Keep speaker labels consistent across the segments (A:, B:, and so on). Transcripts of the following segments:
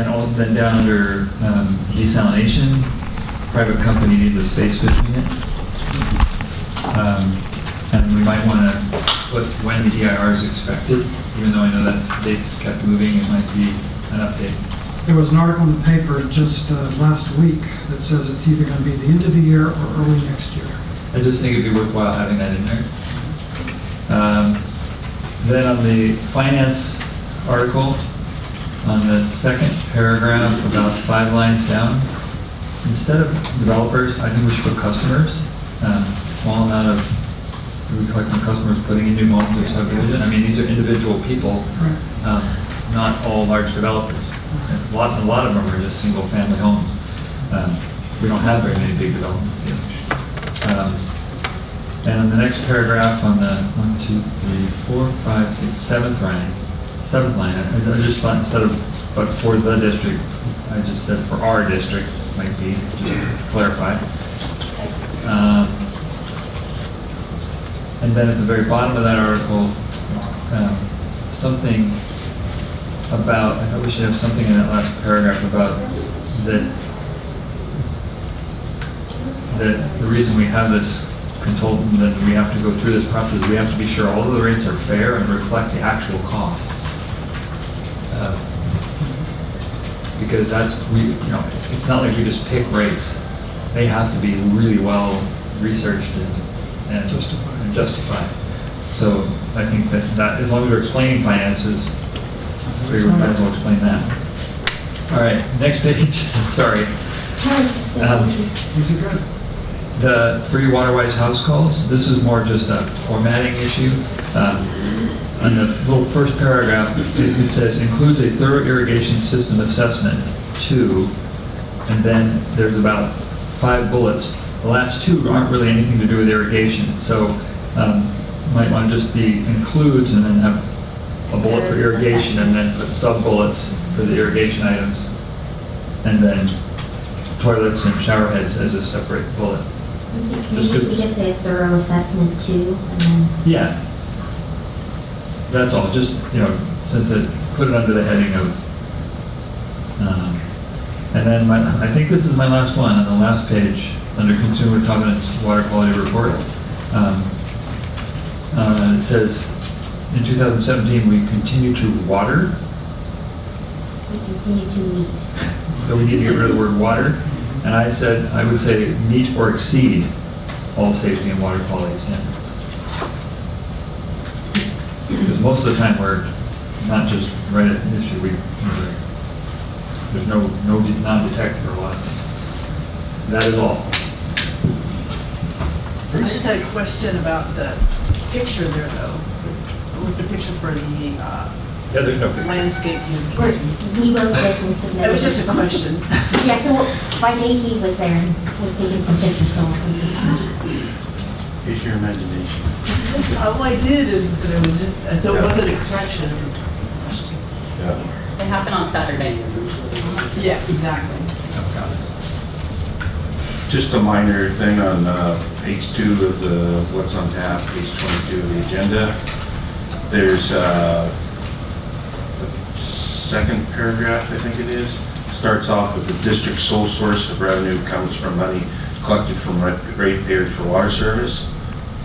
A: then down under desalination, private company needs a space between it. And we might want to put when the EIR is expected, even though I know that date's kept moving, it might be an update.
B: There was an article in the paper just last week that says it's either going to be the end of the year or early next year.
A: I just think it'd be worthwhile having that in there. Then on the finance article, on the second paragraph, about 5 lines down, instead of developers, I think we should put customers. Small amount of, we collect from customers putting in new homes or subdivision. I mean, these are individual people, not all large developers. A lot of them are just single family homes. We don't have very many big developments here. And in the next paragraph on the 1, 2, 3, 4, 5, 6, 7th line, I just thought instead of but for the district, I just said for our district might be, just to clarify. And then at the very bottom of that article, something about, I thought we should have something in that last paragraph about that the reason we have this consultant, that we have to go through this process, we have to be sure all of the rates are fair and reflect the actual costs. Because that's, it's not like we just pick rates. They have to be really well researched and justified. So I think that as long as we're explaining finances, we might as well explain that. All right, next page. Sorry.
B: These are good.
A: The free water-wise house calls, this is more just a formatting issue. On the little first paragraph, it says, includes a thorough irrigation system assessment, 2, and then there's about 5 bullets. The last 2 aren't really anything to do with irrigation, so might want to just be includes and then have a bullet for irrigation and then put sub-bullets for the irrigation items, and then toilets and shower heads as a separate bullet.
C: Maybe you just say a thorough assessment too, and then...
A: Yeah. That's all, just, since it put it under the heading of, and then I think this is my last one on the last page, under Consumer Covenants Water Quality Report. It says, in 2017, we continue to water.
C: We continue to meet.
A: So we need to get rid of the word water. And I said, I would say meet or exceed all safety and water quality standards. Because most of the time we're not just right at an issue, there's no non-detect for a lot of things. That is all.
D: I just had a question about the picture there, though. What was the picture for the
A: Yeah, there's no picture.
D: landscape?
C: We wrote this and submitted.
D: That was just a question.
C: Yeah, so by day he was there and was taking some pictures, so.
E: Use your imagination.
D: Oh, I did, but it was just, so it wasn't a correction, it was a question.
E: Yeah.
F: It happened on Saturday.
D: Yeah, exactly.
E: Just a minor thing on page 2 of the what's on tap, page 22 of the agenda. There's the second paragraph, I think it is, starts off with the district's sole source of revenue comes from money collected from ratepayers for water service.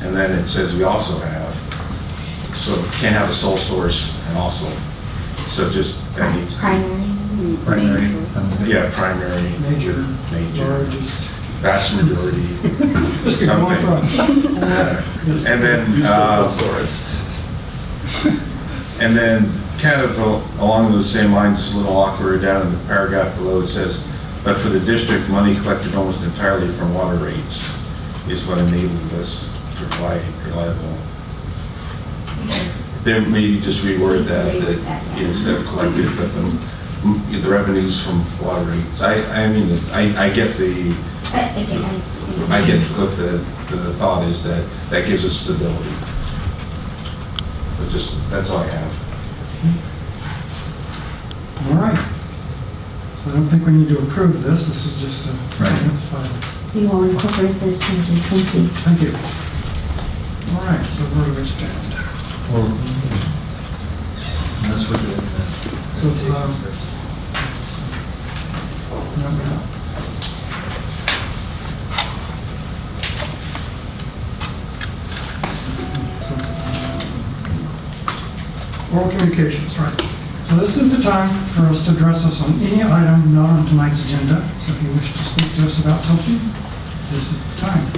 E: And then it says we also have, so can't have a sole source and also. So just that needs to,
C: Primary.
E: yeah, primary,
B: Major, largest.
E: vast majority,
B: Just get one
E: something.
B: from.
E: And then kind of along those same lines, it's a little awkward down in the paragraph below, it says, but for the district, money collected almost entirely from water rates is what enabled us to provide reliable. Then maybe just reword that instead of collected, but the revenues from water rates. I mean, I get the, I get what the thought is that gives us stability. But just, that's all I have.
B: All right. So I don't think we need to approve this. This is just a, that's fine.
C: We will incorporate those changes. Thank you.
B: Thank you. All right, so where do we stand?
A: Unless we're doing that.
B: So it's No. Oral communications, right. So this is the time for us to address us on any item not on tonight's agenda. So if you wish to speak to us about something, this is the time.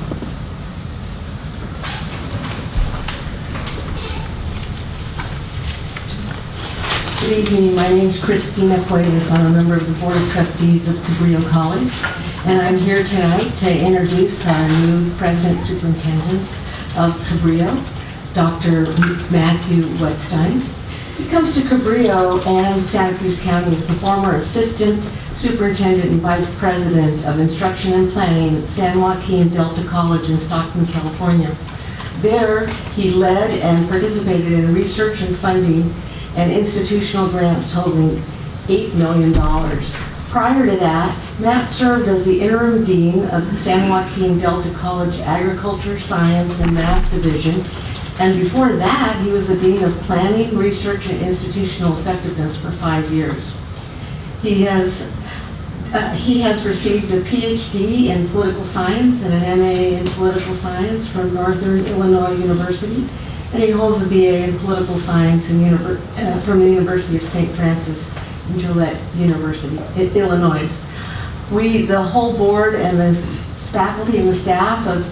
G: Good evening. My name is Christina Cuevas. I'm a member of the Board of Trustees of Cabrillo College, and I'm here tonight to introduce our new President Superintendent of Cabrillo, Dr. Matthew Wetstein. He comes to Cabrillo and Santa Cruz County as the former Assistant Superintendent and Vice President of Instruction and Planning at San Joaquin Delta College in Stockton, California. There, he led and participated in research and funding and institutional grants totaling $8 million. Prior to that, Matt served as the interim dean of the San Joaquin Delta College Agriculture, Science, and Math Division, and before that, he was the dean of Planning, Research, and Institutional Effectiveness for 5 years. He has received a PhD in political science and an MA in political science from Northern Illinois University, and he holds a BA in political science from the University of St. Francis in Gillette University, Illinois. We, the whole board and the faculty and the staff of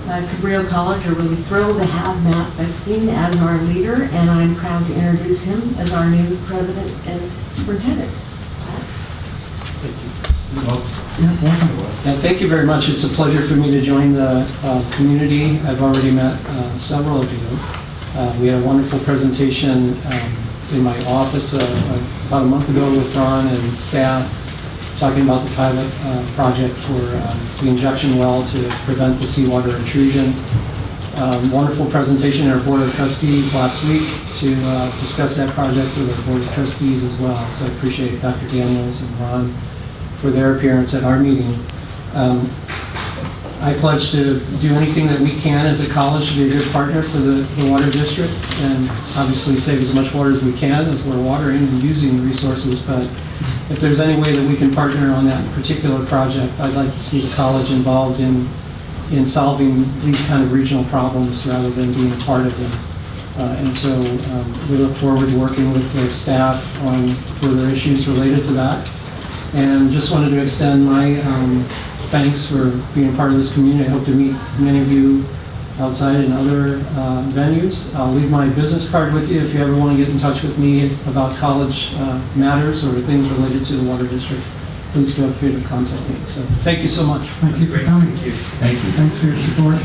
G: Cabrillo College are really thrilled to have Matt Wetstein as our leader, and I'm proud to introduce him as our new president and superintendent.
H: And thank you very much. It's a pleasure for me to join the community. I've already met several of you. We had a wonderful presentation in my office about a month ago with Ron and staff, talking about the pilot project for the injection well to prevent the seawater intrusion. Wonderful presentation in our Board of Trustees last week to discuss that project with our Board of Trustees as well. So I appreciate Dr. Daniels and Ron for their appearance at our meeting. I pledge to do anything that we can as a college to be a good partner for the water district, and obviously save as much water as we can as we're watering and using the resources. But if there's any way that we can partner on that particular project, I'd like to see the college involved in solving these kind of regional problems rather than being a part of them. And so we look forward to working with the staff on further issues related to that. And just wanted to extend my thanks for being part of this community. I hope to meet many of you outside in other venues. I'll leave my business card with you if you ever want to get in touch with me about college matters or things related to the water district. Please feel free to contact me. So thank you so much.
B: Thank you for coming.
A: Thank you.
B: Thanks for your support.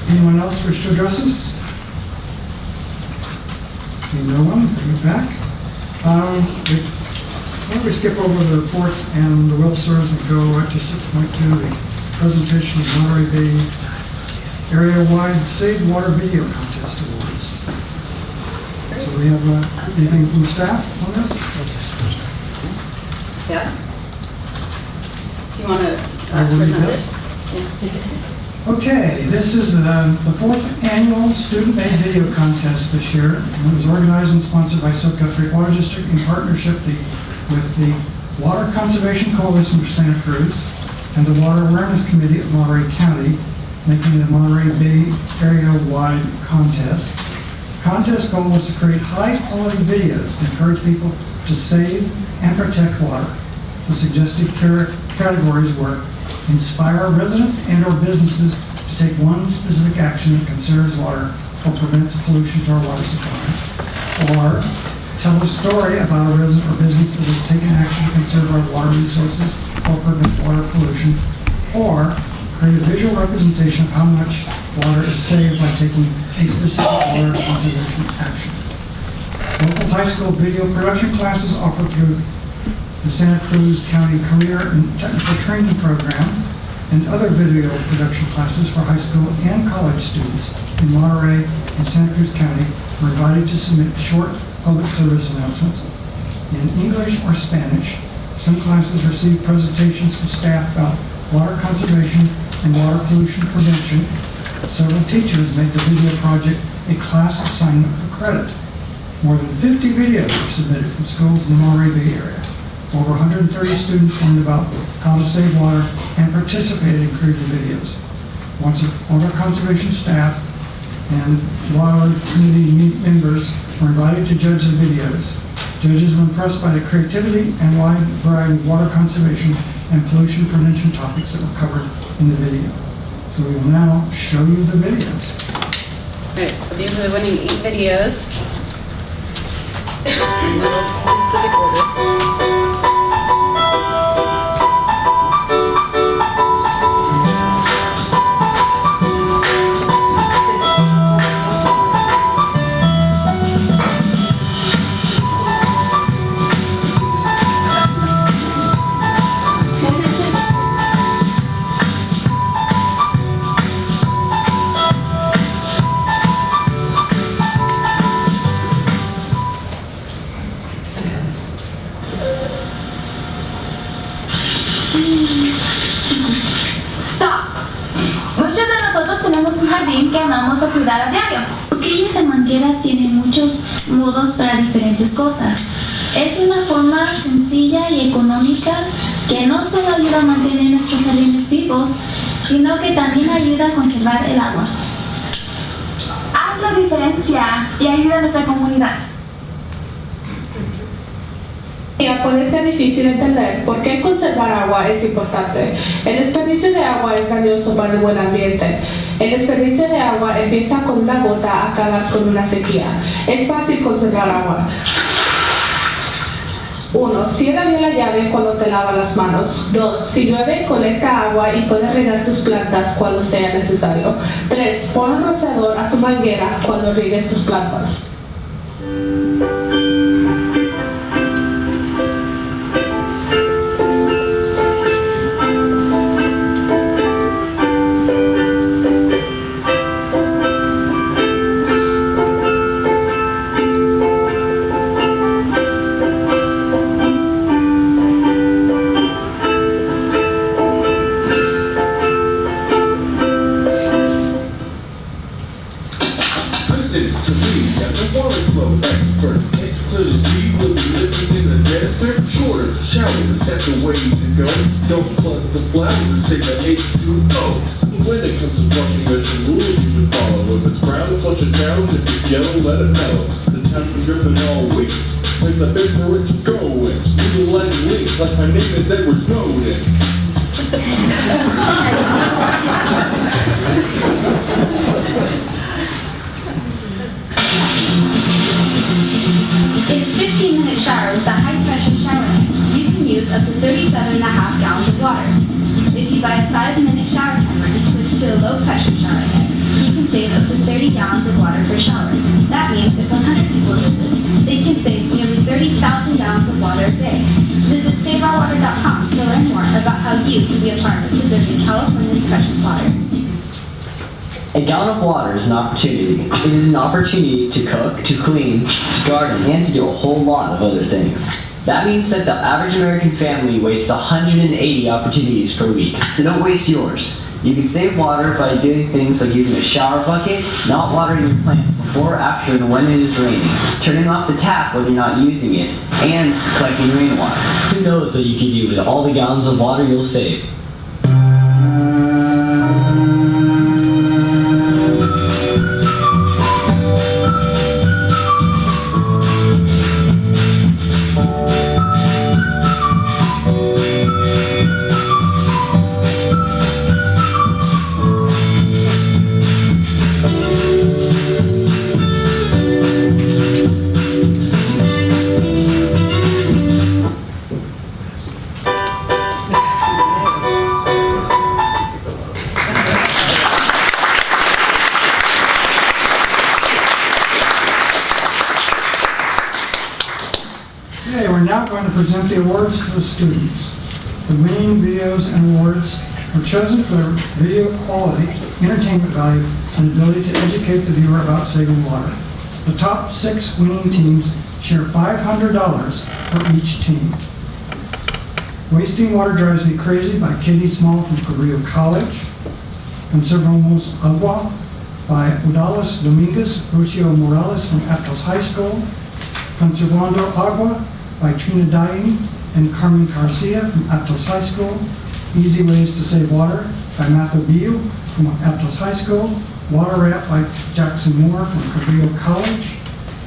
B: Anyone else wish to address us? See no one. We're back. Why don't we skip over the reports and the will serves and go right to 6.2, the presentation of Monterey Bay area-wide Save Water Video Contest Awards. So we have anything from the staff on this?
F: Yeah? Do you want to
B: I will read
F: present
B: this.
F: it? Yeah.
B: Okay, this is the fourth annual student-made video contest this year. And it was organized and sponsored by Soquel Water District in partnership with the Water Conservation Coalition of Santa Cruz and the Water Awareness Committee of Monterey County, making it a Monterey Bay area-wide contest. The contest goal was to create high-quality videos to encourage people to save and protect water. The suggested categories were inspire residents and or businesses to take one specific action that conserves water or prevents pollution to our water supply, or tell a story about a resident or business that has taken action to conserve our water resources or prevent water pollution, or create a visual representation of how much water is saved by taking a specific water conservation action. Local high school video production classes offered through the Santa Cruz County Career and Technical Training Program and other video production classes for high school and college students in Monterey and Santa Cruz County were invited to submit short public service announcements in English or Spanish. Some classes received presentations from staff about water conservation and water pollution prevention. Several teachers made the video project a class assignment for credit. More than 50 videos were submitted from schools in the Monterey Bay area. Over 130 students learned about how to save water and participated in creating videos. Water conservation staff and water committee members were invited to judge the videos. Judges were impressed by the creativity and wide variety of water conservation and pollution prevention topics that were covered in the video. So we will now show you the videos.
F: Alright, so these are the winning 8 videos. In no specific order.
I: Stop. Muchos de nosotros tenemos un jardín que amamos a cuidar a diario. Boquillas de manguera tienen muchos modos para diferentes cosas. Es una forma sencilla y económica que no solo ayuda a mantener nuestros jardines vivos, sino que también ayuda a conservar el agua. Haz la diferencia y ayuda a nuestra comunidad.
J: Puede ser difícil entender por qué conservar agua es importante. El desperdicio de agua es dañoso para el buen ambiente. El desperdicio de agua empieza con una gota a acabar con una sequía. Es fácil conservar agua. 1. Cierra bien la llave cuando te lavas las manos. 2. Si llueve, colecta agua y puedes regar tus plantas cuando sea necesario. 3. Pon un rociador a tu manguera cuando riegues tus plantas.
K: To me, as a water flow expert, takes to the sea, will be living in the desert. Shorter showers, that's the way to go. Don't plug the flowers, take the H2O. When it comes to washing, there's some rules you should follow. If it's brown, a bunch of down. If it's yellow, let it mellow. The time's been dripping all week. There's a bit for it to go in. You will let it leak like my name is Edward Snowden.
I: In a 15-minute shower with a high-pressure shower head, you can use up to 37.5 gallons of water. If you buy a 5-minute shower timer and switch to a low-pressure shower head, you can save up to 30 gallons of water per shower. That means if 100 people do this, they can save nearly 30,000 gallons of water a day. Visit SaveOurWater.com to learn more about how you can be a part of preserving California's precious water.
L: A gallon of water is an opportunity. It is an opportunity to cook, to clean, to garden, and to do a whole lot of other things. That means that the average American family wastes 180 opportunities per week. So don't waste yours. You can save water by doing things like using a shower bucket, not watering your plants before, after, and when it is raining, turning off the tap when you're not using it, and collecting rainwater. Who knows what you can do with all the gallons of water you'll save.
B: Okay, we're now going to present the awards to the students. The winning videos and awards were chosen for their video quality, entertainment value, and ability to educate the viewer about saving water. The top 6 winning teams share $500 for each team. Wasting Water Drives Me Crazy by Katie Small from Cabrillo College. Conservamos Agua by Udalis Dominguez, Lucio Morales from Aptos High School, Conservando Agua by Trina Dying and Carmen Garcia from Aptos High School. Easy Ways to Save Water by Matthew Biu from Aptos High School. Water Rap by Jackson Moore from Cabrillo College.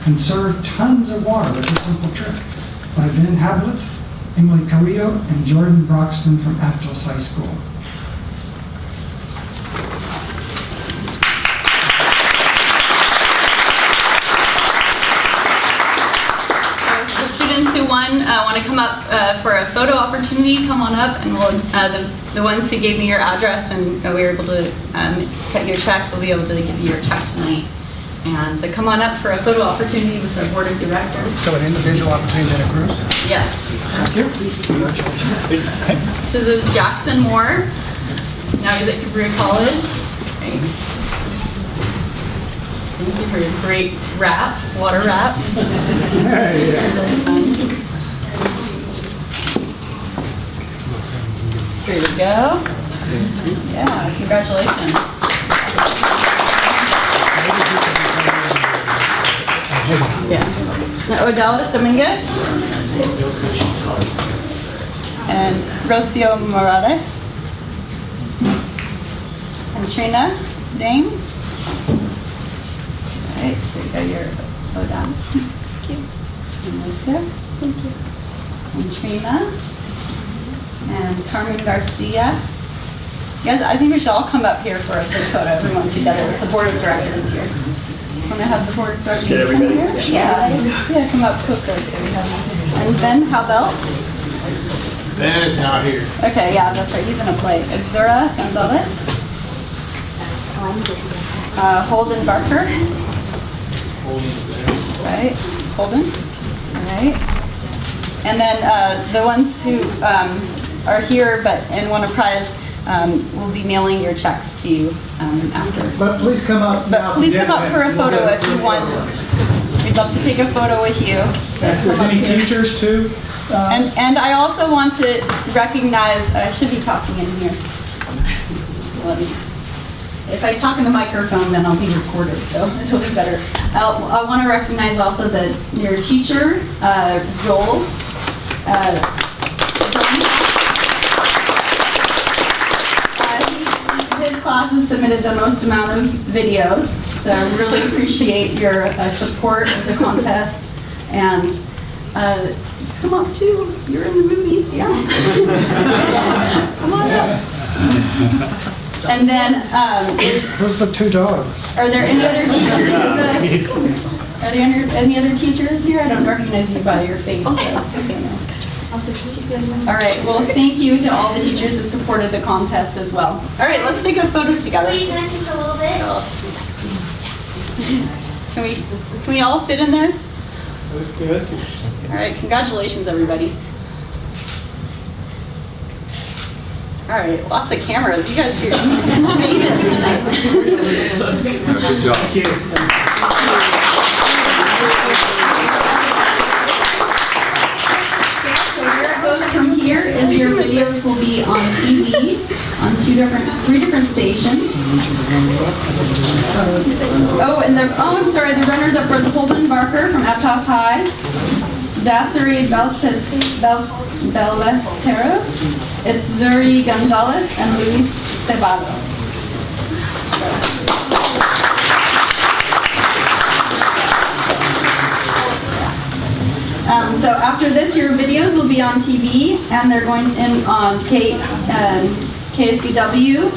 B: Conserve Tons of Water with a Simple Trick by Ben Hablett, Emily Carrillo, and Jordan Broxton from Aptos High School.
F: The students who won want to come up for a photo opportunity, come on up, and we'll, the ones who gave me your address and we were able to cut you a check, we'll be able to give you your check tonight. And so come on up for a photo opportunity with our board of directors.
B: So an individual opportunity in a group?
F: Yes.
B: Thank you. Congratulations.
F: This is Jackson Moore. Now he's at Cabrillo College. Okay. Thank you for your great rap, water rap. There we go. Yeah, congratulations. Yeah. Now, Odalis Dominguez. And Rocio Morales. And Trina Dane. All right, there you go, your Odalis. Thank you. And Rocio. Thank you. And Trina. And Carmen Garcia. You guys, I think we should all come up here for a big photo, everyone together with the board of directors here. Want to have the board of directors come here? Yeah, come up closer so we have. And Ben, how about?
M: Ben is not here.
F: Okay, yeah, that's right. He's in a play. It's Zura Gonzalez. Holden Barker. Right. Holden. All right. And then the ones who are here but and want a prize, we'll be mailing your checks to you after.
B: But please come up.
F: But please come up for a photo if you want. We'd love to take a photo with you. So
B: If there's any teachers too.
F: and I also want to recognize, I should be talking in here. If I talk in the microphone, then I'll be recorded, so it'll be better. I want to recognize also your teacher, Joel. His class has submitted the most amount of videos, so I really appreciate your support of the contest. And come up too, you're in the movies, yeah. Come on up. And then,
B: Those are the two dogs.
F: are there any other teachers are there any other teachers here? I don't recognize you by your face. So. Okay, no. All right, well, thank you to all the teachers who supported the contest as well. All right, let's take a photo together.
C: Please, just a little bit.
F: Can we all fit in there?
B: That's good.
F: All right, congratulations, everybody. All right, lots of cameras. You guys here made it tonight.
M: Good job.
B: Thank you.
F: So where it goes from here is your videos will be on TV on three different stations. I'm sorry, the runners-up was Holden Barker from Aptos High, Dasari Ballesteros, it's Zuri Gonzalez, and Luis Ceballos. So after this, your videos will be on TV, and they're going in on KSBW,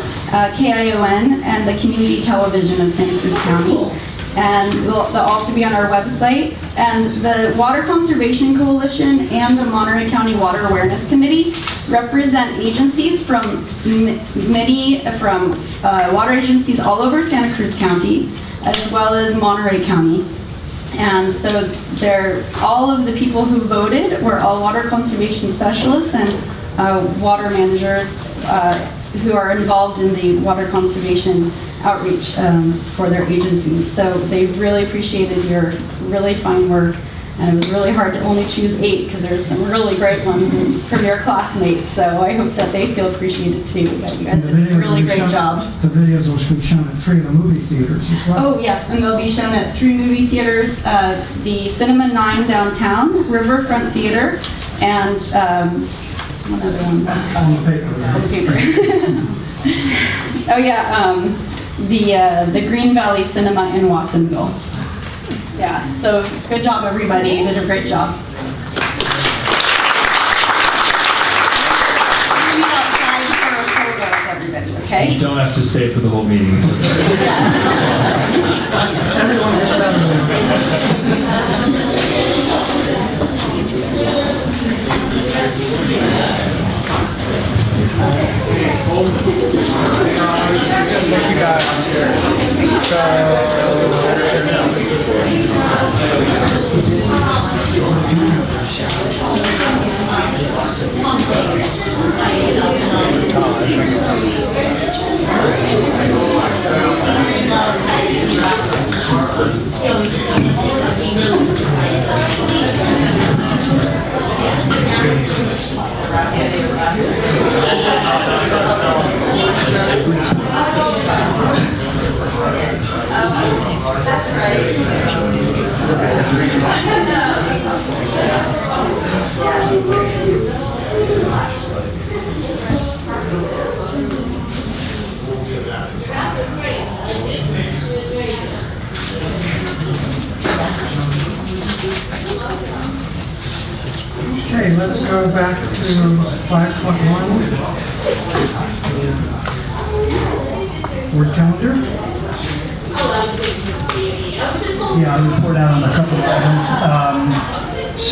F: KION, and the Community Television of Santa Cruz County. And they'll also be on our websites. And the Water Conservation Coalition and the Monterey County Water Awareness Committee represent agencies from water agencies all over Santa Cruz County, as well as Monterey County. And so all of the people who voted were all water conservation specialists and water managers who are involved in the water conservation outreach for their agencies. So they really appreciated your really fine work. And it was really hard to only choose 8 because there's some really great ones from your classmates. So I hope that they feel appreciated too. But you guys did a really great job.
B: The videos will be shown at 3 of the movie theaters as well.
F: Oh yes, and they'll be shown at 3 movie theaters, the Cinema 9 downtown, Riverfront Theater, and one other one.
B: On the paper.
F: It's on the paper. Oh yeah, the Green Valley Cinema in Watsonville. Yeah, so good job everybody, you did a great job. Meet outside for a photo with everybody, okay?
A: You don't have to stay for the whole meeting. It's okay.
B: Everyone gets out of
M: Thank you guys.
B: Okay, let's go back to 5.1. Board calendar. Yeah, I'll report out on a couple of items. So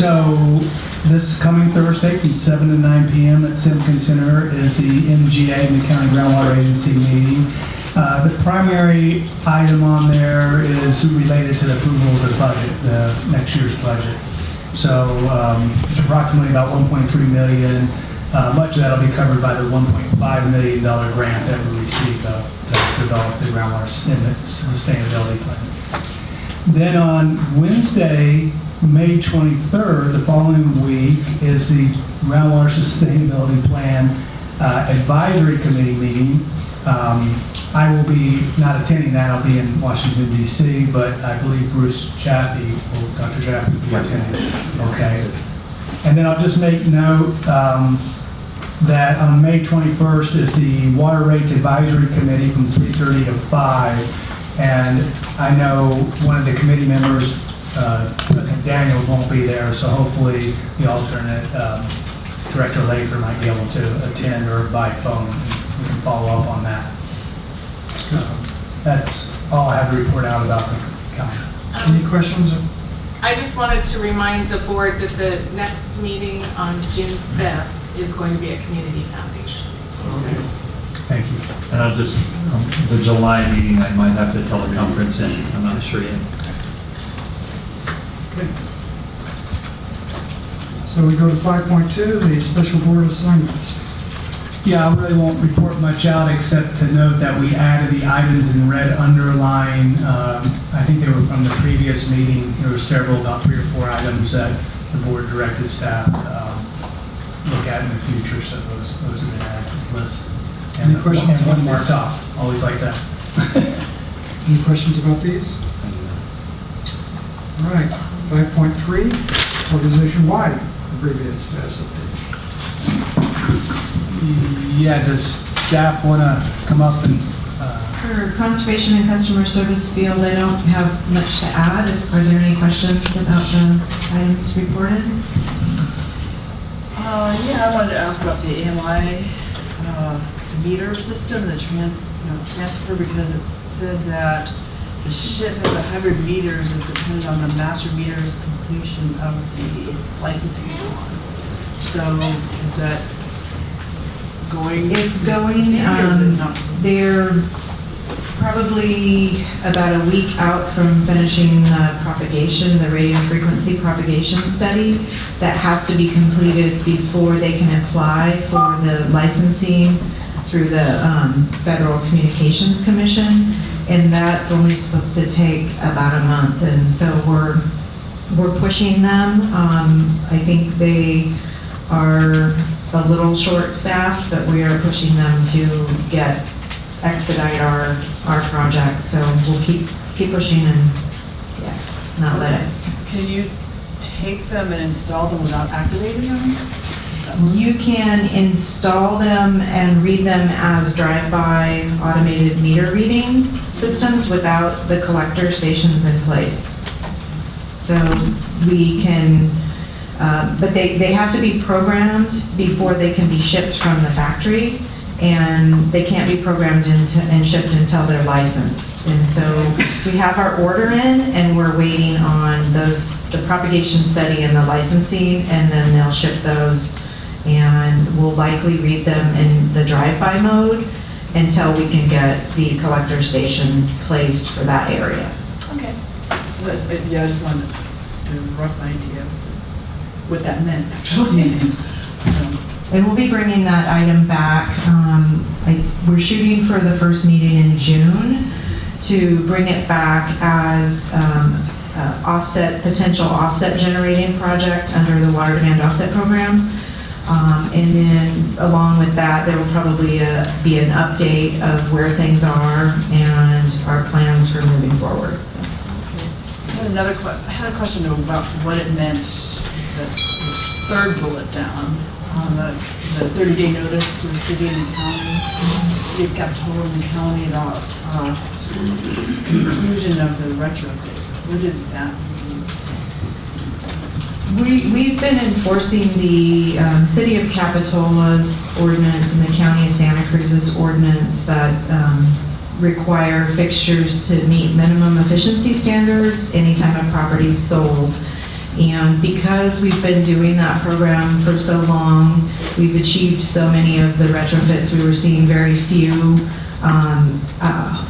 B: this coming Thursday from 7 to 9 p.m. at Simpkin Center is the MGA, the County Groundwater Agency meeting. The primary item on there is related to the approval of the budget, the next year's budget. So it's approximately about 1.3 million. Much of that will be covered by the $1.5 million grant that we received to develop the groundwater sustainability plan. Then on Wednesday, May 23rd, the following week, is the groundwater sustainability plan advisory committee meeting. I will be not attending that. I'll be in Washington, D.C., but I believe Bruce Chaffee, or Dr. Chaffee, will be attending. Okay. And then I'll just make note that on May 21st is the Water Rates Advisory Committee from 3:30 to 5. And I know one of the committee members, President Daniels, won't be there, so hopefully the alternate Director Lather might be able to attend or by phone. We can follow up on that. That's all I have to report out about the calendar. Any questions?
N: I just wanted to remind the board that the next meeting on June 5th is going to be a community foundation.
B: Okay.
A: Thank you. And I'll just, the July meeting, I might have to teleconference in. I'm not sure yet.
B: Okay. So we go to 5.2, the special board assignments. Yeah, I really won't report much out except to note that we added the items in red underline. I think they were from the previous meeting. There were several, about 3 or 4 items that the board directed staff look at in the future. So those have been added to the list. And Any questions? And one marked off. Always like that. Any questions about these? All right. 5.3, organization-wide abbreviated status update. Yeah, does staff want to come up and...
O: For conservation and customer service field, I don't have much to add. Are there any questions about the items reported?
D: Yeah, I wanted to ask about the AMI meter system, the transfer, because it said that the shipment of 100 meters is dependent on the master meter's completion of the licensing salon. So is that going?
O: It's going. They're probably about a week out from finishing the radio frequency propagation study that has to be completed before they can apply for the licensing through the Federal Communications Commission, and that's only supposed to take about a month. And so we're we're pushing them. I think they are a little short-staffed, but we are pushing them to expedite our project. So we'll keep pushing and, yeah, not let it.
D: Can you take them and install them without activating them?
O: You can install them and read them as drive-by automated meter reading systems without the collector stations in place. So we can, but they have to be programmed before they can be shipped from the factory, and they can't be programmed and shipped until they're licensed. And so we have our order in, and we're waiting on the propagation study and the licensing, and then they'll ship those. And we'll likely read them in the drive-by mode until we can get the collector station placed for that area.
D: Okay. Yeah, I just wanted a rough idea of what that meant, actually.
O: And we'll be bringing that item back. We're shooting for the first meeting in June to bring it back as potential offset generating project under the water demand offset program. And then along with that, there will probably be an update of where things are and our plans for moving forward.
D: I had a question about what it meant, the third bullet down on the 30-day notice to the city and county, city of Capitola and county about conclusion of the retrofit. What did that mean?
O: We've been enforcing the City of Capitola's ordinance and the County of Santa Cruz's ordinance that require fixtures to meet minimum efficiency standards anytime a property is sold. And because we've been doing that program for so long, we've achieved so many of the retrofits. We were seeing very few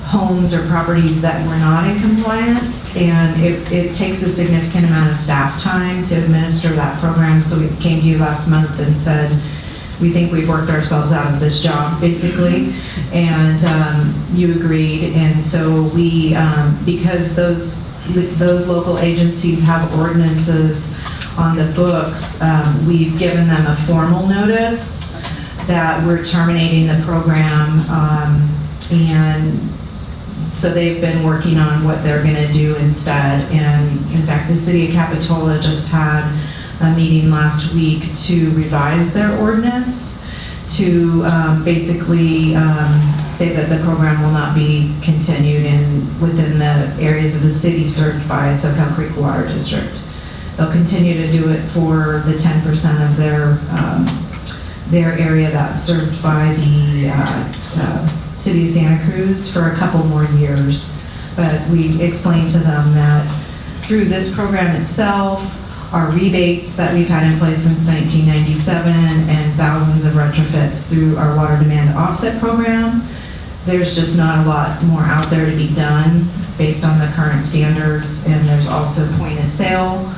O: homes or properties that were not in compliance, and it takes a significant amount of staff time to administer that program. So we came to you last month and said, we think we've worked ourselves out of this job, basically, and you agreed. And so we, because those local agencies have ordinances on the books, we've given them a formal notice that we're terminating the program, and so they've been working on what they're going to do instead. And in fact, the City of Capitola just had a meeting last week to revise their ordinance to basically say that the program will not be continued within the areas of the city served by Soquel Creek Water District. They'll continue to do it for the 10% of their area that's served by the City of Santa Cruz for a couple more years. But we explained to them that through this program itself, our rebates that we've had in place since 1997 and thousands of retrofits through our water demand offset program, there's just not a lot more out there to be done based on the current standards. And there's also point of sale,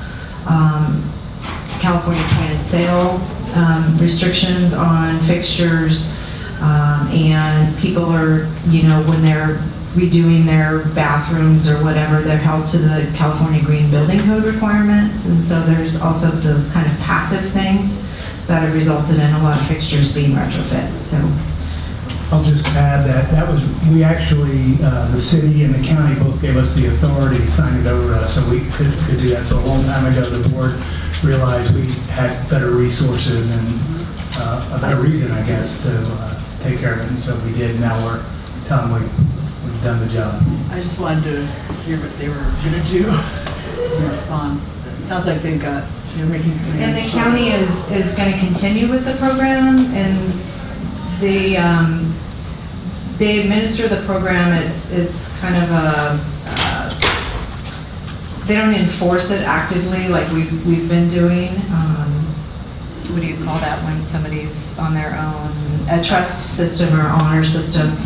O: California point of sale restrictions on fixtures, and people are, when they're redoing their bathrooms or whatever, they're held to the California Green Building Code requirements. And so there's also those kind of passive things that have resulted in a lot of fixtures being retrofit. So
P: I'll just add that was, we actually, the city and the county both gave us the authority to sign it over to us, so we could do that. So a long time ago, the board realized we had better resources and a better reason, I guess, to take care of it. And so we did. Now we're telling them we've done the job.
D: I just wanted to hear what they were going to do in response. It sounds like they're making.
O: And the county is going to continue with the program, and they administer the program. It's kind of they don't enforce it actively like we've been doing. What do you call that when somebody's on their own? A trust system or honor system.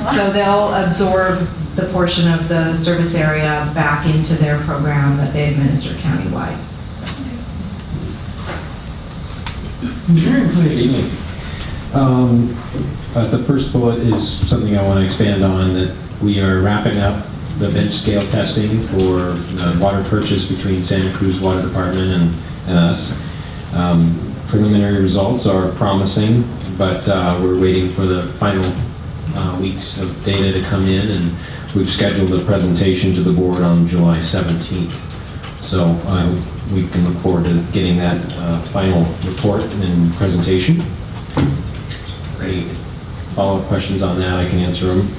O: So they'll absorb the portion of the service area back into their program that they administer countywide.
B: Engineering, please.
Q: The first bullet is something I want to expand on, that we are wrapping up the bench scale testing for the water purchase between Santa Cruz Water Department and us. Preliminary results are promising, but we're waiting for the final weeks of data to come in, and we've scheduled a presentation to the board on July 17th. So we can look forward to getting that final report and presentation. Any follow-up questions on that, I can answer them.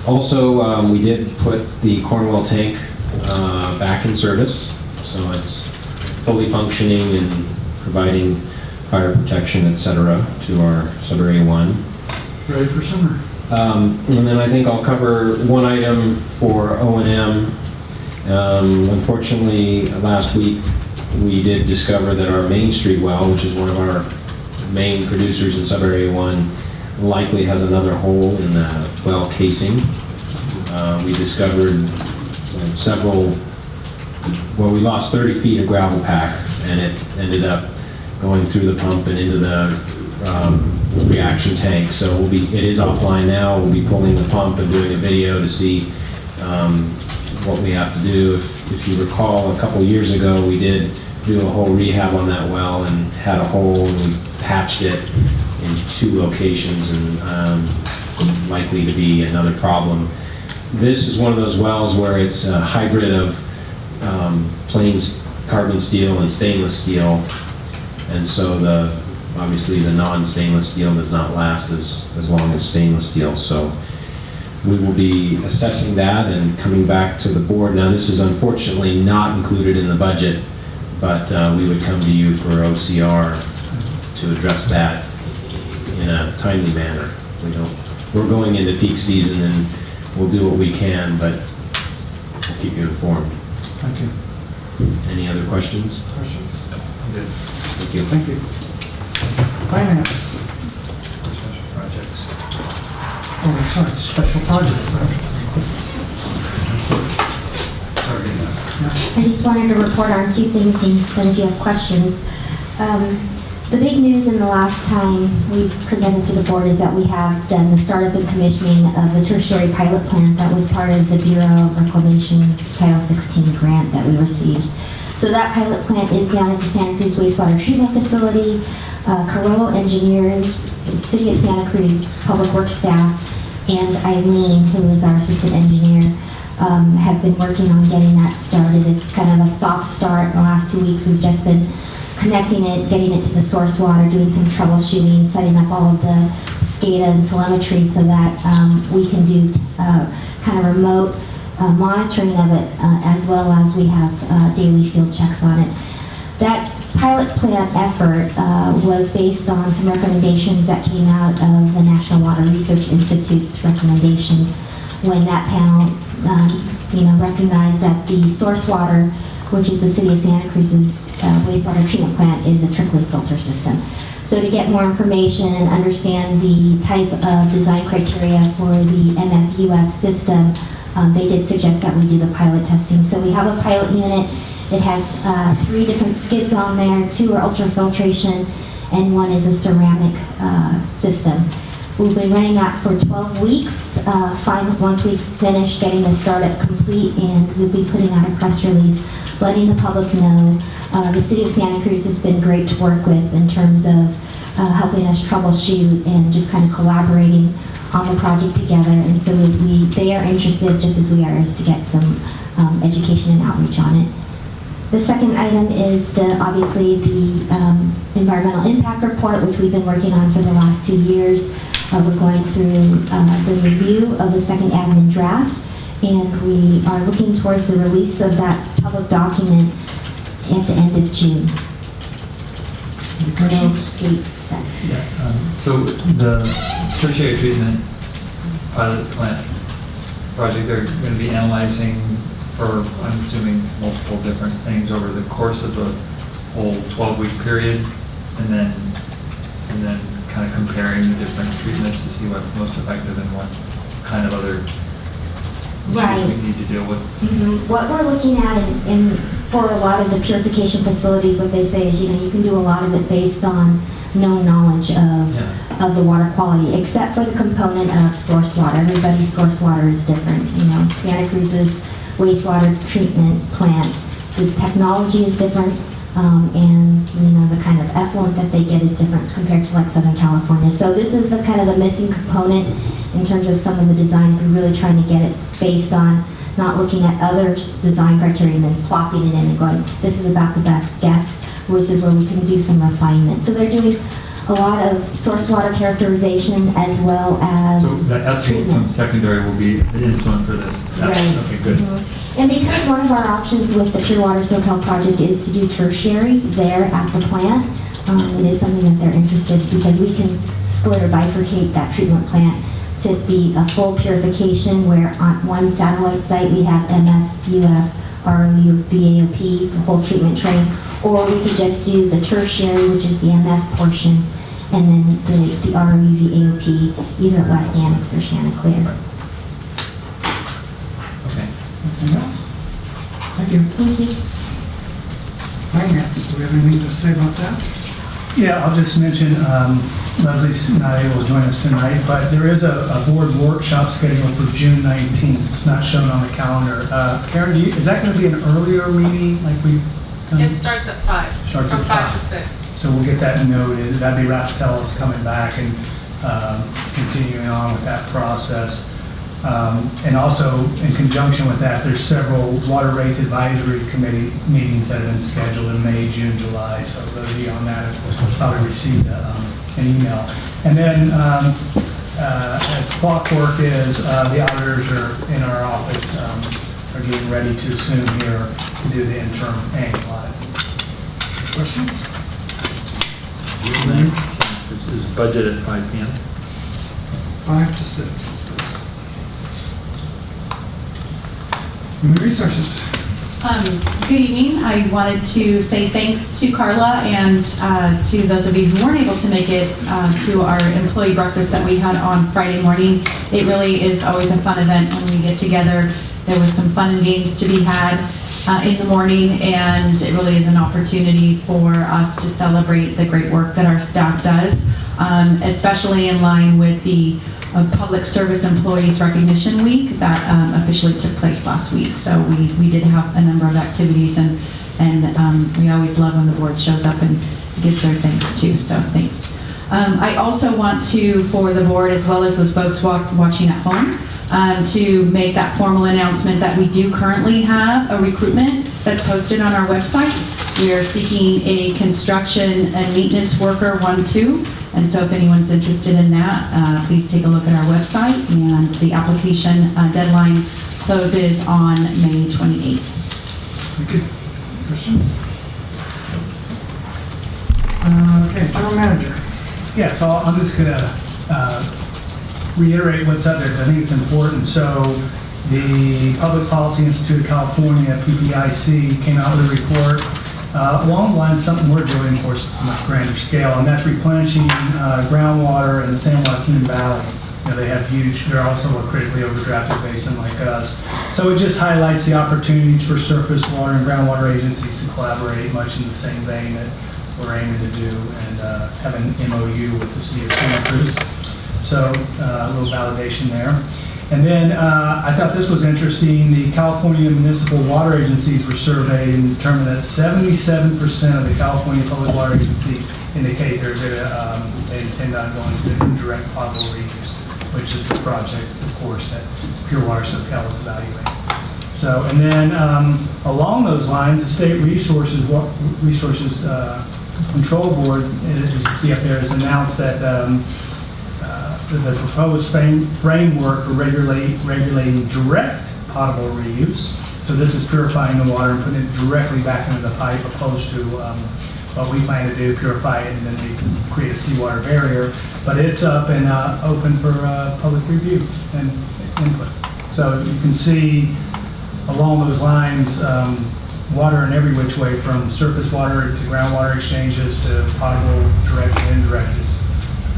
Q: Also, we did put the Cornwall tank back in service, so it's fully functioning and providing fire protection, etc., to our Sudbury 1.
B: Ready for summer.
Q: And then I think I'll cover one item for O&M. Unfortunately, last week we did discover that our Main Street well, which is one of our main producers in Sudbury 1, likely has another hole in the well casing. We discovered we lost 30 feet of gravel pack, and it ended up going through the pump and into the reaction tank. So it is offline now. We'll be pulling the pump and doing a video to see what we have to do. If you recall, a couple years ago, we did do a whole rehab on that well and had a hole, and we patched it in 2 locations, and likely to be another problem. This is one of those wells where it's a hybrid of plain carbon steel and stainless steel, and so obviously the non-stainless steel does not last as long as stainless steel. So we will be assessing that and coming back to the board. Now, this is unfortunately not included in the budget, but we would come to you for OCR to address that in a timely manner. We're going into peak season, and we'll do what we can, but we'll keep you informed.
B: Thank you.
Q: Any other questions?
B: Questions?
A: Good.
Q: Thank you.
B: Thank you. Finance.
A: Special projects.
B: Oh, sorry, special projects.
A: Sorry.
C: I just wanted to report on 2 things, and then if you have questions. The big news in the last time we presented to the board is that we have done the startup and commissioning of the tertiary pilot plant that was part of the Bureau of Reclamation's Title 16 grant that we received. So that pilot plant is down at the Santa Cruz Wastewater Treatment Facility. Carollo engineers, the City of Santa Cruz Public Works staff, and Eileen, who is our assistant engineer, have been working on getting that started. It's kind of a soft start. In the last 2 weeks, we've just been connecting it, getting it to the source water, doing some troubleshooting, setting up all of the SCADA and telemetry so that we can do kind of remote monitoring of it, as well as we have daily field checks on it. That pilot plant effort was based on some recommendations that came out of the National Water Research Institute's recommendations when that panel recognized that the source water, which is the City of Santa Cruz's wastewater treatment plant, is a trickling filter system. So to get more information and understand the type of design criteria for the MFUF system, they did suggest that we do the pilot testing. So we have a pilot unit. It has 3 different skids on there. 2 are ultrafiltration, and 1 is a ceramic system. We'll be running that for 12 weeks. Once we finish getting the startup complete, and we'll be putting out a press release letting the public know. The City of Santa Cruz has been great to work with in terms of helping us troubleshoot and just kind of collaborating on the project together. And so they are interested, just as we are, is to get some education and outreach on it. The second item is obviously the environmental impact report, which we've been working on for the last 2 years. We're going through the review of the second admin draft, and we are looking towards the release of that public document at the end of June. No date set.
A: Yeah, so the tertiary treatment pilot plant project, they're going to be analyzing for, I'm assuming, multiple different things over the course of the whole 12-week period, and then kind of comparing the different treatments to see what's most effective and what kind of other issues we need to deal with.
C: Mm-hmm. What we're looking at for a lot of the purification facilities, what they say is, you can do a lot of it based on no knowledge of the water quality, except for the component of source water. Everybody's source water is different, Santa Cruz's wastewater treatment plant. The technology is different, and the kind of effluent that they get is different compared to like Southern California. So this is the kind of the missing component in terms of some of the design. We're really trying to get it based on not looking at other design criteria and then plopping it in and going, this is about the best guess, versus where we can do some refinement. So they're doing a lot of source water characterization as well as
A: So the effluent from secondary will be the influent for this.
C: Right.
A: Okay, good.
C: And because one of our options with the Pure Water Soquel project is to do tertiary there at the plant, it is something that they're interested, because we can split or bifurcate that treatment plant to be a full purification, where on one satellite site we have MF, UF, ROU, VAOP, the whole treatment train, or we could just do the tertiary, which is the MF portion, and then the ROU, VAOP, either at West Annex or Chanticleer.
A: Okay.
B: Anything else? Thank you.
C: Thank you.
B: Finance, do we have anything to say about that?
P: Yeah, I'll just mention, Leslie's not able to join us tonight, but there is a board workshop scheduled for June 19th. It's not shown on the calendar. Karen, is that going to be an earlier meeting like we?
N: It starts at 5.
P: Starts
N: from
P: at
N: 5 to
P: 5.
N: 6.
P: So we'll get that noted. That'd be Raftellus coming back and continuing on with that process. And also, in conjunction with that, there's several water rates advisory committee meetings that have been scheduled in May, June, July. So those of you on that have probably received an email. And then, as clockwork is, the auditors are in our office, are getting ready to assume here to do the interim annual audit. Questions?
A: This is budget at 5 p.m.
B: 5 to 6, it says. Human Resources.
R: Good evening. I wanted to say thanks to Carla and to those of you who weren't able to make it to our employee breakfast that we had on Friday morning. It really is always a fun event when we get together. There was some fun and games to be had in the morning, and it really is an opportunity for us to celebrate the great work that our staff does, especially in line with the Public Service Employees Recognition Week that officially took place last week. So we did have a number of activities, and we always love when the board shows up and gives their thanks too, so thanks. I also want to, for the board as well as those folks watching at home, to make that formal announcement that we do currently have a recruitment that's posted on our website. We are seeking a construction and maintenance worker 1-2. And so if anyone's interested in that, please take a look at our website, and the application deadline closes on May 28th.
B: Thank you. Questions? Okay, General Manager.
P: Yeah, so I'm just going to reiterate what's up there, because I think it's important. So the Public Policy Institute of California, PPIC, came out with a report along the lines, something we're doing, of course, it's a much grander scale, and that's replenishing groundwater in the San Joaquin Valley. You know, they have huge, they're also a critically overdrafted basin like us. So it just highlights the opportunities for surface water and groundwater agencies to collaborate, much in the same vein that we're aiming to do, and have an MOU with the city of Santa Cruz. So a little validation there. And then I thought this was interesting. The California municipal water agencies were surveyed and determined that 77% of the California public water agencies indicate they intend on going to indirect potable reuse, which is the project, of course, that Pure Water Soquel is evaluating. So, and then along those lines, the State Resources Control Board, as you can see up there, has announced that the proposed framework for regulating direct potable reuse. So this is purifying the water and putting it directly back into the pipe, opposed to what we plan to do, purify it and then they create a seawater barrier. But it's up and open for public review and input. So you can see along those lines, water in every which way, from surface water to groundwater exchanges to potable, direct and indirect, is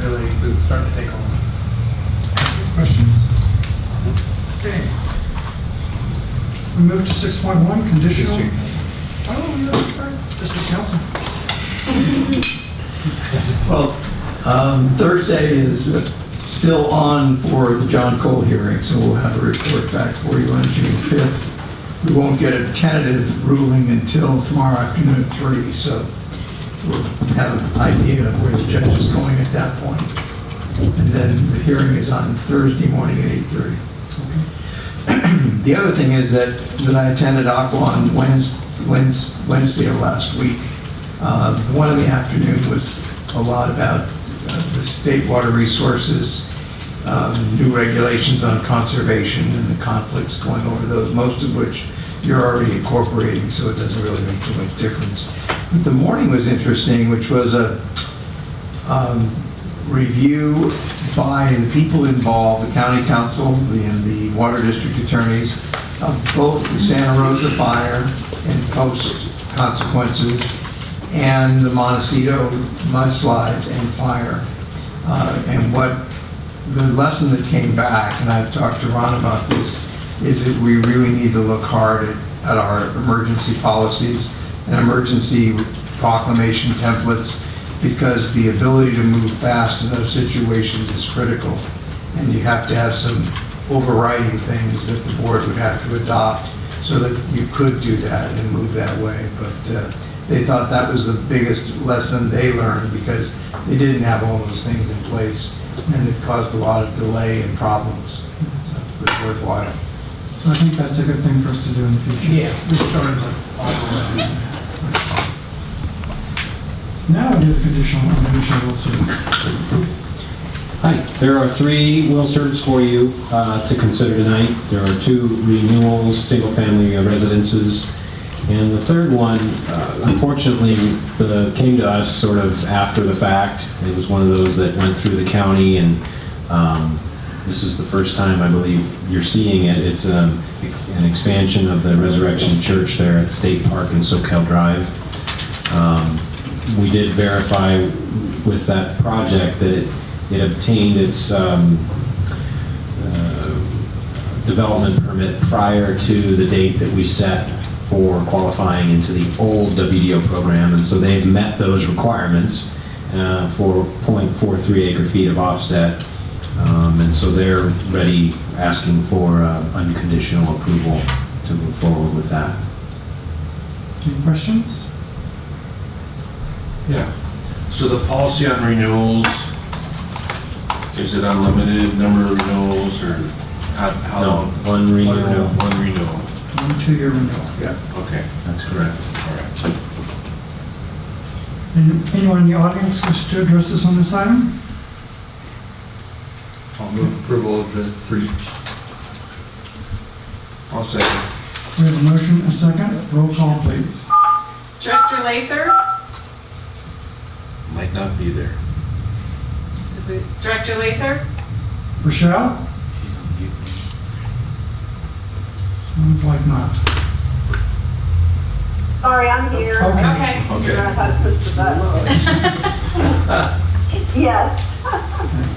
P: really starting to take hold.
B: Questions? Okay. We move to 6.1, conditional. District Council.
S: Well, Thursday is still on for the John Cole hearing, so we'll have a report back for you on June 5th. We won't get a tentative ruling until tomorrow afternoon at 3, so we'll have an idea of where the judge is going at that point. And then the hearing is on Thursday morning at 8:30. The other thing is that I attended Aqua on Wednesday of last week. The one in the afternoon was a lot about the state water resources, new regulations on conservation and the conflicts going over those, most of which you're already incorporating, so it doesn't really make too much difference. But the morning was interesting, which was a review by the people involved, the county council and the water district attorneys, of both the Santa Rosa fire and post consequences and the Montecito mudslides and fire. And what the lesson that came back, and I've talked to Ron about this, is that we really need to look hard at our emergency policies and emergency proclamation templates, because the ability to move fast in those situations is critical. And you have to have some overriding things that the board would have to adopt so that you could do that and move that way. But they thought that was the biggest lesson they learned, because they didn't have all those things in place, and it caused a lot of delay and problems. So it was worthwhile.
B: So I think that's a good thing for us to do in the future.
S: Yeah, we started
B: Now we do the conditional will certs.
Q: Hi, there are 3 will certs for you to consider tonight. There are 2 renewals, single-family residences, and the third one, unfortunately, came to us sort of after the fact. It was one of those that went through the county, and this is the first time I believe you're seeing it. It's an expansion of the Resurrection Church there at State Park and Soquel Drive. We did verify with that project that it obtained its development permit prior to the date that we set for qualifying into the old WDO program, and so they've met those requirements for 0.43 acre feet of offset, and so they're ready, asking for unconditional approval to move forward with that.
B: Any questions?
E: Yeah. So the policy on renewals, is it unlimited number of renewals, or how
Q: No,
E: long?
Q: one renewal.
E: One renewal.
B: 1 2-year renewal.
E: Yeah, okay.
Q: That's correct.
E: All right.
B: Anyone in the audience wish to address us on this item?
A: I'll move approval of the free.
E: I'll second.
B: We have a motion, a second. Roll call, please.
N: Director Lather?
E: Might not be there.
N: Director Lather?
B: Rochelle? Sounds like not.
T: Sorry, I'm here.
N: Okay.
E: Okay.
T: I thought to push the button. Yes.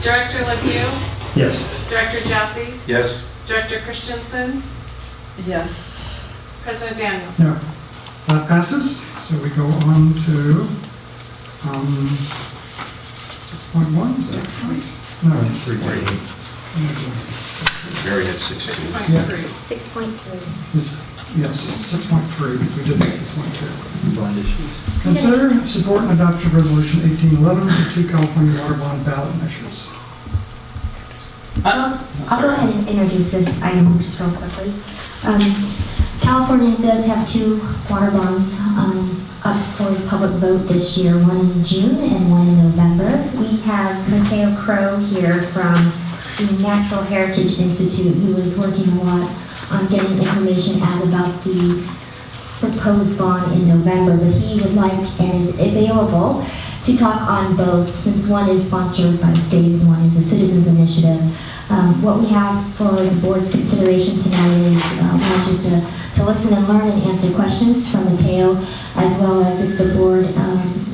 N: Director Lemieux?
A: Yes.
N: Director Jaffe?
E: Yes.
N: Director Christensen?
D: Yes.
N: President Daniels?
B: No. So that passes. So we go on to 6.1, is that right? No.
A: 3.8.
E: Barry had 16.
N: 6.3.
C: 6.3.
B: Yes, 6.3, because we did 6.2.
A: Bond issues.
B: Consider, support, and adoption of Resolution 1811, the 2 California water bond ballot measures.
C: I'll go ahead and introduce this item just real quickly. California does have 2 water bonds up for public vote this year, one in June and one in November. We have Mateo Crow here from the Natural Heritage Institute, who is working a lot on getting information out about the proposed bond in November, but he would like and is available to talk on both, since one is sponsored by the state and one is a citizens initiative. What we have for the board's consideration tonight is not just to listen and learn and answer questions from Mateo, as well as if the board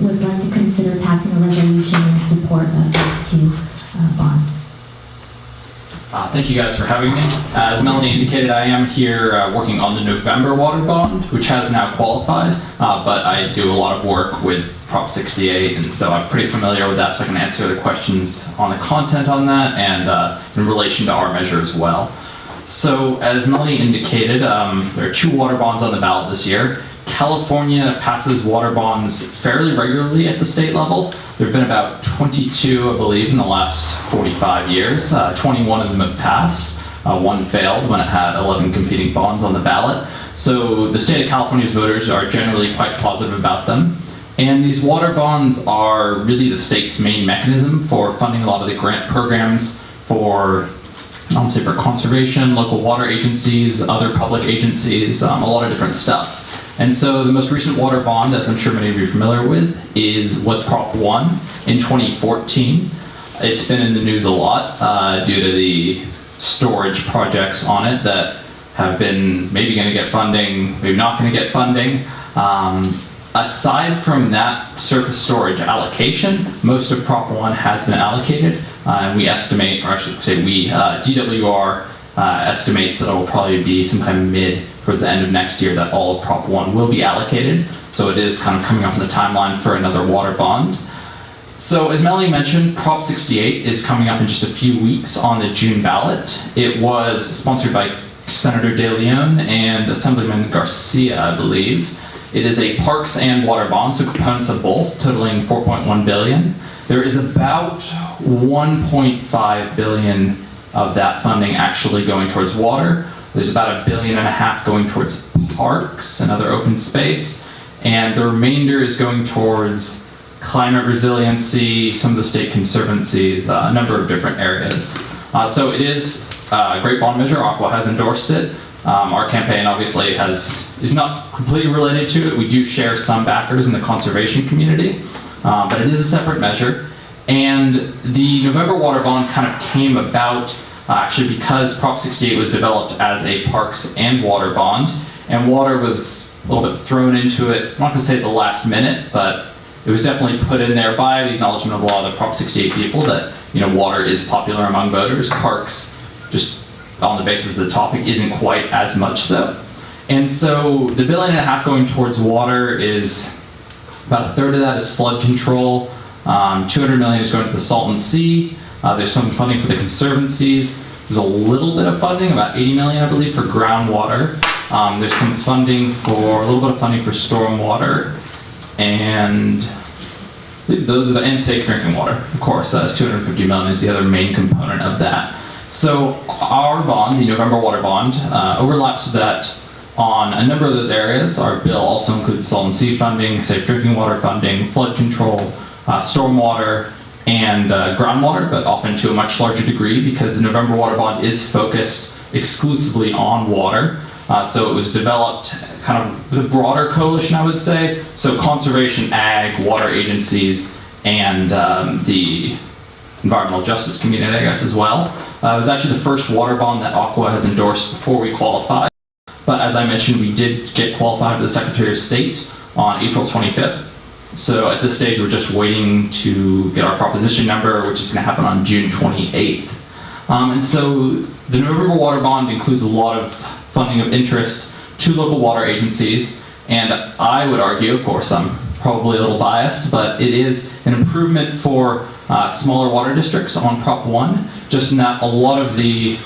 C: would like to consider passing a resolution in support of those 2 bonds.
M: Thank you guys for having me. As Melanie indicated, I am here working on the November water bond, which has now qualified, but I do a lot of work with Prop 68, and so I'm pretty familiar with that, so I can answer the questions on the content on that and in relation to our measure as well. So as Melanie indicated, there are 2 water bonds on the ballot this year. California passes water bonds fairly regularly at the state level. There have been about 22, I believe, in the last 45 years. 21 of them have passed. 1 failed when it had 11 competing bonds on the ballot. So the state of California's voters are generally quite positive about them. And these water bonds are really the state's main mechanism for funding a lot of the grant programs for, I'll say, for conservation, local water agencies, other public agencies, a lot of different stuff. And so the most recent water bond, as I'm sure many of you are familiar with, was Prop 1 in 2014. It's been in the news a lot due to the storage projects on it that have been maybe going to get funding, maybe not going to get funding. Aside from that surface storage allocation, most of Prop 1 has been allocated. And we estimate, or I should say DWR estimates that it will probably be sometime towards the end of next year that all of Prop 1 will be allocated. So it is kind of coming up in the timeline for another water bond. So as Melanie mentioned, Prop 68 is coming up in just a few weeks on the June ballot. It was sponsored by Senator De Leon and Assemblyman Garcia, I believe. It is a parks and water bond, so components of both, totaling $4.1 billion. There is about $1.5 billion of that funding actually going towards water. There's about $1.5 billion going towards parks and other open space, and the remainder is going towards climate resiliency, some of the state conservancies, a number of different areas. So it is a great bond measure. Aqua has endorsed it. Our campaign obviously is not completely related to it. We do share some backers in the conservation community, but it is a separate measure. And the November water bond kind of came about actually because Prop 68 was developed as a parks and water bond, and water was a little bit thrown into it. I'm not going to say at the last minute, but it was definitely put in there by the acknowledgement of a lot of the Prop 68 people that, you know, water is popular among voters. Parks, just on the basis of the topic, isn't quite as much so. And so the $1.5 billion going towards water is about a third of that is flood control. $200 million is going to the Salton Sea. There's some funding for the conservancies. There's a little bit of funding, about $80 million, I believe, for groundwater. There's some funding for, a little bit of funding for stormwater, and I believe those are and safe drinking water, of course. $250 million is the other main component of that. So our bond, the November water bond, overlaps with that on a number of those areas. Our bill also includes Salton Sea funding, safe drinking water funding, flood control, stormwater, and groundwater, but often to a much larger degree because the November water bond is focused exclusively on water. So it was developed kind of with a broader coalition, I would say. So conservation, ag, water agencies, and the environmental justice community, I guess, as well. It was actually the first water bond that Aqua has endorsed before we qualified. But as I mentioned, we did get qualified with the Secretary of State on April 25th. So at this stage, we're just waiting to get our proposition number, which is going to happen on June 28th. And so the November water bond includes a lot of funding of interest to local water agencies. And I would argue, of course, I'm probably a little biased, but it is an improvement for smaller water districts on Prop 1, just in that a lot of the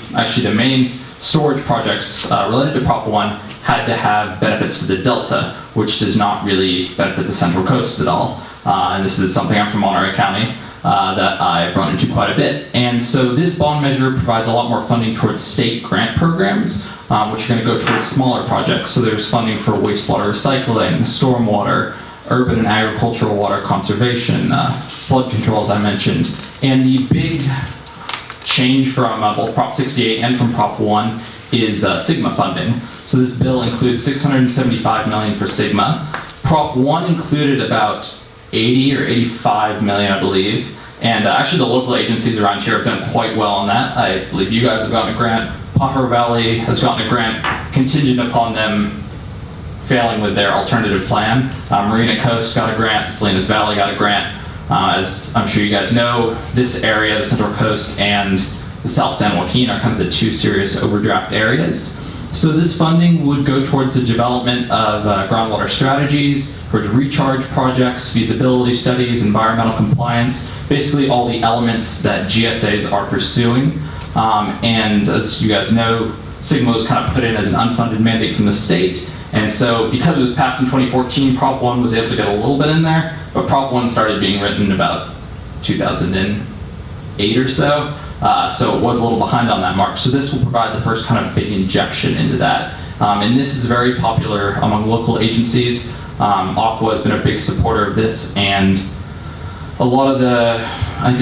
M: main storage projects related to Prop 1 had to have benefits to the Delta, which does not really benefit the Central Coast at all. And this is something, I'm from Monterey County, that I've run into quite a bit. And so this bond measure provides a lot more funding towards state grant programs, which are going to go towards smaller projects. So there's funding for wastewater recycling, stormwater, urban and agricultural water conservation, flood control, as I mentioned. And the big change from both Prop 68 and from Prop 1 is Sigma funding. So this bill includes $675 million for Sigma. Prop 1 included about 80 or 85 million, I believe. And actually the local agencies around here have done quite well on that. I believe you guys have gotten a grant. Pajaro Valley has gotten a grant contingent upon them failing with their alternative plan. Marina Coast got a grant. Salinas Valley got a grant. As I'm sure you guys know, this area, the Central Coast and the South San Joaquin are kind of the two serious overdraft areas. So this funding would go towards the development of groundwater strategies, towards recharge projects, feasibility studies, environmental compliance, basically all the elements that GSAs are pursuing. And as you guys know, SGMA was kind of put in as an unfunded mandate from the state. And so because it was passed in 2014, Prop 1 was able to get a little bit in there, but Prop 1 started being written about 2008 or so. So it was a little behind on that mark. So this will provide the first kind of big injection into that. And this is very popular among local agencies. Aqua has been a big supporter of this, and a lot of the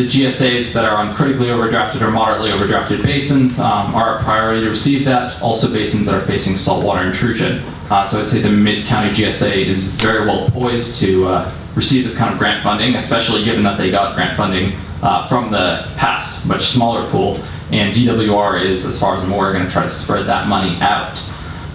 M: GSAs that are on critically overdrafted or moderately overdrafted basins are a priority to receive that. Also basins that are facing saltwater intrusion. So I'd say the Mid-County GSA is very well poised to receive this kind of grant funding, especially given that they got grant funding from the past, much smaller pool. And DWR is, as far as I'm aware, going to try to spread that money out.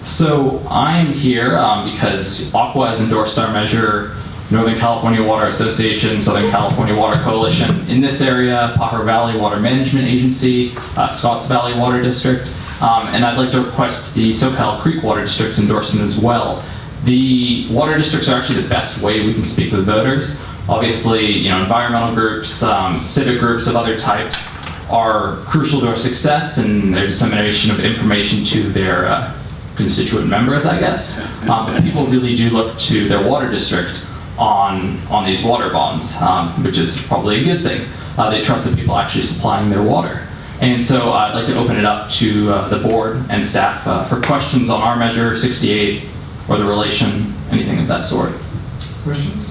M: So I am here because Aqua has endorsed our measure. Northern California Water Association, Southern California Water Coalition in this area, Pajaro Valley Water Management Agency, Scotts Valley Water District, and I'd like to request the Soquel Creek Water District's endorsement as well. The water districts are actually the best way we can speak with voters. Obviously, environmental groups, civic groups of other types are crucial to our success and their dissemination of information to their constituent members, I guess. But people really do look to their water district on these water bonds, which is probably a good thing. They trust the people actually supplying their water. And so I'd like to open it up to the board and staff for questions on our measure 68 or the relation, anything of that sort.
B: Questions?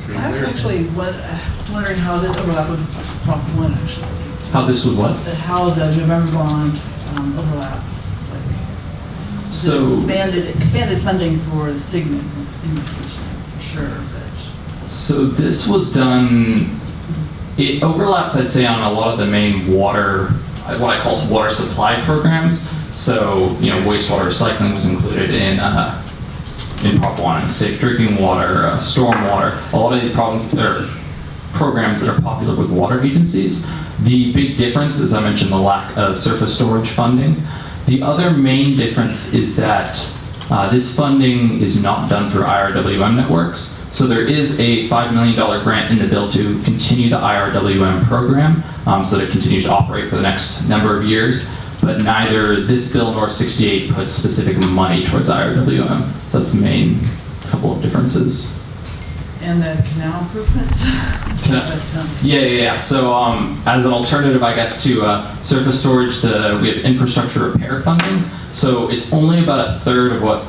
D: I'm actually wondering how this overlapped with Prop 1, actually.
M: How this would what?
D: How the November bond overlaps.
M: So
D: expanded funding for the SGMA indication, for sure. But.
M: So this was done, it overlaps, I'd say, on a lot of the main water, what I call water supply programs. So, wastewater recycling was included in Prop 1, safe drinking water, stormwater, a lot of these programs that are popular with water agencies. The big difference, as I mentioned, the lack of surface storage funding. The other main difference is that this funding is not done through IRWM networks. So there is a $5 million grant in the bill to continue the IRWM program so that it continues to operate for the next number of years. But neither this bill nor 68 puts specific money towards IRWM. So that's the main couple of differences.
D: And the canal improvements?
M: Yeah. So as an alternative, I guess, to surface storage, we have infrastructure repair funding. So it's only about a third of what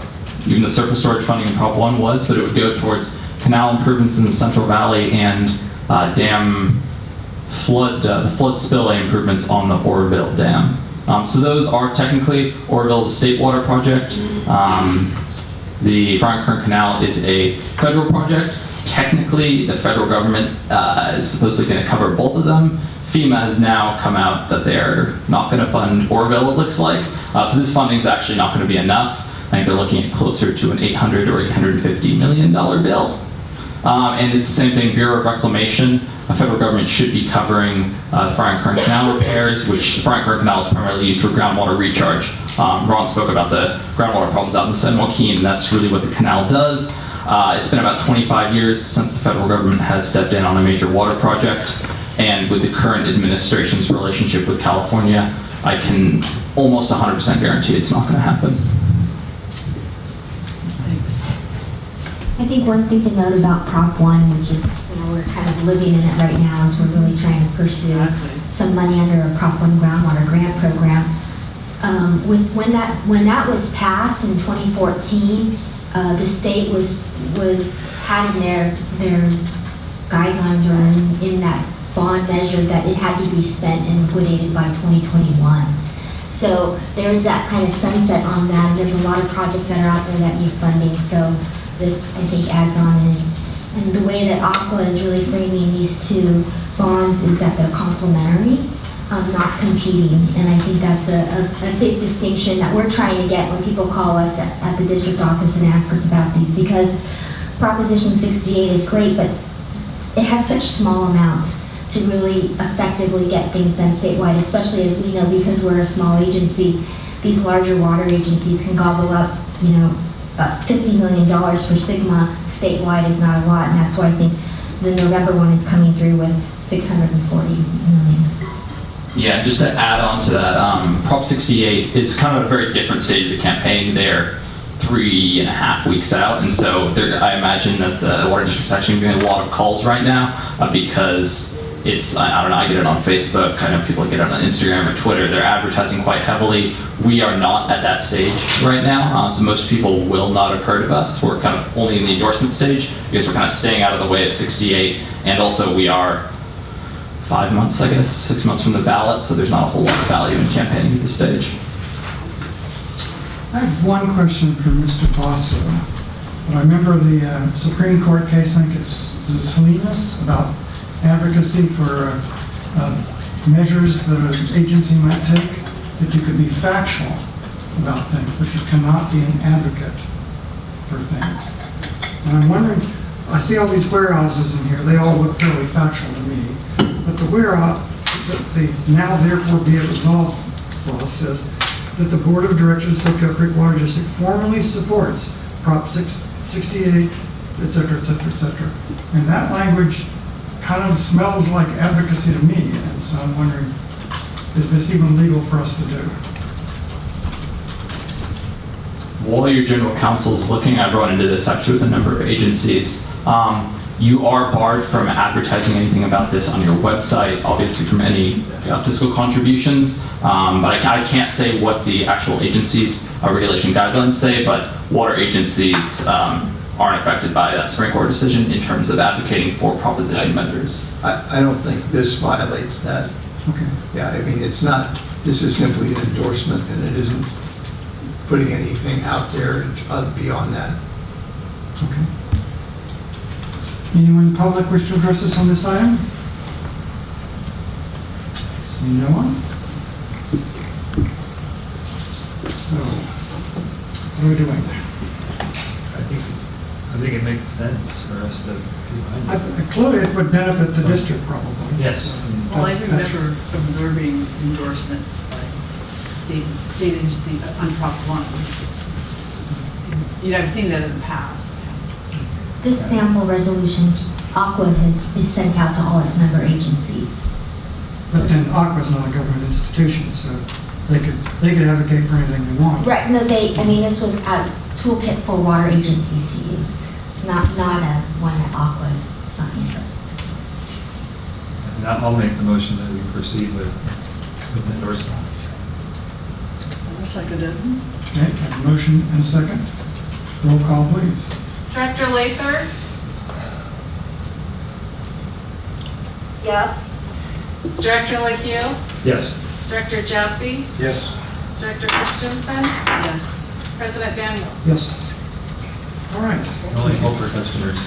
M: even the surface storage funding in Prop 1 was, but it would go towards canal improvements in the Central Valley and the flood spillway improvements on the Oroville Dam. So those are technically Oroville's state water project. The Frank Kern Canal is a federal project. Technically, the federal government is supposedly going to cover both of them. FEMA has now come out that they're not going to fund Oroville, it looks like. So this funding is actually not going to be enough. I think they're looking at closer to an $800 or $850 million bill. And it's the same thing, Bureau of Reclamation. The federal government should be covering the Frank Kern Canal repairs, which the Frank Kern Canal is primarily used for groundwater recharge. Ron spoke about the groundwater problems out in the San Joaquin, and that's really what the canal does. It's been about 25 years since the federal government has stepped in on a major water project, and with the current administration's relationship with California, I can almost 100% guarantee it's not going to happen.
C: I think one thing to note about Prop 1, which is, we're kind of living in it right now, is we're really trying to pursue some money under a Prop 1 groundwater grant program. When that was passed in 2014, the state had in their guidelines or in that bond measure that it had to be spent and liquidated by 2021. So there's that kind of sunset on that. There's a lot of projects that are out there that need funding. So this, I think, adds on. And the way that Aqua is really framing these two bonds is that they're complementary, not competing. And I think that's a big distinction that we're trying to get when people call us at the district office and ask us about these, because Proposition 68 is great, but it has such small amounts to really effectively get things done statewide, especially as we know, because we're a small agency, these larger water agencies can gobble up, $50 million for Sigma statewide is not a lot, and that's why I think the November one is coming through with $640 million.
M: Yeah, just to add on to that, Prop 68 is kind of a very different stage of the campaign. They're 3.5 weeks out, and so I imagine that the water district's actually getting a lot of calls right now because it's, I don't know, I get it on Facebook, I know people get it on Instagram or Twitter, they're advertising quite heavily. We are not at that stage right now, so most people will not have heard of us. We're kind of only in the endorsement stage because we're kind of staying out of the way of 68, and also we are 5 months, I guess, 6 months from the ballot, so there's not a whole lot of value in campaigning at this stage.
B: I have one question for Mr. Basso. I remember the Supreme Court case, I think it's Salinas, about advocacy for measures that an agency might take, that you could be factual about things, but you cannot be an advocate for things. And I'm wondering, I see all these warehouses in here, they all look fairly factual to me, but the warehouse, the now therefore be it resolved clause says that the Board of Directors of Soquel Creek Water District formally supports Prop 68, et cetera, et cetera, et cetera. And that language kind of smells like advocacy to me, and so I'm wondering, is this even legal for us to do?
M: While your general counsel is looking, I've run into this actually with a number of agencies. You are barred from advertising anything about this on your website, obviously from any fiscal contributions, but I can't say what the actual agency's regulation guidelines say, but water agencies aren't affected by that Supreme Court decision in terms of advocating for proposition measures.
S: I don't think this violates that.
B: Okay.
S: Yeah, I mean, it's not, this is simply an endorsement, and it isn't putting anything out there beyond that.
B: Okay. Anyone in the public wish to address us on this item? See no one? So, what are we doing?
A: I think it makes sense for us to be behind it.
B: Clearly, it would benefit the district probably.
A: Yes.
D: Well, I
B: That's-
D: remember observing endorsements by state agency on Prop 1. I've seen that in the past.
C: This sample resolution, Aqua is sent out to all its member agencies.
B: But then Aqua's not a government institution, so they could advocate for anything they want.
C: Right, no, this was a toolkit for water agencies to use, not a one that Aqua's signed.
A: And I'll make the motion that we proceed with endorsements.
D: I'll second it.
B: Okay, I have a motion and a second. Roll call, please.
N: Director Lather,
T: Yes.
N: Director LaHue,
A: Yes.
N: Director Jaffe,
E: Yes.
N: Director Christensen,
D: Yes.
N: President Daniels.
B: Yes. All right.
A: Only hope for customers.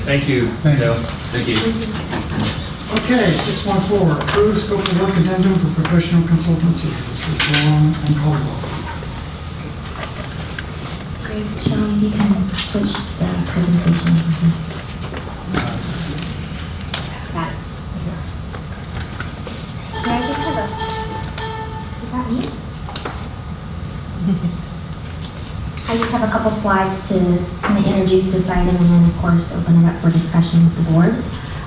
A: Thank you,
B: Thank you.
A: Joe. Thank you.
B: Okay, 614, approved scope of work addendum for professional consultancy with Long and Caldwell.
C: Great, Sean, you can switch the presentation. That. Can I just have is that me? I just have a couple slides to kind of introduce this item and then, of course, open it up for discussion with the board.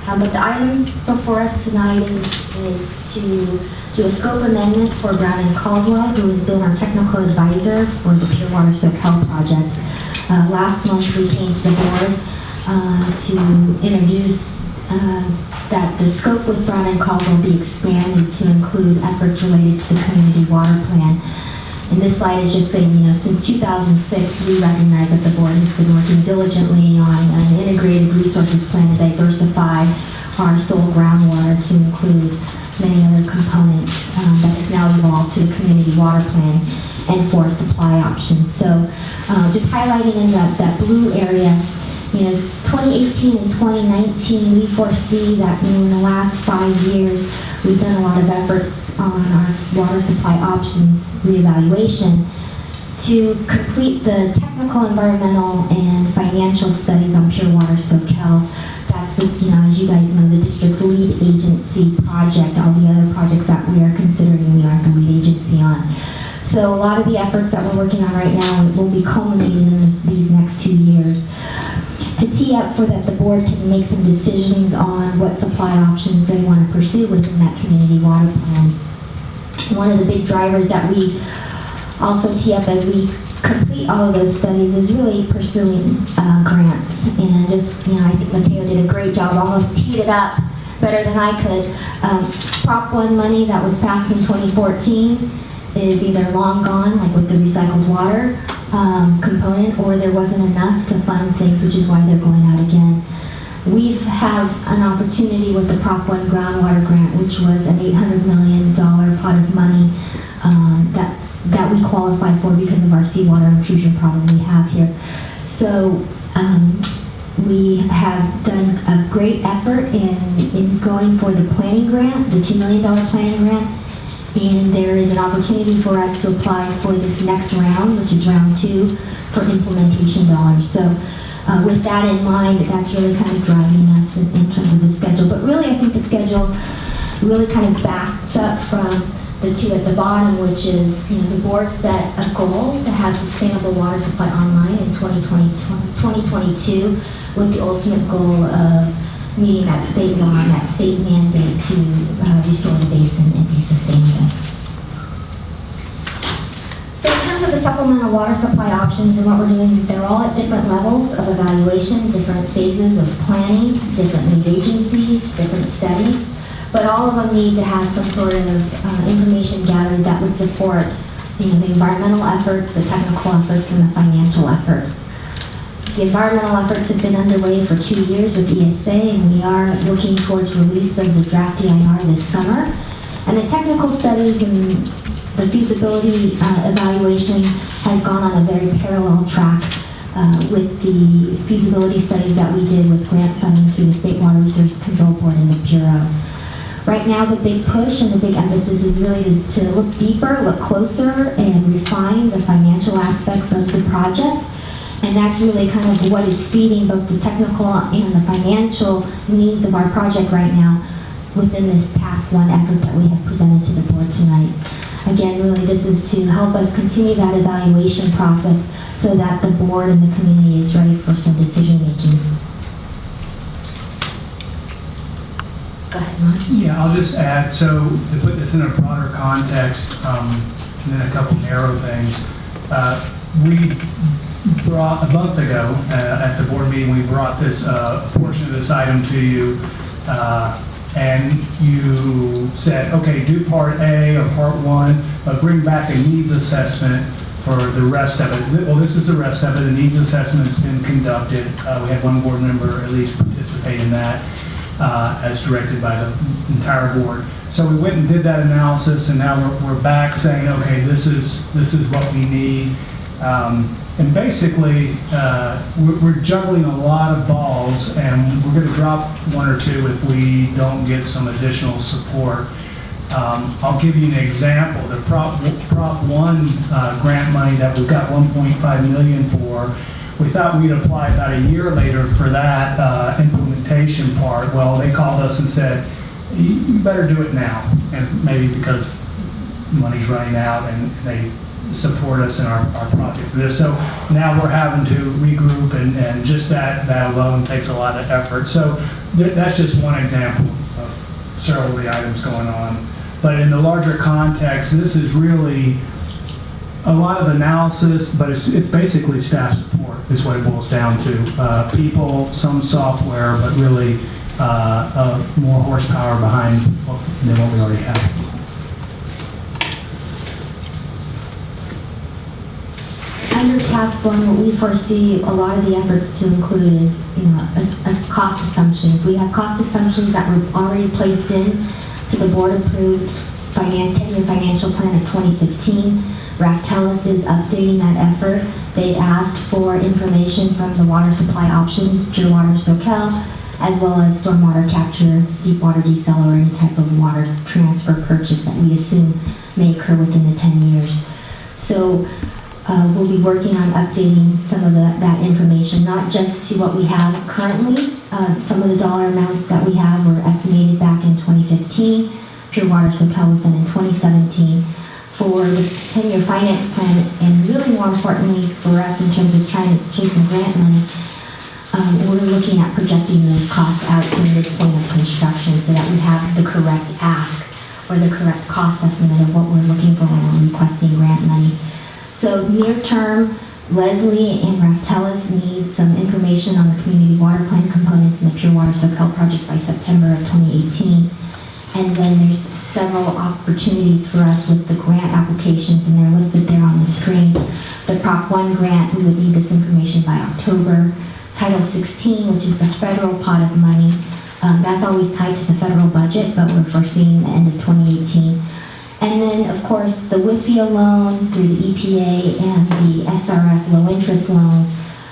C: But the item before us tonight is to do a scope amendment for Brown and Caldwell, who has been our technical advisor for the Pure Water Soquel project. Last month we came to the board to introduce that the scope with Brown and Caldwell be expanded to include efforts related to the community water plan. And this slide is just saying, since 2006, we recognize that the board has been working diligently on an integrated resources plan to diversify our soil groundwater to include many other components that has now evolved to the community water plan and for supply options. So just highlighting in that blue area, 2018 and 2019, we foresee that in the last 5 years, we've done a lot of efforts on our water supply options reevaluation to complete the technical, environmental, and financial studies on Pure Water Soquel. That's that's the, as you guys know, the district's lead agency project. All the other projects that we are considering, we aren't the lead agency on. So a lot of the efforts that we're working on right now will be culminating in these next 2 years. To tee up for that, the board can make some decisions on what supply options they want to pursue within that community water plan. One of the big drivers that we also tee up as we complete all of those studies is really pursuing grants. And just, I think Mateo did a great job, almost teed it up better than I could. Prop 1 money that was passed in 2014 is either long gone, like with the recycled water component, or there wasn't enough to fund things, which is why they're going out again. We have an opportunity with the Prop 1 groundwater grant, which was an $800 million pot of money that we qualified for because of our seawater intrusion problem we have here. So we have done a great effort in going for the planning grant, the $2 million planning grant, and there is an opportunity for us to apply for this next round, which is round 2, for implementation dollars. So with that in mind, that's really kind of driving us in terms of the schedule. But really, I think the schedule really kind of backs up from the 2 at the bottom, which is, the board set a goal to have sustainable water supply online in 2022, with the ultimate goal of meeting that state law and that state mandate to restore the basin and be sustainable. So in terms of the supplemental water supply options and what we're doing, they're all at different levels of evaluation, different phases of planning, different lead agencies, different studies. But all of them need to have some sort of information gathered that would support, the environmental efforts, the technical efforts, and the financial efforts. The environmental efforts have been underway for 2 years with ESA, and we are looking towards release of the draft EIR this summer. And the technical studies and the feasibility evaluation has gone on a very parallel track with the feasibility studies that we did with grant funding through the State Water Resources Control Board and the Bureau. Right now, the big push and the big emphasis is really to look deeper, look closer, and refine the financial aspects of the project. And that's really kind of what is feeding both the technical and the financial needs of our project right now within this Task 1 effort that we have presented to the board tonight. Again, really this is to help us continue that evaluation process so that the board and the community is ready for some decision making. Go ahead, Mike.
P: Yeah, I'll just add, so to put this in a broader context, and then a couple narrow things. We brought, a month ago, at the board meeting, we brought this portion of this item to you, and you said, okay, do part A or part 1, but bring back a needs assessment for the rest of it. Well, this is the rest of it. The needs assessment's been conducted. We had one board member at least participate in that. As directed by the entire board. So we went and did that analysis, and now we're back saying, okay, this is what we need. And basically, we're juggling a lot of balls, and we're going to drop 1 or 2 if we don't get some additional support. I'll give you an example. The Prop 1 grant money that we've got $1.5 million for, we thought we'd apply about a year later for that implementation part. Well, they called us and said, you better do it now. And maybe because money's running out and they support us in our project for this. So now we're having to regroup, and just that alone takes a lot of effort. So that's just one example of several of the items going on. But in the larger context, this is really a lot of analysis, but it's basically staff support is what it boils down to. People, some software, but really more horsepower behind than what we already have.
C: Under Task 1, what we foresee a lot of the efforts to include is, as cost assumptions. We have cost assumptions that were already placed in to the board-approved 10-year financial plan of 2015. Raftellus is updating that effort. They've asked for information from the water supply options, Pure Water Soquel, as well as stormwater capture, deep water decel, or any type of water transfer purchase that we assume may occur within the 10 years. So we'll be working on updating some of that information, not just to what we have currently some of the dollar amounts that we have were estimated back in 2015. Pure Water Soquel was done in 2017. For the 10-year finance plan, and really more importantly for us in terms of trying to chase some grant money, we're looking at projecting those costs out to the midpoint of construction so that we have the correct ask or the correct cost estimate of what we're looking for when we're requesting grant money. So near term, Leslie and Raftelis need some information on the community water plan components in the Pure Water Soquel project by September of 2018. And then there's several opportunities for us with the grant applications, and they're listed there on the screen. The Prop 1 grant, we would need this information by October. Title 16, which is the federal pot of money, that's always tied to the federal budget, but we're foreseeing the end of 2018. And then, of course, the WIFIA loan through the EPA and the SRF low interest loans,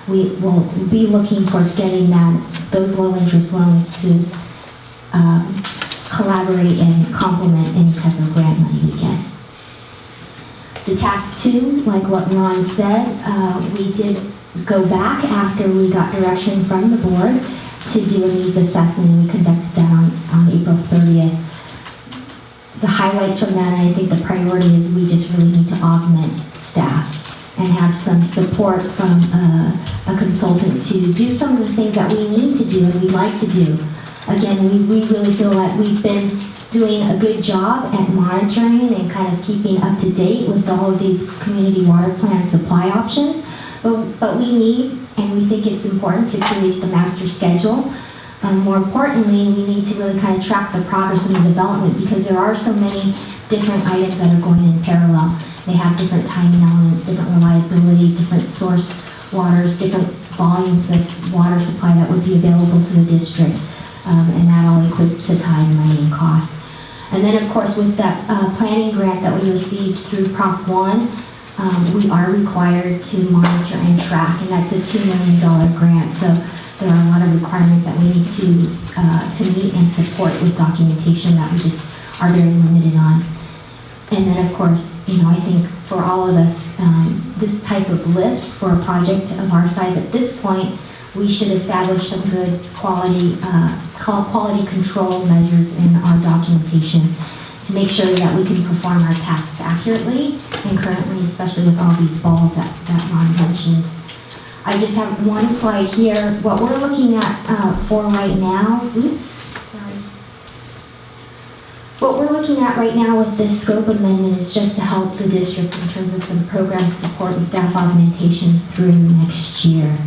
C: we will be looking towards getting those low interest loans to collaborate and complement any type of grant money we get. The task 2, like what Ron said, we did go back after we got direction from the board to do a needs assessment, and we conducted that on April 30th. The highlights from that, and I think the priority is we just really need to augment staff and have some support from a consultant to do some of the things that we need to do and we'd like to do. Again, we really feel that we've been doing a good job at monitoring and kind of keeping up to date with all of these community water plan supply options. But we need, and we think it's important to create the master schedule. More importantly, we need to really kind of track the progress and the development, because there are so many different items that are going in parallel. They have different timing elements, different reliability, different source waters, different volumes of water supply that would be available to the district. And that all equates to time, money, and cost. And then, of course, with that planning grant that we received through Prop 1, we are required to monitor and track, and that's a $2 million grant. So there are a lot of requirements that we need to meet and support with documentation that we just are very limited on. And then, of course, I think for all of us, this type of lift for a project of our size at this point, we should establish some good quality control measures in our documentation to make sure that we can perform our tasks accurately and currently, especially with all these balls that Ron mentioned. I just have one slide here. What we're looking at for right now, What we're looking at right now with this scope amendment is just to help the district in terms of some program support and staff augmentation through next year.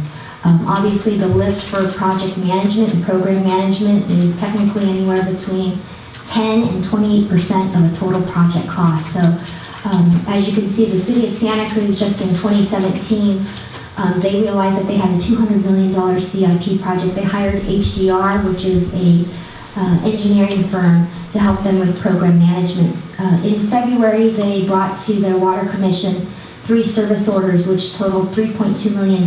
C: Obviously, the lift for project management and program management is technically anywhere between 10 and 28% of a total project cost. So as you can see, the city of Santa Cruz just in 2017, they realized that they had a $200 million CIP project. They hired HDR, which is a engineering firm, to help them with program management. In February, they brought to their water commission 3 service orders, which totaled $3.2 million.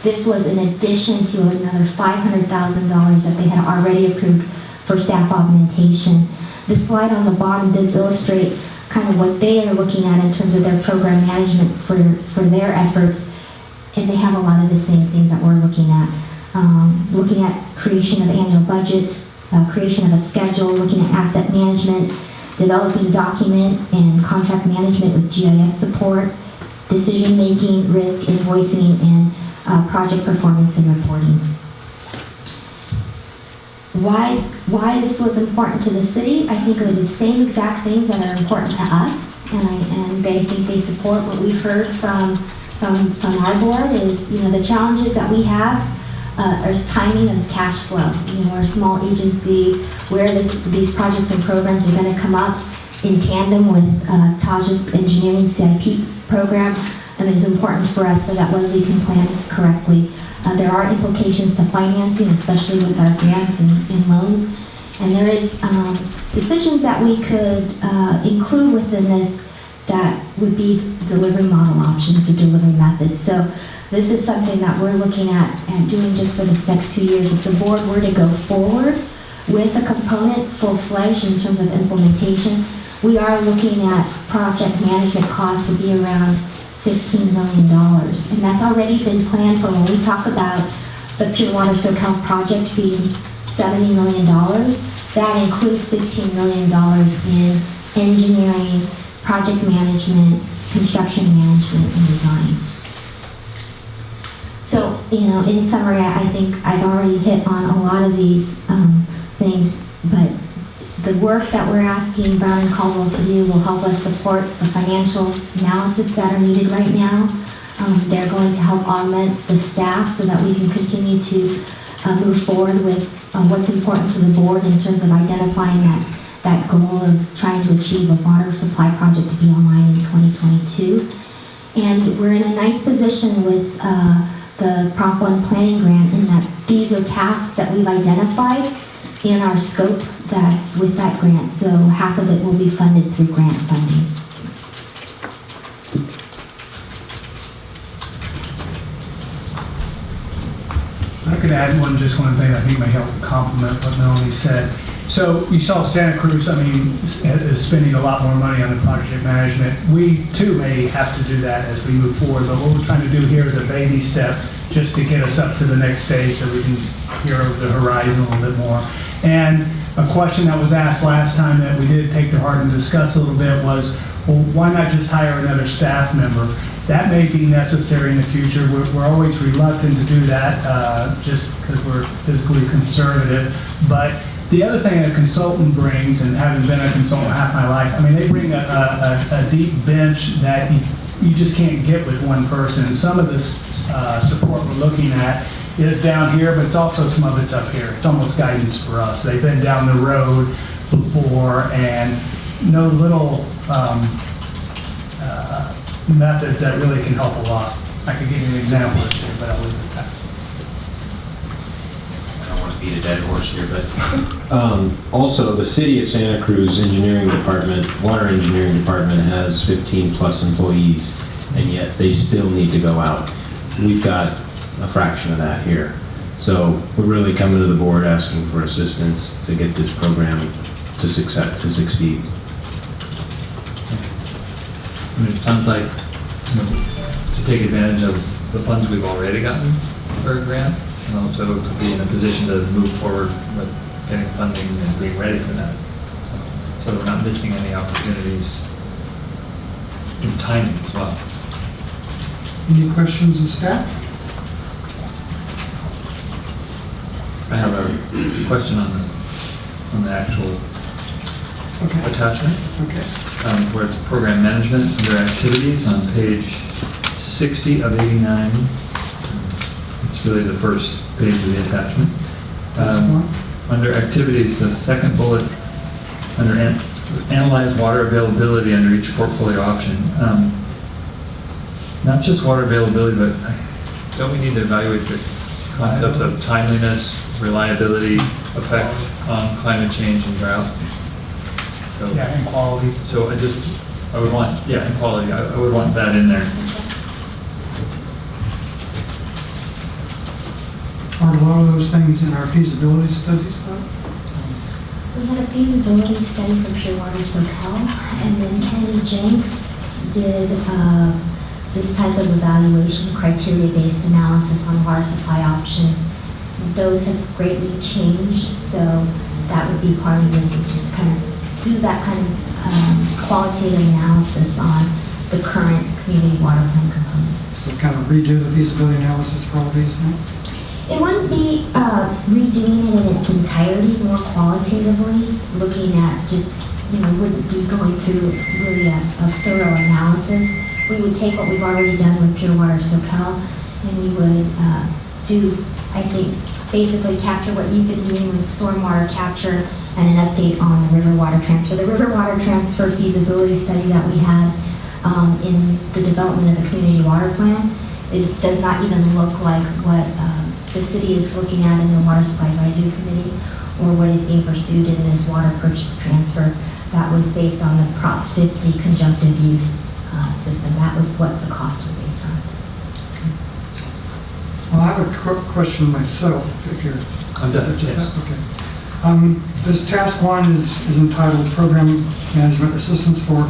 C: This was in addition to another $500,000 that they had already approved for staff augmentation. The slide on the bottom does illustrate kind of what they are looking at in terms of their program management for their efforts, and they have a lot of the same things that we're looking at creation of annual budgets, creation of a schedule, looking at asset management, developing document and contract management with GIS support, decision making, risk, invoicing, and project performance and reporting. Why this was important to the city? I think are the same exact things that are important to us, and I think they support what we've heard from our board is, the challenges that we have is timing of cash flow. We're a small agency where these projects and programs are going to come up in tandem with Taj's engineering CIP program, and it is important for us so that Leslie can plan correctly. There are implications to financing, especially with our grants and loans, and there is decisions that we could include within this that would be delivery model options or delivery methods. So this is something that we're looking at doing just for this next 2 years. If the board were to go forward with a component full-fledged in terms of implementation, we are looking at project management costs would be around $15 million. And that's already been planned for when we talk about the Pure Water Soquel project being $70 million. That includes $15 million in engineering, project management, construction management, and design. So, in summary, I think I've already hit on a lot of these things, but the work that we're asking Brown and Caldwell to do will help us support the financial analysis that are needed right now. They're going to help augment the staff so that we can continue to move forward with what's important to the board in terms of identifying that goal of trying to achieve a water supply project to be online in 2022. And we're in a nice position with the Prop 1 planning grant in that these are tasks that we've identified in our scope that's with that grant. So half of it will be funded through grant funding.
P: I could add just one thing I think may help complement what Melanie said. So you saw Santa Cruz, is spending a lot more money on the project management. We too may have to do that as we move forward, but what we're trying to do here is a baby step just to get us up to the next stage so we can hear over the horizon a little bit more. And a question that was asked last time that we did take to heart and discuss a little bit was, well, why not just hire another staff member? That may be necessary in the future. We're always reluctant to do that just because we're physically conservative. But the other thing a consultant brings, and having been a consultant half my life, they bring a deep bench that you just can't get with one person. Some of this support we're looking at is down here, but it's also some of it's up here. It's almost guidance for us. They've been down the road before and know little methods that really can help a lot. I could give you an example or two, but I'll leave it at that.
Q: I don't want to beat a dead horse here, but also the city of Santa Cruz engineering department, water engineering department has 15 plus employees, and yet they still need to go out. We've got a fraction of that here. So we're really coming to the board asking for assistance to get this program to succeed.
A: It sounds like to take advantage of the funds we've already gotten for a grant, and also to be in a position to move forward with getting funding and being ready for that. So we're not missing any opportunities in timing as well.
B: Any questions of staff?
A: I have a question on the actual attachment.
B: Okay.
A: Where it's program management under activities on page 60 of 89. It's really the first page of the attachment. Under activities, the second bullet under analyze water availability under each portfolio option. Not just water availability, but don't we need to evaluate the concepts of timeliness, reliability, effect on climate change and drought? So,
P: and quality.
A: So I would want, and quality, I would want that in there.
B: Are a lot of those things in our feasibility studies though?
C: We had a feasibility study for Pure Water Soquel, and then Kenny Jenks did this type of evaluation, criteria-based analysis on water supply options. Those have greatly changed, so that would be part of this, is just kind of do that kind of qualitative analysis on the current community water plan components.
B: So kind of redo the feasibility analysis probably, isn't it?
C: It wouldn't be redoing it in its entirety, more qualitatively, looking at just, wouldn't be going through really a thorough analysis. We would take what we've already done with Pure Water Soquel, and we would do, I think, basically capture what you've been doing with stormwater capture and an update on the river water transfer. The river water transfer feasibility study that we had in the development of the community water plan does not even look like what the city is looking at in the Water Supply Advisory Committee or what is being pursued in this water purchase transfer. That was based on the Prop 50 conjunctive use system. That was what the costs were based on.
B: Well, I have a question myself, if you're...
A: I'm done, yes.
B: Okay. This task one is entitled Program Management Assistance for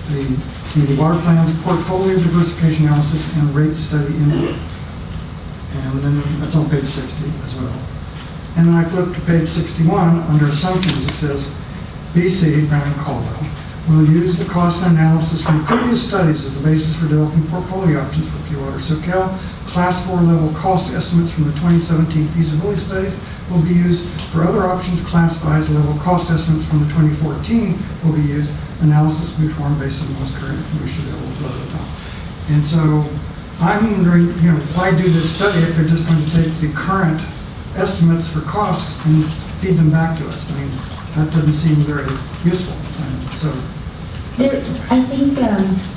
B: the Community Water Plans, Portfolio Diversification Analysis, and Rate Study Input. And then that's on page 60 as well. And then I flip to page 61, under assumptions, it says, BC, Brown and Caldwell, will use the cost analysis from previous studies as the basis for developing portfolio options for Pure Water Soquel. Class 4 level cost estimates from the 2017 feasibility studies will be used for other options. Class 5 level cost estimates from the 2014 will be used. Analysis will be performed based on the most current information available, blah, blah, blah. And so I'm wondering, why do this study if they're just going to take the current estimates for costs and feed them back to us? I mean, that doesn't seem very useful. And so
C: I think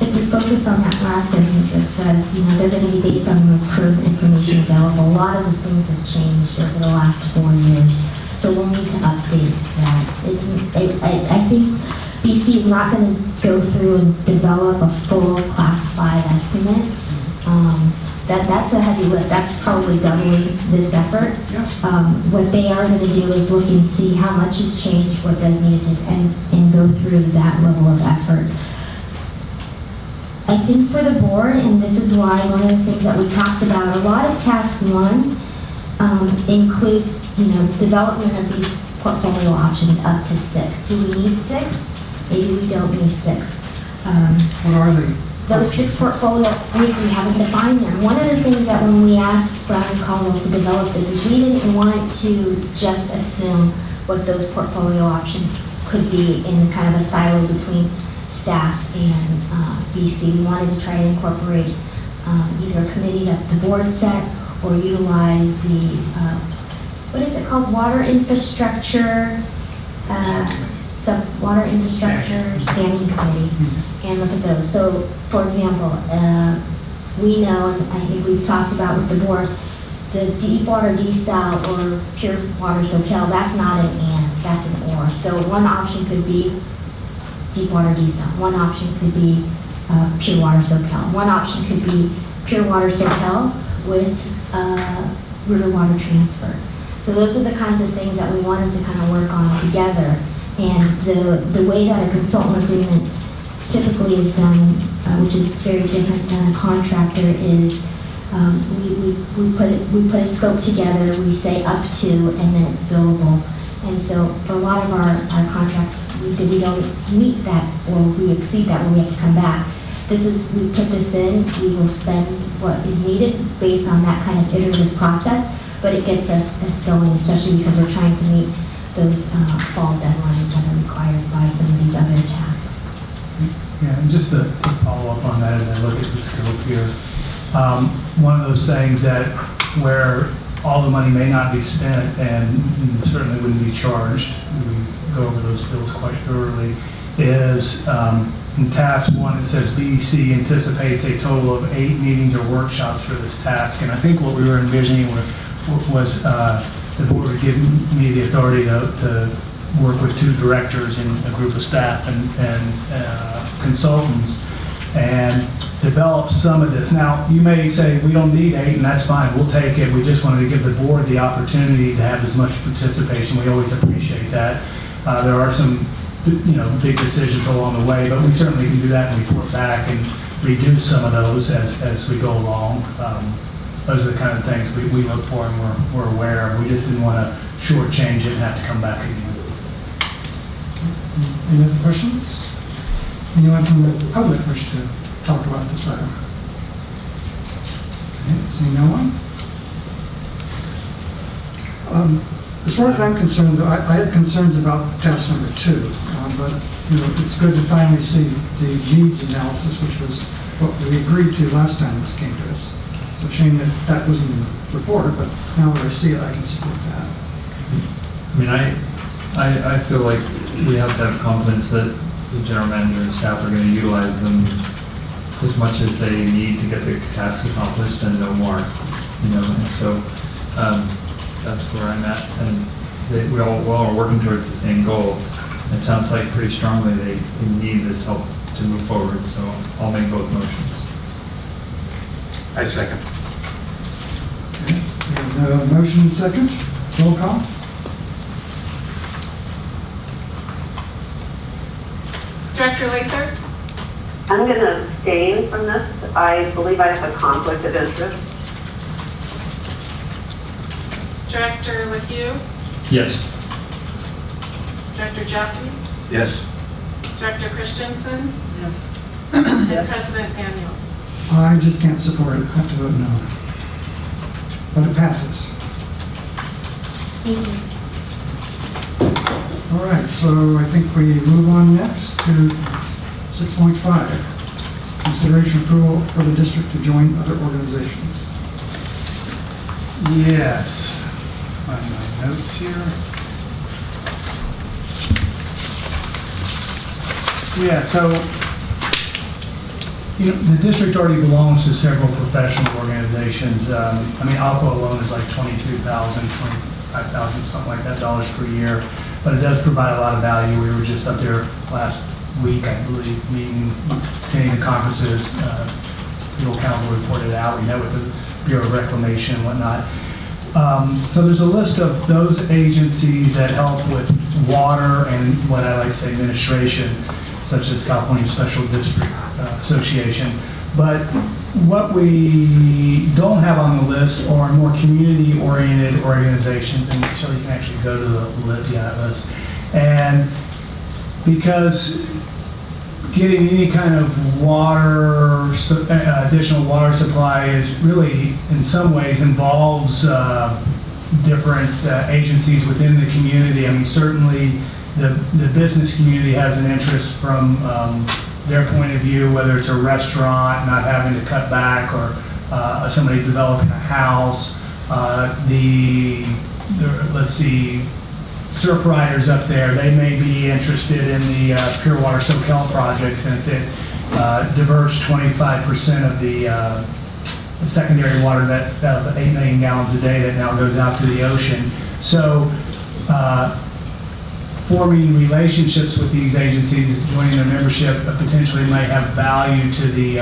C: if we focus on that last sentence that says, they're going to be based on the most current information available, a lot of the things have changed over the last 4 years. So we'll need to update that. I think BC is not going to go through and develop a full Class 5 estimate. That's a heavy lift. That's probably doubling this effort.
B: Yes.
C: What they are going to do is look and see how much has changed, what does need to, and go through that level of effort. I think for the board, and this is why one of the things that we talked about, a lot of task 1 includes, development of these portfolio options up to 6. Do we need 6? Maybe we don't need 6.
B: What are they?
C: Those 6 portfolio, we haven't defined them. One of the things that when we asked Brown and Caldwell to develop this is we didn't want to just assume what those portfolio options could be in kind of a silo between staff and BC. We wanted to try to incorporate either a committee that the board set or utilize the, what is it called, water infrastructure, water infrastructure standing committee, and look at those. So, for example, we know, and I think we've talked about with the board, the deep water desal or pure water Soquel, that's not an and, that's an or. So one option could be deep water desal. One option could be pure water Soquel. One option could be pure water Soquel with river water transfer. So those are the kinds of things that we wanted to kind of work on together. And the way that a consultant agreement typically is done, which is very different than a contractor, is we put a scope together, we say up to, and then it's billable. And so for a lot of our contracts, we don't meet that or we exceed that when we have to come back. We put this in, we will spend what is needed based on that kind of iterative process, but it gets us going, especially because we're trying to meet those fall deadlines that are required by some of these other tasks.
P: Yeah, and just to follow up on that as I look at the scope here, one of those things that where all the money may not be spent and certainly wouldn't be charged, we go over those bills quite thoroughly, is in task 1 it says BEC anticipates a total of 8 meetings or workshops for this task. And I think what we were envisioning was the board would give me the authority to work with 2 directors and a group of staff and consultants and develop some of this. Now, you may say we don't need 8 and that's fine, we'll take it. We just wanted to give the board the opportunity to have as much participation. We always appreciate that. There are some big decisions along the way, but we certainly can do that and report back and reduce some of those as we go along. Those are the kind of things we look for and we're aware of. We just didn't want to shortchange it and have to come back again.
B: Any other questions? Anyone from the public wish to talk about this item? Okay, seeing no one? As far as I'm concerned, I had concerns about task number 2, but it's good to finally see the needs analysis, which was what we agreed to last time this came to us. It's a shame that that wasn't in the report, but now that I see it, I can support that.
A: I mean, I feel like we have to have confidence that the general manager and staff are going to utilize them as much as they need to get the task accomplished and no more, and so that's where I'm at, and we all are working towards the same goal. It sounds like pretty strongly they need this help to move forward, so I'll make both motions.
E: I second.
B: Okay, we have a motion and second. Roll call.
N: Director Lather?
T: I'm going to abstain from this. I believe I have a conflict of interest.
N: Director LaHue,
A: Yes.
N: Director Jaffe,
E: Yes.
N: Director Christensen,
D: Yes.
N: and President Daniels.
B: I just can't support it. I have to vote no. But it passes.
C: Thank you.
B: All right, so I think we move on next to 6.5. Consideration approval for the district to join other organizations.
P: Yes. Find my notes here. Yeah, so, the district already belongs to several professional organizations. I mean, Aqua alone is like $22,000, $25,000, something like that, dollars per year. But it does provide a lot of value. We were just up there last week, I believe, meeting, attending the conferences. Legal counsel reported out. We met with the Bureau of Reclamation and whatnot. So there's a list of those agencies that help with water and what I like to say administration, such as California Special District Association. But what we don't have on the list are more community-oriented organizations, and so you can actually go to the list. And because getting any kind of water, additional water supply is really, in some ways, involves different agencies within the community. I mean, certainly the business community has an interest from their point of view, whether it's a restaurant not having to cut back or somebody developing a house. Let's see, surf riders up there, they may be interested in the Pure Water Soquel project, since it diverts 25% of the secondary water, that 8 million gallons a day that now goes out to the ocean. So forming relationships with these agencies, joining their membership, potentially might have value to the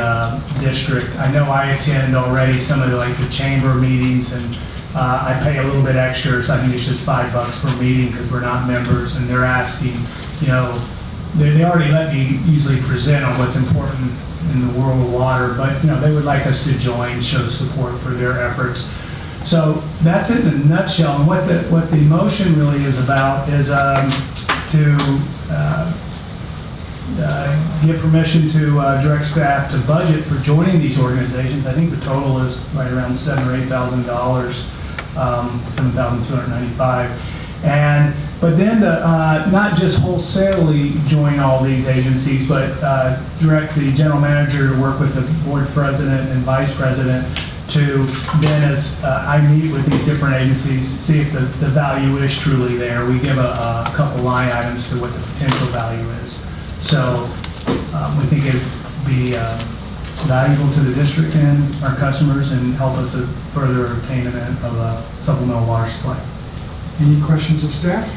P: district. I know I attend already some of the chamber meetings, and I pay a little bit extra, so I think it's just $5 per meeting because we're not members, and they're asking, they already let me usually present on what's important in the world of water, but they would like us to join, show support for their efforts. So that's it in a nutshell. And what the motion really is about is to give permission to direct staff to budget for joining these organizations. I think the total is right around $7,000 or $8,000, $7,295. But then to not just wholesalely join all these agencies, but direct the general manager to work with the board president and vice president to then, as I meet with these different agencies, see if the value is truly there. We give a couple line items to what the potential value is. So we think it would be valuable to the district and our customers, and help us to further attainment of a supplemental water supply.
B: Any questions of staff?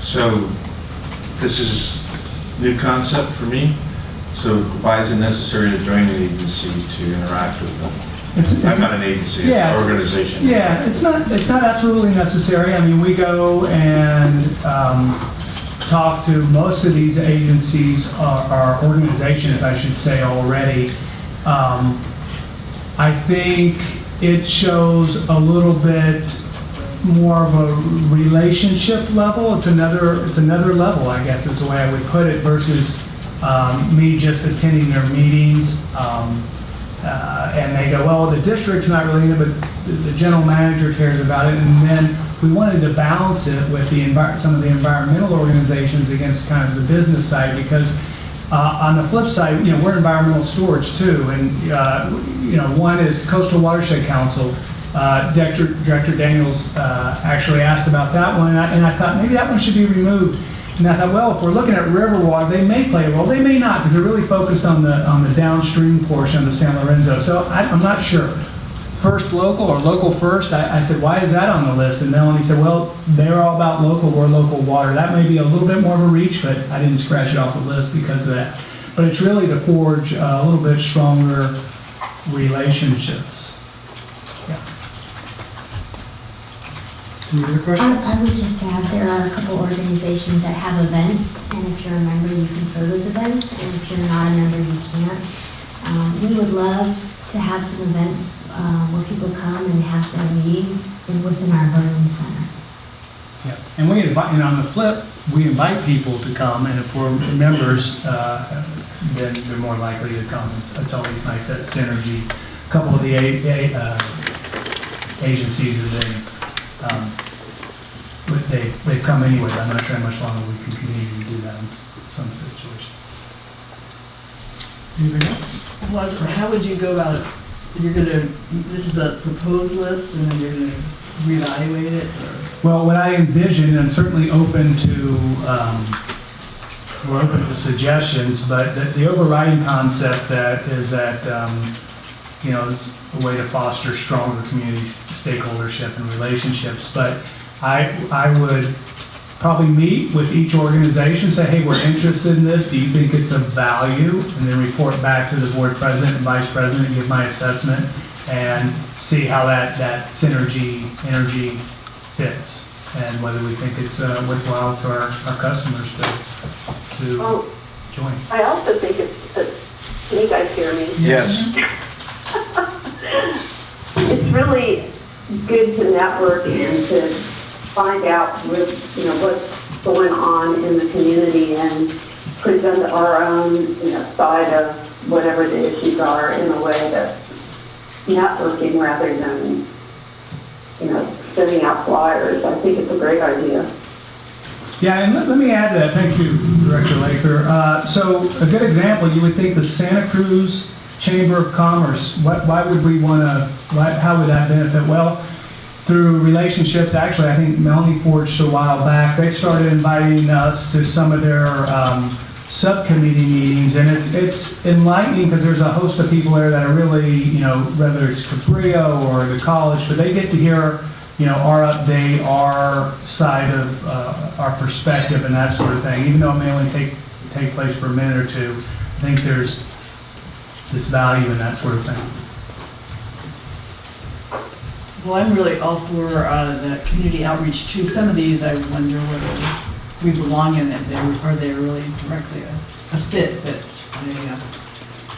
E: So this is new concept for me. So why is it necessary to join an agency to interact with them? I'm not an agency, an organization.
P: Yeah, it's not absolutely necessary. I mean, we go and talk to most of these agencies, our organizations, I should say, already. I think it shows a little bit more of a relationship level. It's another level, I guess is the way I would put it, versus me just attending their meetings. And they go, well, the district's not really in it, but the general manager cares about it. And then we wanted to balance it with some of the environmental organizations against kind of the business side, because on the flip side, we're environmental storage too. And one is Coastal Watershed Council. Director Daniels actually asked about that one, and I thought maybe that one should be removed. And I thought, well, if we're looking at river water, they may play a role. They may not, because they're really focused on the downstream portion of the San Lorenzo. So I'm not sure. First local or local first? I said, why is that on the list? And Melanie said, well, they're all about local, we're local water. That may be a little bit more of a reach, but I didn't scratch it off the list because of that. But it's really to forge a little bit stronger relationships.
B: Any other questions?
C: I would just add, there are a couple organizations that have events, and if you're a member, you can throw those events, and if you're not a member, you can't. We would love to have some events where people come and have their meetings within our learning center.
P: Yeah, and we invite, and on the flip, we invite people to come, and if we're members, then they're more likely to come. It's always nice, that synergy. A couple of the agencies have been, but they've come anyway. I'm not sure how much longer we can continue to do that in some situations. Anything else?
D: Well, how would you go about it? You're gonna, this is a proposed list and then you're gonna reevaluate it, or?
P: Well, what I envision, and certainly open to, we're open to suggestions, but the overriding concept that is that, you know, it's a way to foster stronger community stakeholdership and relationships. But I would probably meet with each organization, say, hey, we're interested in this. Do you think it's of value? And then report back to the board president and vice president, give my assessment, and see how that synergy, energy fits, and whether we think it's worthwhile to our customers to join.
T: I also think can you guys hear me?
E: Yes.
T: It's really good to network and to find out what's going on in the community and present our own side of whatever the issues are in a way that's networking rather than sending out flyers. I think it's a great idea.
P: Yeah, and let me add to that. Thank you, Director Laker. So a good example, you would think the Santa Cruz Chamber of Commerce, why would we want to, how would that benefit? Well, through relationships, actually, I think Melanie forged a while back, they started inviting us to some of their subcommittee meetings, and it's enlightening because there's a host of people there that are really, whether it's Cabrillo or the college, but they get to hear, our update, our side of our perspective and that sort of thing. Even though it may only take place for a minute or two, I think there's this value in that sort of thing.
D: Well, I'm really all for the community outreach too. Some of these, I wonder whether we belong in it. Are they really directly a fit?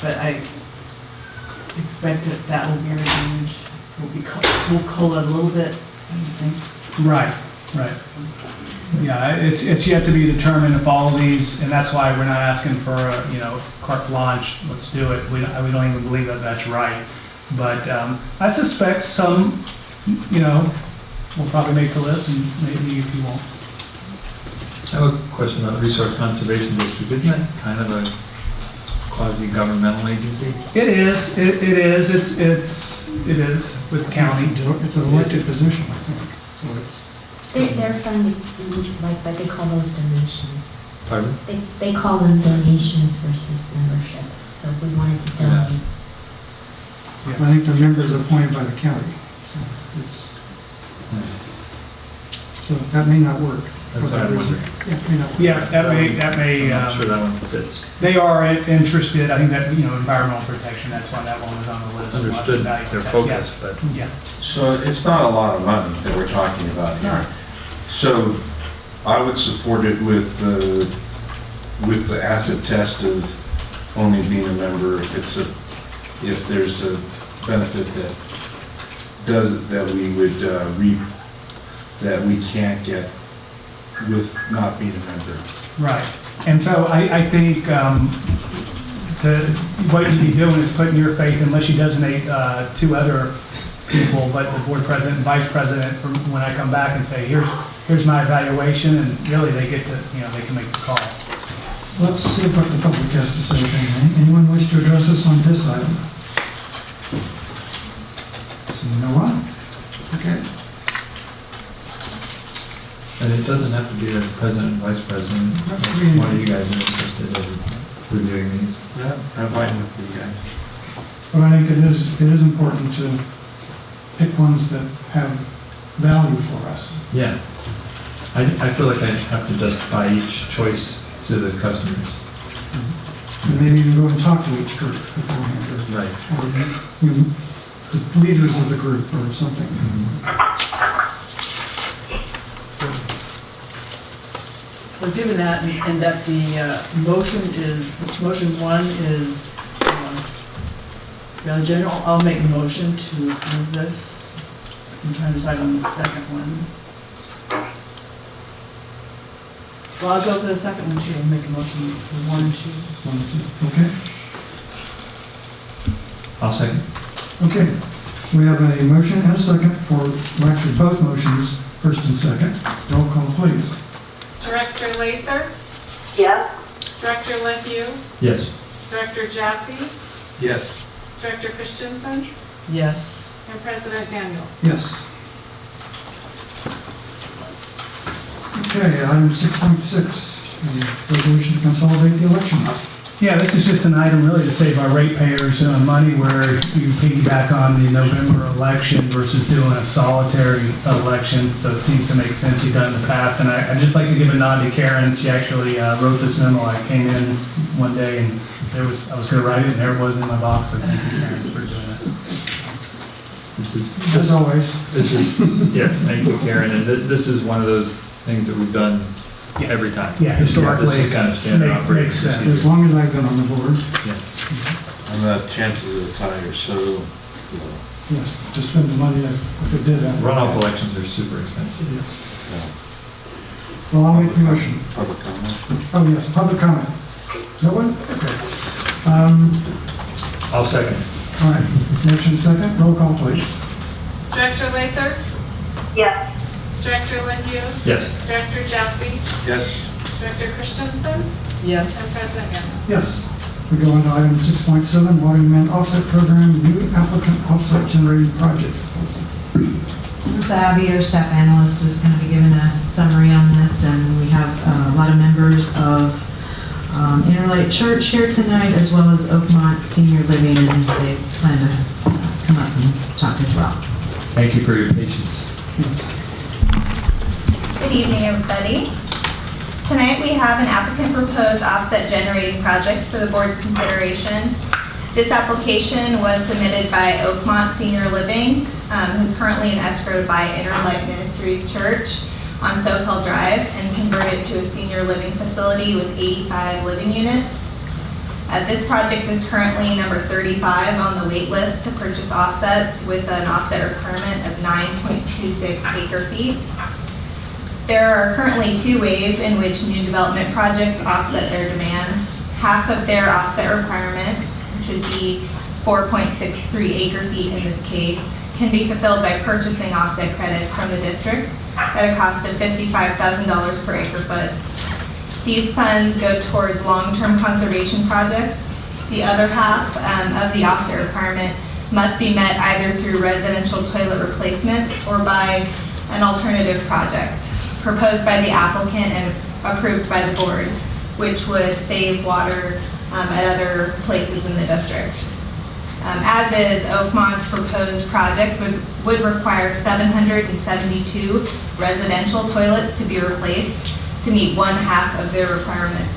D: But I expect that will be arranged. We'll cull it a little bit, I think.
P: Right. Yeah, it's yet to be determined if all of these, and that's why we're not asking for a, carte blanche, let's do it. We don't even believe that that's right. But I suspect some, will probably make the list, and maybe if you won't.
A: I have a question about the Resource Conservation District. Isn't that kind of a quasi-governmental agency?
P: It is. It is with the county.
B: It's an elected position, I think. So it's.
C: They're funded, but they call those donations.
A: Pardon?
C: They call them donations versus membership. So if we wanted to donate.
B: Yeah. I think the members are appointed by the county. So that may not work.
A: That's what I'm wondering.
B: Yeah, it may not work.
P: Yeah, that may.
A: I'm not sure that one fits.
P: They are interested. I think that environmental protection. That's why that one was on the list.
A: Understood their focus, but
P: yeah.
E: So it's not a lot of money that we're talking about here. So I would support it with the acid test of only being a member if there's a benefit that we would reap that we can't get with not being a member.
P: Right. And so I think what you'd be doing is putting your faith, unless you designate two other people, but the board president and vice president, from when I come back and say, here's my evaluation, and really they get to, they can make the call.
B: Let's see what the public has to say. Anyone wish to address us on this item? Seeing no one? Okay.
A: And it doesn't have to be the president and vice president. One of you guys are interested in reviewing these.
E: Yeah, I'm fine with you guys.
B: But I think it is important to pick ones that have value for us.
A: Yeah. I feel like I have to justify each choice to the customers.
B: And maybe you go and talk to each group beforehand.
A: Right.
B: Or the leaders of the group or something.
D: So given that, and that the motion one is Yeah, General, I'll make a motion to approve this. I'm trying to decide on the second one. Well, I'll go for the second one too, and make a motion for 1 and 2.
B: 1 and 2, okay.
A: I'll second.
B: Okay, we have a motion and a second for, well, actually both motions, first and second. Roll call, please.
N: Director Lather,
T: Yes?
N: Director LeHue,
A: Yes.
N: Director Jaffe,
E: Yes.
N: Director Christensen,
D: Yes.
N: and President Daniels.
B: Yes. Okay, item 6.6, resolution to consolidate the election.
P: Yeah, this is just an item really to save our ratepayers money where you piggyback on the November election versus doing a solitary election. So it seems to make sense. You've done in the past. And I'd just like to give a nod to Karen. She actually wrote this memo. I came in one day and I was going to write it and there it was in my box. So thank you, Karen, for doing it.
A: This is,
B: As always.
A: this is, yes, thank you, Karen. And this is one of those things that we've done every time.
P: Yeah, historically,
A: This is kind of standard
P: makes
A: operating
P: sense.
A: procedure.
B: As long as I've been on the board.
A: Yeah.
E: And the chances of a tie are so low.
B: Yes, to spend the money if it did happen.
A: Runoff elections are super expensive.
B: Yes. Well, I'll make the motion.
E: Public comment.
B: Oh, yes, public comment. No one? Okay.
A: I'll second.
B: All right, motion second, roll call, please.
N: Director Lather,
T: Yes?
N: Director LeHue,
A: Yes.
N: Director Jaffe,
E: Yes.
N: Director Christensen, and
D: Yes.
N: President Daniels.
B: Yes. We go on to item 6.7, water demand offset program, new applicant offset generating project proposal.
O: Ms. Abby, our staff analyst, is going to be giving a summary on this, and we have a lot of members of Interlight Church here tonight, as well as Oakmont Senior Living, and they plan to come up and talk as well.
A: Thank you for your patience.
B: Yes.
U: Good evening, everybody. Tonight we have an applicant proposed offset generating project for the board's consideration. This application was submitted by Oakmont Senior Living, who's currently an escrow by Interlight Ministries Church on Soquel Drive and converted to a senior living facility with 85 living units. This project is currently number 35 on the wait list to purchase offsets with an offset requirement of 9.26 acre feet. There are currently 2 ways in which new development projects offset their demand. Half of their offset requirement, which would be 4.63 acre feet in this case, can be fulfilled by purchasing offset credits from the district at a cost of $55,000 per acre foot. These funds go towards long-term conservation projects. The other half of the offset requirement must be met either through residential toilet replacements or by an alternative project proposed by the applicant and approved by the board, which would save water at other places in the district. As is, Oakmont's proposed project would require 772 residential toilets to be replaced to meet 1/2 of their requirement.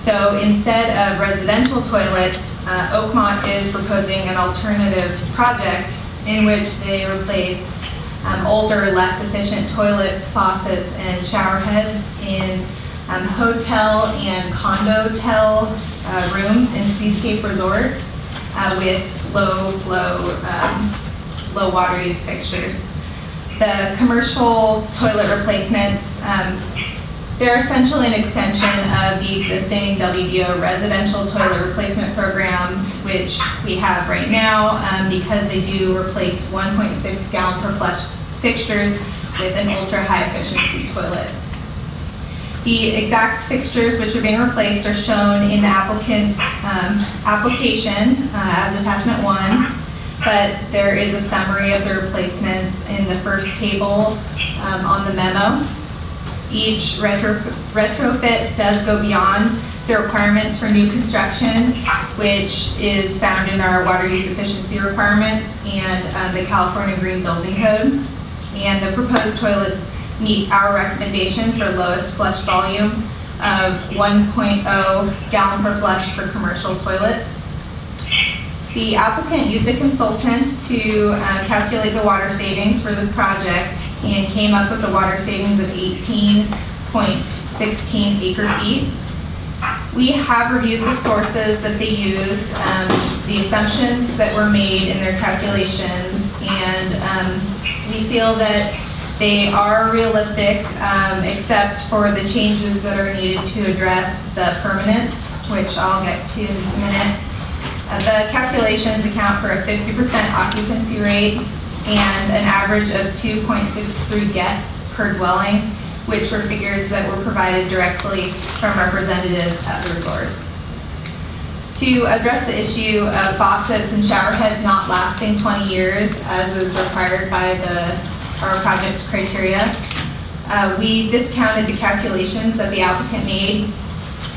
U: So instead of residential toilets, Oakmont is proposing an alternative project in which they replace older, less efficient toilets, faucets, and shower heads in hotel and condotel rooms in Seascape Resort with low flow, low water use fixtures. The commercial toilet replacements, they're essentially an extension of the existing WDO residential toilet replacement program, which we have right now, because they do replace 1.6 gallon per flush fixtures with an ultra high efficiency toilet. The exact fixtures which are being replaced are shown in the applicant's application as attachment 1, but there is a summary of the replacements in the first table on the memo. Each retrofit does go beyond the requirements for new construction, which is found in our water use efficiency requirements and the California Green Building Code. And the proposed toilets meet our recommendation for lowest flush volume of 1.0 gallon per flush for commercial toilets. The applicant used a consultant to calculate the water savings for this project and came up with a water savings of 18.16 acre feet. We have reviewed the sources that they used, the assumptions that were made in their calculations, and we feel that they are realistic, except for the changes that are needed to address the permanence, which I'll get to in just a minute. The calculations account for a 50% occupancy rate and an average of 2.63 guests per dwelling, which were figures that were provided directly from representatives at the resort. To address the issue of faucets and shower heads not lasting 20 years, as is required by our project criteria, we discounted the calculations that the applicant made.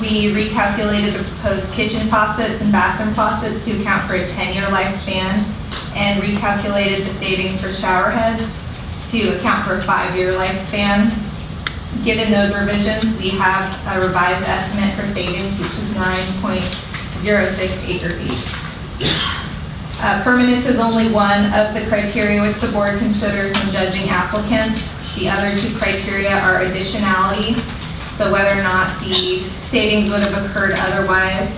U: We recalculated the proposed kitchen faucets and bathroom faucets to account for a 10-year lifespan, and recalculated the savings for shower heads to account for a 5-year lifespan. Given those revisions, we have a revised estimate for savings, which is 9.06 acre-feet. Permanence is only one of the criteria which the board considers when judging applicants. The other two criteria are additionality, so whether or not the savings would have occurred otherwise,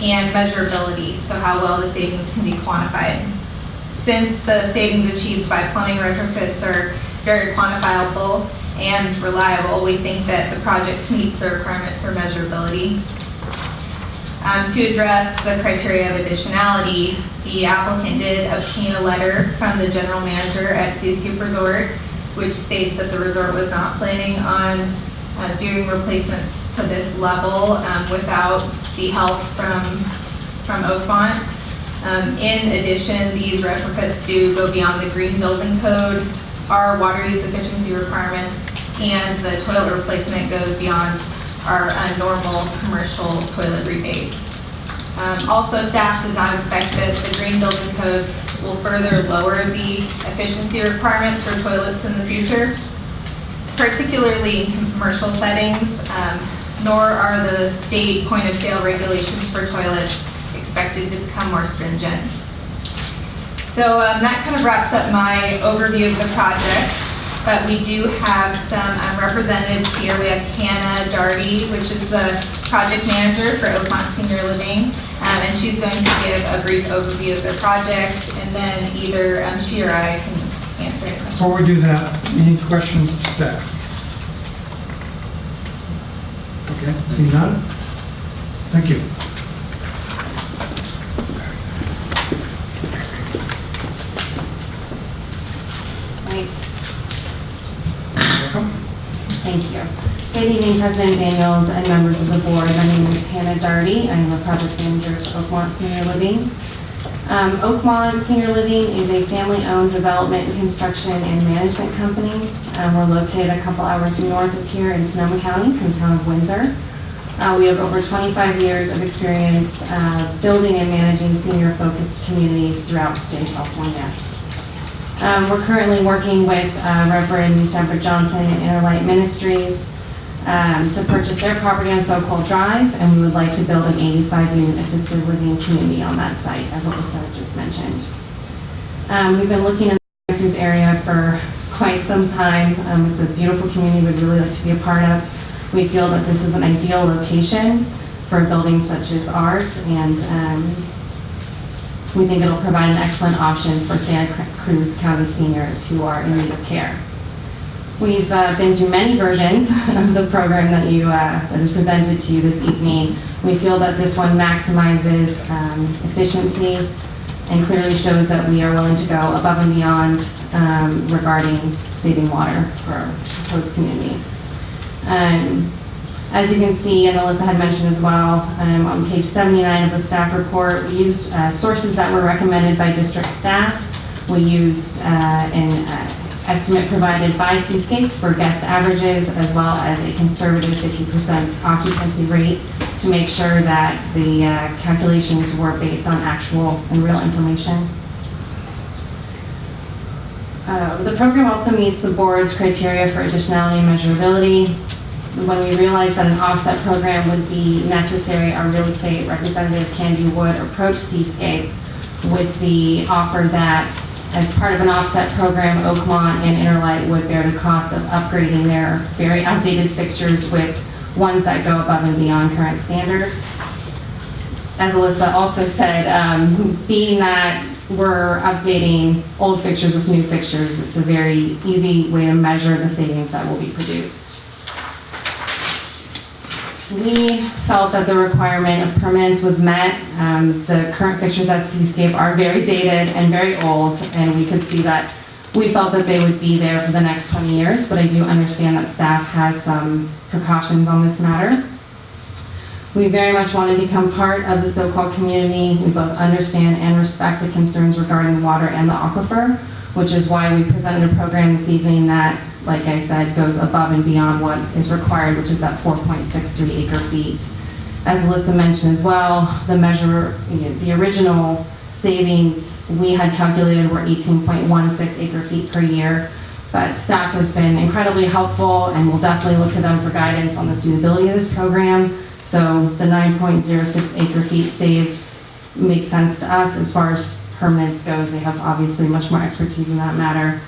U: and measurability, so how well the savings can be quantified. Since the savings achieved by plumbing retrofits are very quantifiable and reliable, we think that the project meets the requirement for measurability. To address the criteria of additionality, the applicant did obtain a letter from the general manager at Seascape Resort, which states that the resort was not planning on doing replacements to this level without the help from Oakmont. In addition, these retrofits do go beyond the green building code, our water use efficiency requirements, and the toilet replacement goes beyond our normal commercial toilet rebate. Also, staff does not expect that the green building code will further lower the efficiency requirements for toilets in the future, particularly in commercial settings, nor are the state point of sale regulations for toilets expected to become more stringent. So that kind of wraps up my overview of the project, but we do have some representatives here. We have Hannah Darty, which is the project manager for Oakmont Senior Living, and she's going to give a brief overview of the project, and then either she or I can answer any questions.
B: Before we do that, any questions of staff? Okay, see none? Thank you.
G: Right.
B: Welcome.
G: Thank you. Good evening, President Daniels and members of the board. My name is Hannah Darty. I am a project manager for Oakmont Senior Living. Oakmont Senior Living is a family-owned development, construction, and management company. We're located a couple hours north of here in Sonoma County, from the town of Windsor. We have over 25 years of experience building and managing senior-focused communities throughout the state of California. We're currently working with Reverend Deborah Johnson and Interlight Ministries to purchase their property on Soquel Drive, and we would like to build an 85-unit assisted living community on that site, as Alyssa just mentioned. We've been looking in the Santa Cruz area for quite some time. It's a beautiful community we'd really like to be a part of. We feel that this is an ideal location for a building such as ours, and we think it'll provide an excellent option for Santa Cruz County seniors who are in need of care. We've been through many versions of the program that is presented to you this evening. We feel that this one maximizes efficiency and clearly shows that we are willing to go above and beyond regarding saving water for our host community. As you can see, and Alyssa had mentioned as well, on page 79 of the staff report, we used sources that were recommended by district staff. We used an estimate provided by Seascape for guest averages, as well as a conservative 50% occupancy rate to make sure that the calculations were based on actual and real information. The program also meets the board's criteria for additionality and measurability. When we realized that an offset program would be necessary, our real estate representative, Candy Wood, approached Seascape with the offer that as part of an offset program, Oakmont and Interlight would bear the cost of upgrading their very outdated fixtures with ones that go above and beyond current standards. As Alyssa also said, being that we're updating old fixtures with new fixtures, it's a very easy way to measure the savings that will be produced. We felt that the requirement of permanence was met. The current fixtures at Seascape are very dated and very old, and we could see that we felt that they would be there for the next 20 years, but I do understand that staff has some precautions on this matter. We very much want to become part of the Soquel community. We both understand and respect the concerns regarding water and the aquifer, which is why we presented a program this evening that, like I said, goes above and beyond what is required, which is that 4.63 acre feet. As Alyssa mentioned as well, the original savings we had calculated were 18.16 acre feet per year, but staff has been incredibly helpful and we'll definitely look to them for guidance on the suitability of this program. So the 9.06 acre feet saved makes sense to us. As far as permanence goes, they have obviously much more expertise in that matter.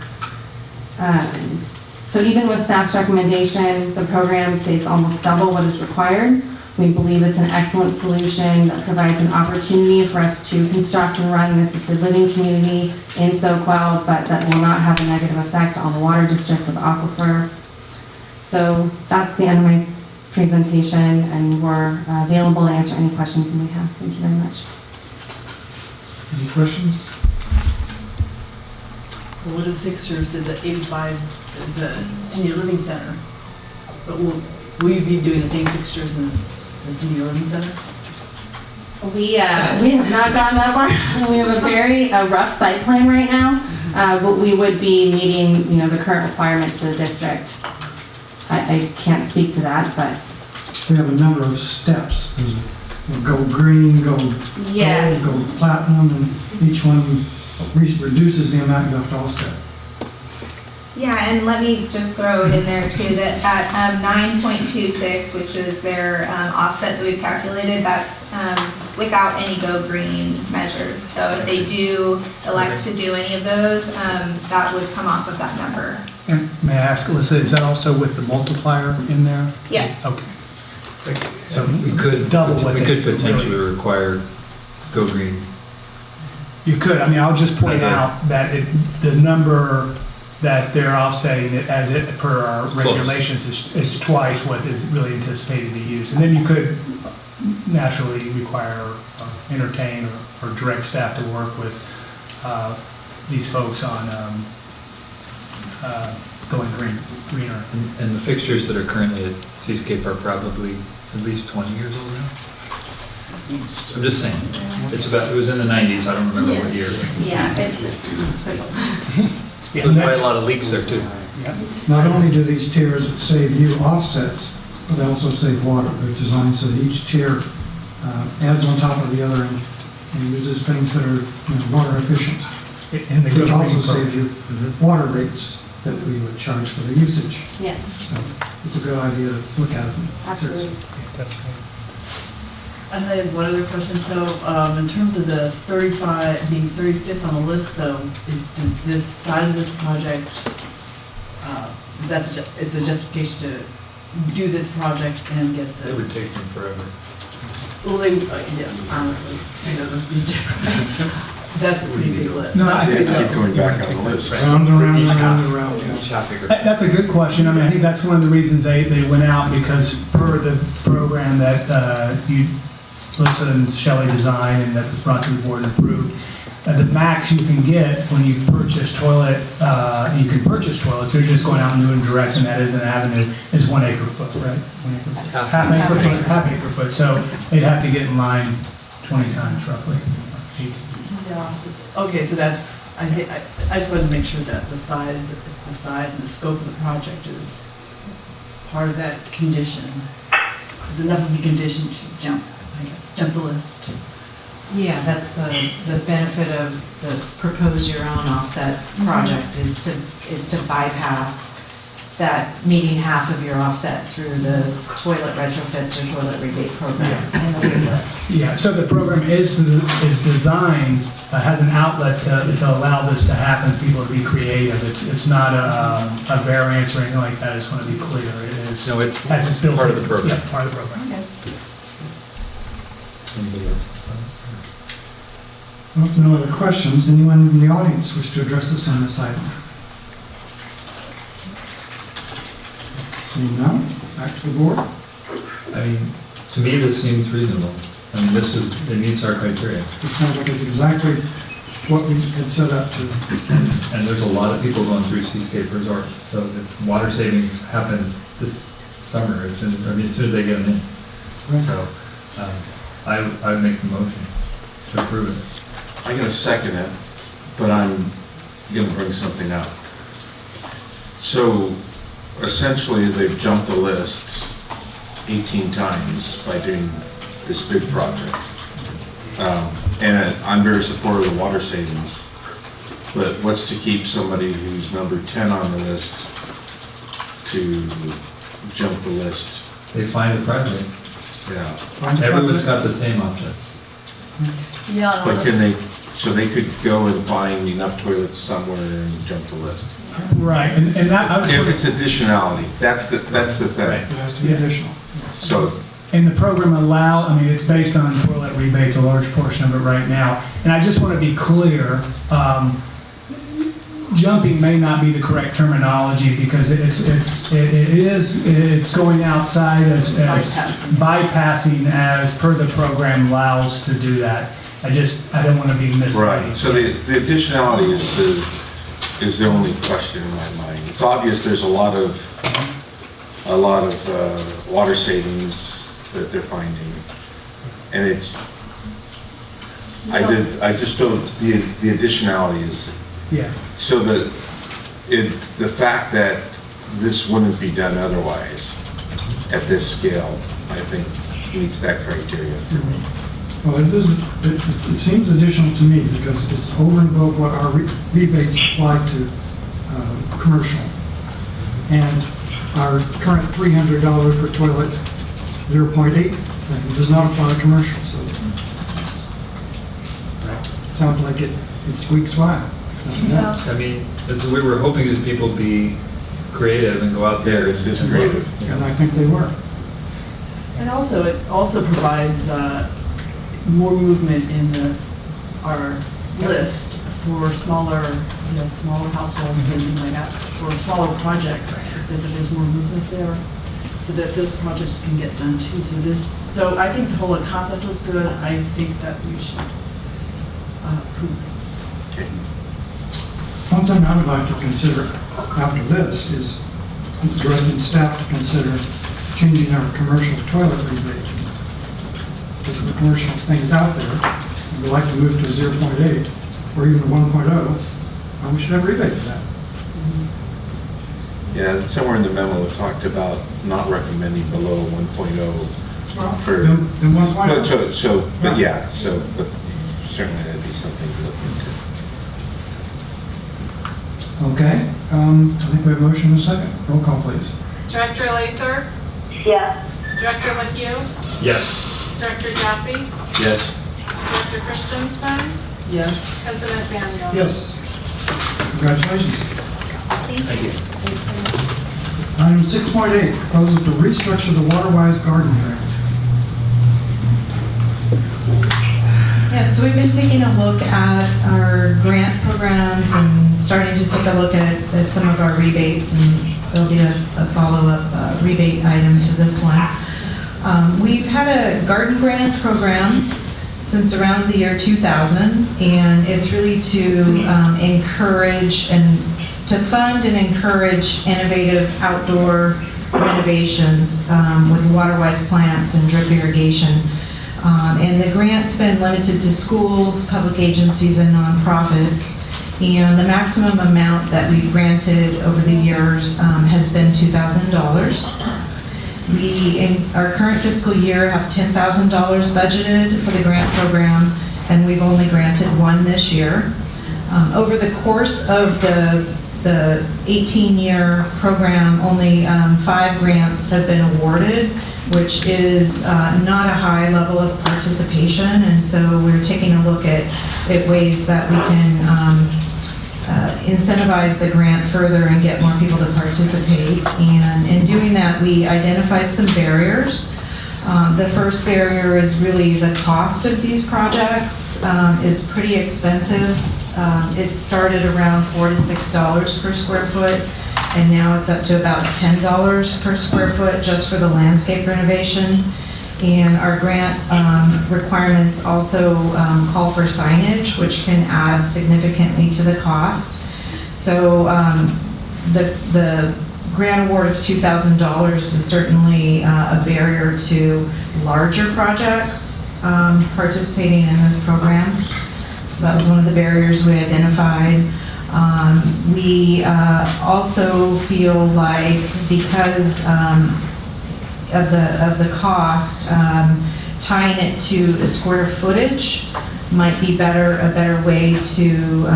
G: So even with staff's recommendation, the program saves almost double what is required. We believe it's an excellent solution that provides an opportunity for us to construct and run an assisted living community in Soquel, but that will not have a negative effect on the water district with aquifer. So that's the end of my presentation, and we're available to answer any questions you may have. Thank you very much.
B: Any questions?
D: Well, what are the fixtures at the 85, the senior living center? But will you be doing the same fixtures in the senior living center?
G: We have not gone that far. We have a very rough site plan right now, but we would be meeting, the current requirements for the district. I can't speak to that, but
B: We have a number of steps. There's a gold green, gold platinum, and each one reduces the amount you have to offset.
U: Yeah, and let me just throw it in there too, that at 9.26, which is their offset that we've calculated, that's without any go green measures. So if they do elect to do any of those, that would come off of that number.
P: And may I ask, Alyssa, is that also with the multiplier in there?
U: Yes.
P: Okay.
A: So we could potentially require go green.
P: You could. I mean, I'll just point out that the number that they're offsetting it as it per our regulations is twice what is really anticipated to be used. And then you could naturally require or entertain or direct staff to work with these folks on going greener.
A: And the fixtures that are currently at Seascape are probably at least 20 years old now. I'm just saying. It was in the 90s. I don't remember what year.
G: Yeah, it's pretty old.
A: There's probably a lot of leaks there too.
B: Not only do these tiers save you offsets, but they also save water. They're designed so that each tier adds on top of the other and uses things that are water efficient. Which also saves you water rates that we would charge for the usage.
G: Yeah.
B: So it's a good idea to look at it.
G: Absolutely.
D: And then one other question, so in terms of the 35, being 35th on the list though, is this size of this project, it's a justification to do this project and get the...
A: It would take them forever.
D: Well, honestly, that'd be different. That's a pretty big list.
P: No, I think
E: keep going back on the list.
B: Round and round and round and round.
P: That's a good question. I mean, I think that's one of the reasons they went out, because per the program that Alyssa and Shelley designed and that was brought to the board and approved, the max you can get when you purchase you can purchase toilets, they're just going out and doing direct, and that is an avenue, is 1 acre foot, right? 1 acre foot. Half acre foot. So they'd have to get in line 20 times roughly.
D: Yeah. Okay, so that's, I just wanted to make sure that the size and the scope of the project is part of that condition. Is enough of a condition to jump the list.
O: Yeah, that's the benefit of the propose your own offset project is to bypass that meeting half of your offset through the toilet retrofits or toilet rebate program in the wait list.
P: Yeah, so the program is designed, has an outlet to allow this to happen, people to be creative. It's not a variance or anything like that, it's going to be clear. It is,
A: No, it's
P: as it's built
A: part
P: in.
A: of the program.
P: Yeah, part of the program.
O: Okay.
A: Anybody else?
B: Well, if there are no other questions, anyone in the audience wish to address us on this item? Seeing none, back to the board.
A: I mean, to me, this seems reasonable. I mean, it meets our criteria.
B: It sounds like it's exactly what we had set up to.
A: And there's a lot of people going through Seascape Resort, so the water savings happen this summer, as soon as they get them in.
B: Right.
A: So, I would make the motion to approve it.
E: I'm gonna second it, but I'm gonna bring something up. So essentially, they've jumped the lists 18 times by doing this big project. And I'm very supportive of water savings, but what's to keep somebody who's number 10 on the list to jump the list?
A: They find a project.
E: Yeah.
A: Everyone's got the same options.
D: Yeah.
E: But can they, so they could go and find enough toilets somewhere and jump the list?
P: Right, and that, I was
E: If it's additionality, that's the thing.
B: It has to be additional.
E: So,
P: And the program I mean, it's based on toilet rebates, a large portion of it right now. And I just want to be clear, jumping may not be the correct terminology because it's going outside as bypassing as per the program allows to do that. I don't want to be misleading.
E: right, so the additionality is the only question in my mind. It's obvious there's a lot of water savings that they're finding. And I just don't, the additionality is,
P: Yeah.
E: so the fact that this wouldn't be done otherwise at this scale, I think meets that criteria for me.
B: Well, it seems additional to me because it's over and above what our rebates apply to commercial. And our current $300 per toilet, 0.8, does not apply to commercial, so it sounds like it squeaks by.
A: I mean, we were hoping that people be creative and go out there.
E: It's just creative.
B: And I think they were.
D: And also, it also provides more movement in our list for smaller households and things like that, for smaller projects, so that there's more movement there, so that those projects can get done too. So I think the whole concept was good. I think that we should approve this.
B: One thing I would like to consider after this is directing staff to consider changing our commercial toilet rebate. Because if the commercial thing is out there, and we'd like to move to a 0.8 or even a 1.0, we should have a rebate for that.
E: Yeah, somewhere in the memo it talked about not recommending below 1.0 for.
B: Then 1.0.
E: But certainly that'd be something to look into.
B: Okay, I think we have a motion and a second. Roll call, please.
N: Director Lather?
T: Yes.
N: Director LaHue?
A: Yes.
N: Director Jaffe?
E: Yes.
N: Mr. Christensen?
D: Yes.
N: President Daniel?
B: Yes. Congratulations.
A: Thank you.
B: Item 6.8, proposal to restructure the Waterwise Garden Grant.
O: Yeah, so we've been taking a look at our grant programs and starting to take a look at some of our rebates, and there'll be a follow-up rebate item to this one. We've had a garden grant program since around the year 2000, and it's really to encourage and to fund and encourage innovative outdoor renovations with water-wise plants and drip irrigation. And the grant's been limited to schools, public agencies, and nonprofits. And the maximum amount that we've granted over the years has been $2,000. We, in our current fiscal year, have $10,000 budgeted for the grant program, and we've only granted one this year. Over the course of the the 18-year program, only 5 grants have been awarded, which is not a high level of participation. And so we're taking a look at ways that we can incentivize the grant further and get more people to participate. And in doing that, we identified some barriers. The first barrier is really the cost of these projects is pretty expensive. It started around $4 to $6 per square foot, and now it's up to about $10 per square foot just for the landscape renovation. And our grant requirements also call for signage, which can add significantly to the cost. So the grant award of $2,000 is certainly a barrier to larger projects participating in this program. So that was one of the barriers we identified. We also feel like because of the cost, tying it to a square footage might be a better way to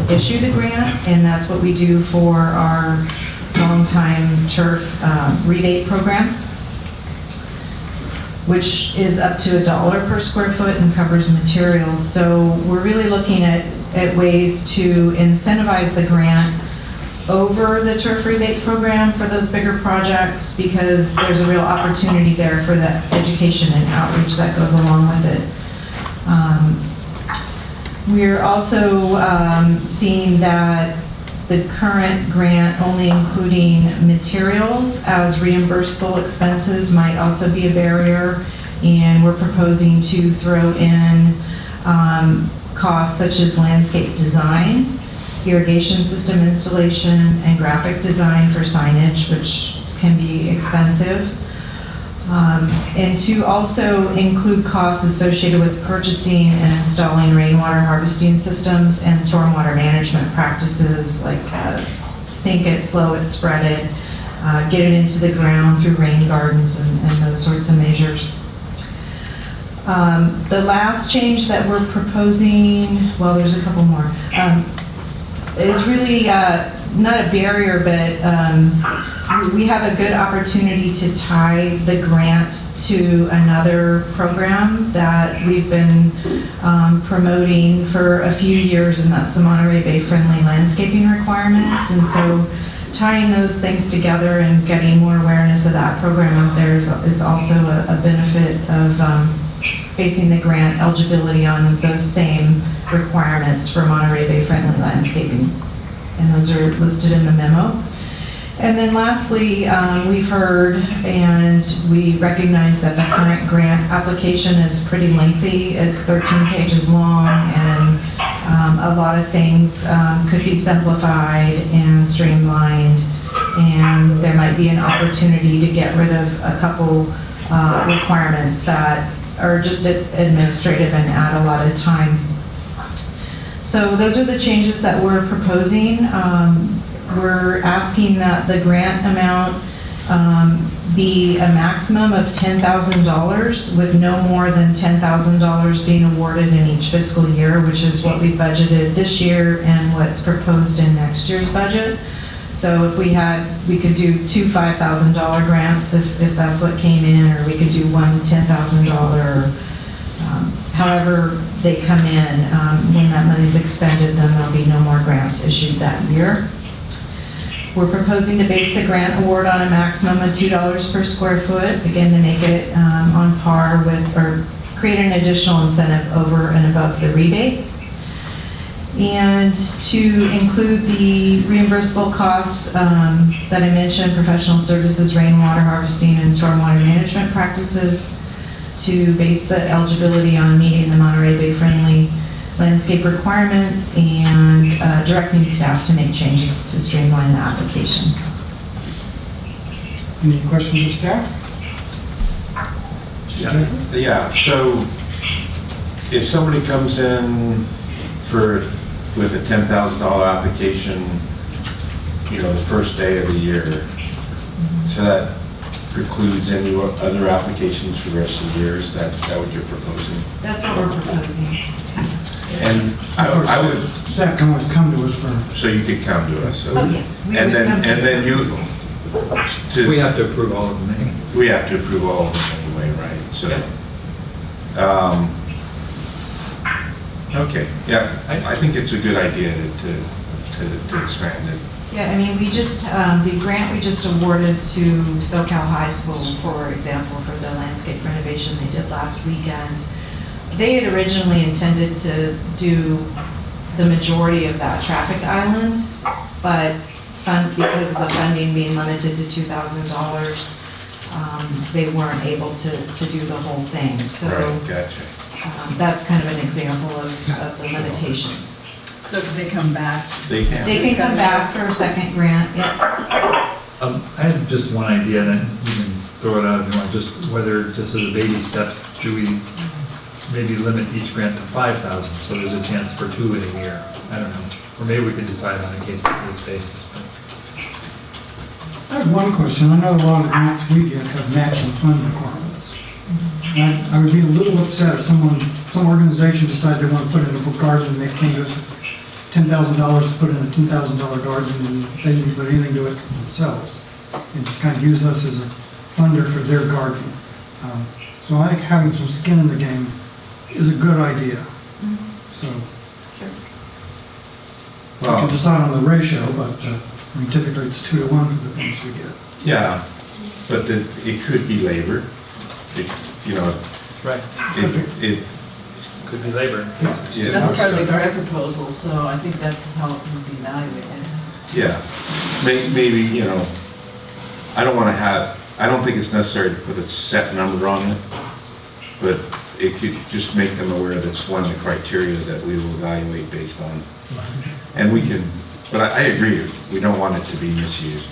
O: issue the grant, and that's what we do for our long-time turf rebate program, which is up to $1 per square foot and covers materials. So we're really looking at ways to incentivize the grant over the turf rebate program for those bigger projects, because there's a real opportunity there for that education and outreach that goes along with it. We're also seeing that the current grant only including materials as reimbursable expenses might also be a barrier, and we're proposing to throw in costs such as landscape design, irrigation system installation, and graphic design for signage, which can be expensive. And to also include costs associated with purchasing and installing rainwater harvesting systems and stormwater management practices like sink it, slow it, spread it, get it into the ground through rain gardens and those sorts of measures. The last change that we're proposing, well, there's a couple more, is really not a barrier, but we have a good opportunity to tie the grant to another program that we've been promoting for a few years, and that's the Monterey Bay Friendly Landscaping Requirements. And so tying those things together and getting more awareness of that program out there is also a benefit of basing the grant eligibility on those same requirements for Monterey Bay Friendly Landscaping. And those are listed in the memo. And then lastly, we've heard and we recognize that the current grant application is pretty lengthy. It's 13 pages long, and a lot of things could be simplified and streamlined, and there might be an opportunity to get rid of a couple requirements that are just administrative and add a lot of time. So those are the changes that we're proposing. We're asking that the grant amount be a maximum of $10,000 with no more than $10,000 being awarded in each fiscal year, which is what we budgeted this year and what's proposed in next year's budget. So if we could do 2 $5,000 grants if that's what came in, or we could do one $10,000, however they come in. When that money's expended, then there'll be no more grants issued that year. We're proposing to base the grant award on a maximum of $2 per square foot, again, to make it on par with, or create an additional incentive over and above the rebate. And to include the reimbursable costs that I mentioned, professional services, rainwater harvesting, and stormwater management practices, to base the eligibility on meeting the Monterey Bay Friendly landscape requirements, and directing staff to make changes to streamline the application.
B: Any questions of staff?
E: Yeah, so if somebody comes in with a $10,000 application, the first day of the year, so that precludes any other applications for the rest of the year, is that what you're proposing?
O: That's what we're proposing.
E: And I would,
B: Staff can always come to us for,
E: so you could come to us. So-
O: Oh, yeah. We
E: And
O: would
E: then,
O: come to
E: and then you,
A: We have to approve all of them anyway.
E: we have to approve all of them anyway, right? So, okay, yeah, I think it's a good idea to expand it.
O: Yeah, I mean, we just, the grant we just awarded to Soquel High School, for example, for the landscape renovation they did last weekend, they had originally intended to do the majority of that traffic island, but because of the funding being limited to $2,000, they weren't able to do the whole thing. So
E: Right, gotcha.
O: that's kind of an example of the limitations.
D: So can they come back?
E: They can.
O: They can come back for a second grant, yep.
A: I have just one idea, and you can throw it out if you want, just whether, just as a baby step, do we maybe limit each grant to 5,000, so there's a chance for 2 in a year? I don't know. Or maybe we could decide on a case-by-case basis. but-
B: I have one question. I know a lot of the grants we get have matching fund requirements. And I would be a little upset if some organization decided they want to put in a garden and they came to us with $10,000 to put in a $10,000 garden and they didn't put anything to it themselves. And just kind of use us as a funder for their garden. So I think having some skin in the game is a good idea. So we can decide on the ratio, but I mean, typically it's 2 to 1 for the things we get.
E: Yeah, but it could be labor. You know,
A: Right.
E: it
A: Could be labor.
E: Yeah.
D: That's part of the grant proposal, so I think that's how it would be evaluated.
E: Yeah, maybe, you know, I don't think it's necessary to put a set number on it, but it could just make them aware that's one of the criteria that we will evaluate based on. And we can, but I agree, we don't want it to be misused.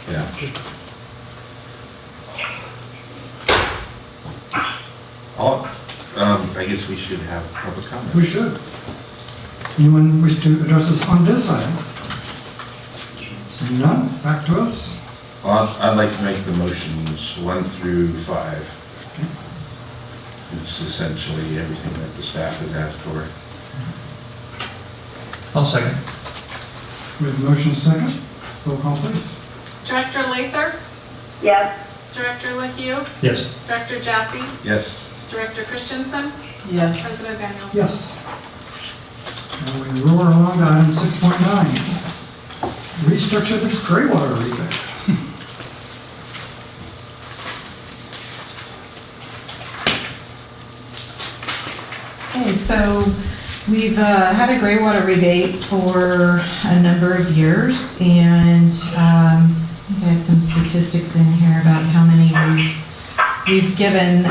E: Yeah. I guess we should have public comment.
B: We should. Anyone wish to address us on this item? Seeing none, back to us.
E: I'd like to make the motions 1 through 5. It's essentially everything that the staff has asked for.
A: I'll second.
B: We have a motion second. Roll call, please.
N: Director Lather?
T: Yes.
N: Director LaHue?
A: Yes.
N: Director Jaffe?
E: Yes.
N: Director Christensen?
D: Yes.
N: President Daniels?
B: Yes. And we roar along to item 6.9. Restructure the gray water rebate.
O: Okay, so we've had a gray water rebate for a number of years, and I had some statistics in here about how many we've given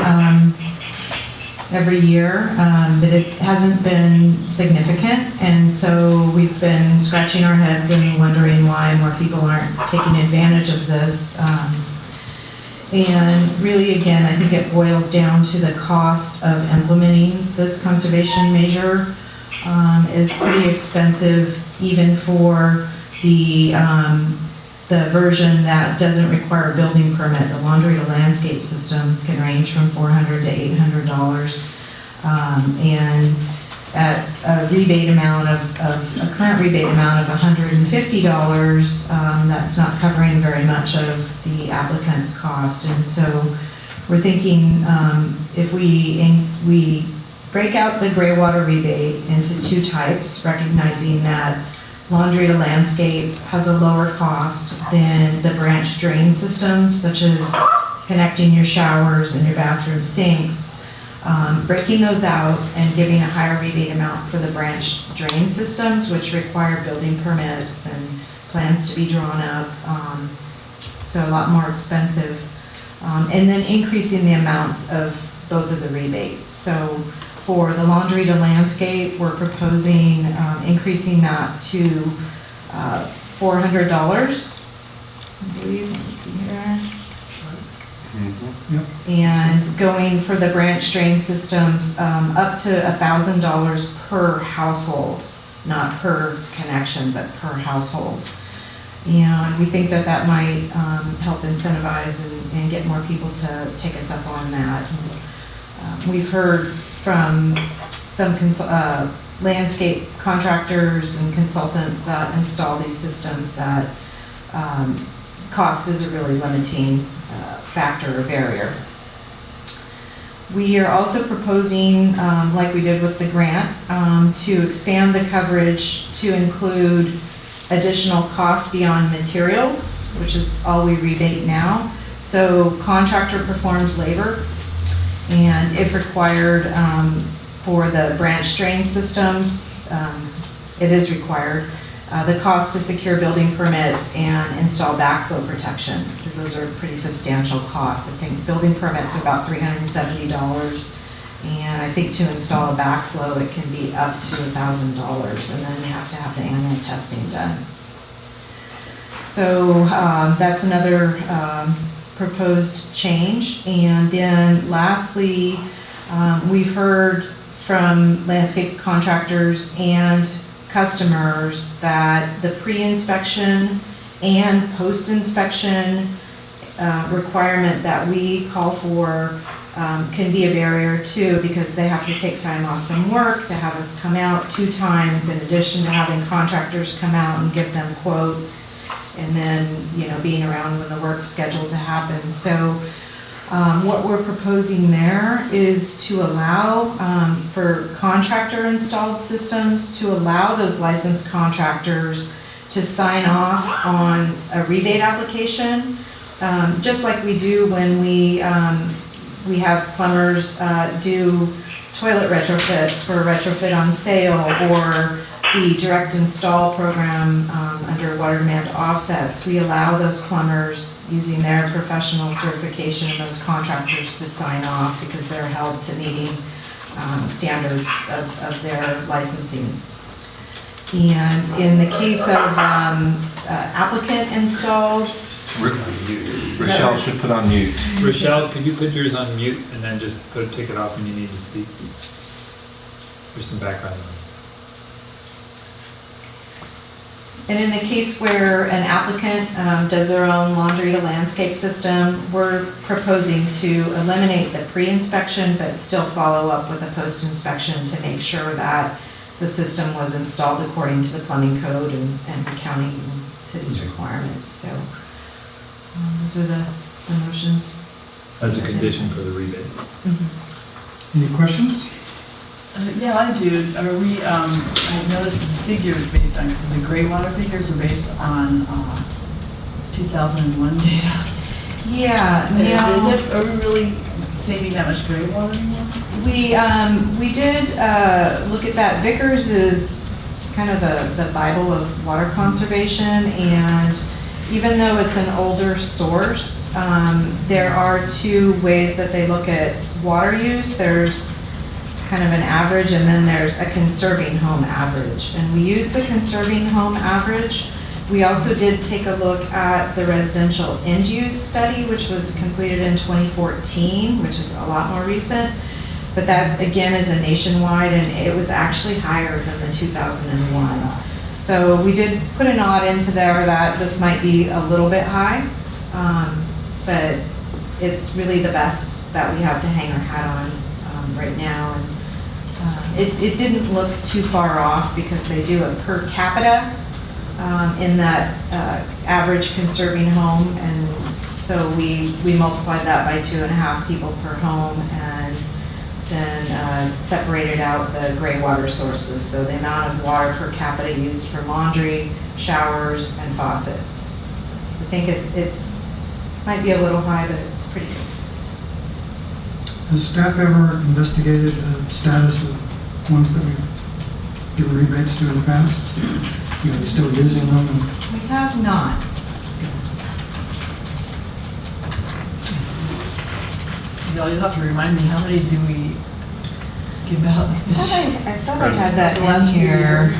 O: every year, but it hasn't been significant, and so we've been scratching our heads and wondering why more people aren't taking advantage of this. And really, again, I think it boils down to the cost of implementing this conservation measure is pretty expensive, even for the version that doesn't require a building permit. The laundry to landscape systems can range from $400 to $800. And at a rebate amount of a current rebate amount of $150, that's not covering very much of the applicant's cost. And so we're thinking if we break out the gray water rebate into 2 types, recognizing that laundry to landscape has a lower cost than the branch drain system, such as connecting your showers and your bathroom sinks. Breaking those out and giving a higher rebate amount for the branch drain systems, which require building permits and plans to be drawn up, so a lot more expensive. And then increasing the amounts of both of the rebates. So for the laundry to landscape, we're proposing increasing that to $400, I believe. Let me see here.
B: Yep.
O: And going for the branch drain systems up to $1,000 per household, not per connection, but per household. And we think that that might help incentivize and get more people to take us up on that. We've heard from some landscape contractors and consultants that install these systems that cost is a really limiting factor or barrier. We are also proposing, like we did with the grant, to expand the coverage to include additional costs beyond materials, which is all we rebate now. So contractor performs labor, and if required for the branch drain systems, it is required. The cost to secure building permits and install backflow protection, because those are pretty substantial costs. I think building permits are about $370, and I think to install a backflow, it can be up to $1,000, and then you have to have the annual testing done. So that's another proposed change. And then lastly, we've heard from landscape contractors and customers that the pre-inspection and post-inspection requirement that we call for can be a barrier too, because they have to take time off from work to have us come out 2 times, in addition to having contractors come out and give them quotes, and then, you know, being around when the work's scheduled to happen. So what we're proposing there is to allow for contractor installed systems, to allow those licensed contractors to sign off on a rebate application, just like we do when we have plumbers do toilet retrofits for retrofit on sale, or the direct install program under water demand offsets. We allow those plumbers, using their professional certification, and those contractors to sign off because they're held to meeting standards of their licensing. And in the case of applicant installed,
E: Rochelle should put on mute.
A: Rochelle, could you put yours on mute and then just take it off when you need to speak? There's some background noise.
O: and in the case where an applicant does their own laundry to landscape system, we're proposing to eliminate the pre-inspection but still follow up with a post-inspection to make sure that the system was installed according to the plumbing code and the county and city's requirements. So those are the motions.
A: As a condition for the rebate.
B: Any questions?
D: Yeah, I do. Are we, I noticed the figures based on, the gray water figures are based on 2001 data.
O: Yeah,
D: Are we really saving that much gray water anymore?
O: We did look at that. Vickers is kind of the Bible of water conservation, and even though it's an older source, there are 2 ways that they look at water use. There's kind of an average, and then there's a conserving home average. And we use the conserving home average. We also did take a look at the residential end use study, which was completed in 2014, which is a lot more recent. But that, again, is a nationwide, and it was actually higher than the 2001. So we did put a nod into there that this might be a little bit high, but it's really the best that we have to hang our hat on right now. And it didn't look too far off because they do a per capita in that average conserving home, and so we multiplied that by 2.5 people per home, and then separated out the gray water sources, so the amount of water per capita used for laundry, showers, and faucets. I think it's might be a little high, but it's pretty good.
B: Has staff ever investigated the status of ones that we've given rebates to in the past? Are they still using them?
O: We have not.
D: You'll have to remind me, how many do we give out this?
O: I thought I had that in here.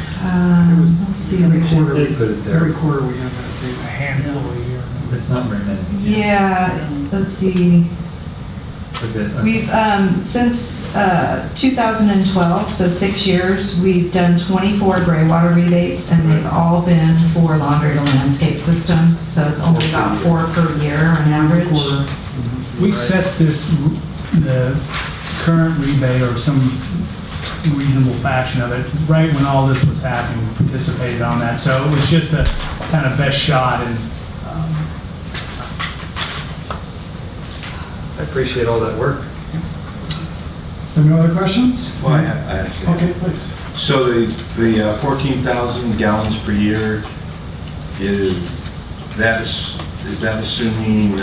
O: Let's see.
B: Every quarter,
A: They put it there.
B: every quarter we have that data.
P: A handful a year.
A: It's not very many.
O: Yeah, let's see.
A: Okay.
O: We've, since 2012, so 6 years, we've done 24 gray water rebates, and they've all been for laundry to landscape systems, so it's only about 4 per year on average.
P: We set this, the current rebate or some reasonable fashion of it. Right when all this was happening, we participated on that. So it was just a kind of best shot. And
A: I appreciate all that work.
B: Is there no other questions?
E: Well, I actually.
B: Okay, please.
E: So the 14,000 gallons per year, is that assuming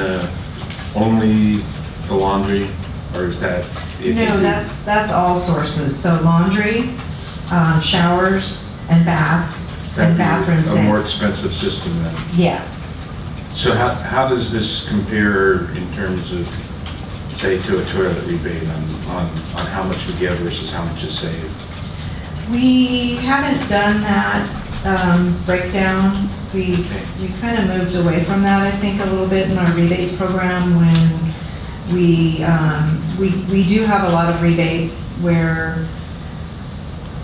E: only the laundry, or is that?
O: No, that's all sources. So laundry, showers, and baths, and bathroom sinks.
E: A more expensive system then?
O: Yeah.
E: So how does this compare in terms of, say, to a toilet rebate on how much we give versus how much is saved?
O: We haven't done that breakdown. We kind of moved away from that, I think, a little bit in our rebate program when we do have a lot of rebates where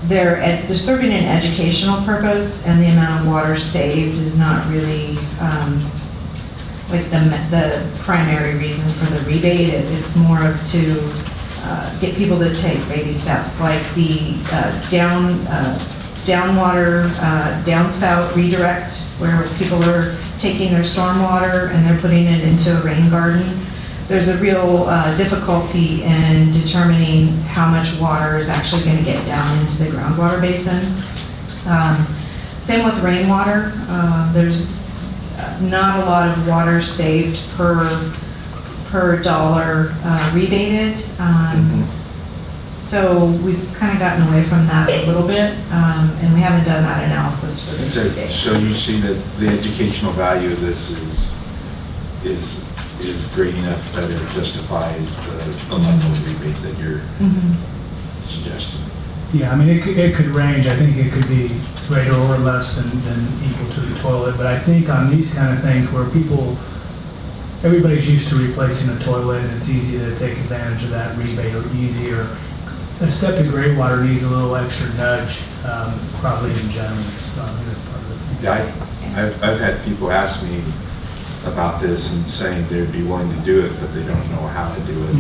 O: they're serving an educational purpose, and the amount of water saved is not really like the primary reason for the rebate. It's more of to get people to take baby steps, like the downwater downspout redirect, where people are taking their stormwater and they're putting it into a rain garden. There's a real difficulty in determining how much water is actually going to get down into the groundwater basin. Same with rainwater. There's not a lot of water saved per dollar rebated. So we've kind of gotten away from that a little bit, and we haven't done that analysis for this rebate.
E: So you see that the educational value of this is great enough that it justifies the level of rebate that you're suggesting?
P: yeah, I mean, it could range. I think it could be greater or less than equal to the toilet. But I think on these kind of things where everybody's used to replacing a toilet, and it's easy to take advantage of that rebate, or easier. A step to gray water needs a little extra nudge, probably in general. So I think that's part of the thing.
E: Yeah, I've had people ask me about this and saying they'd be willing to do it, but they don't know how to do it.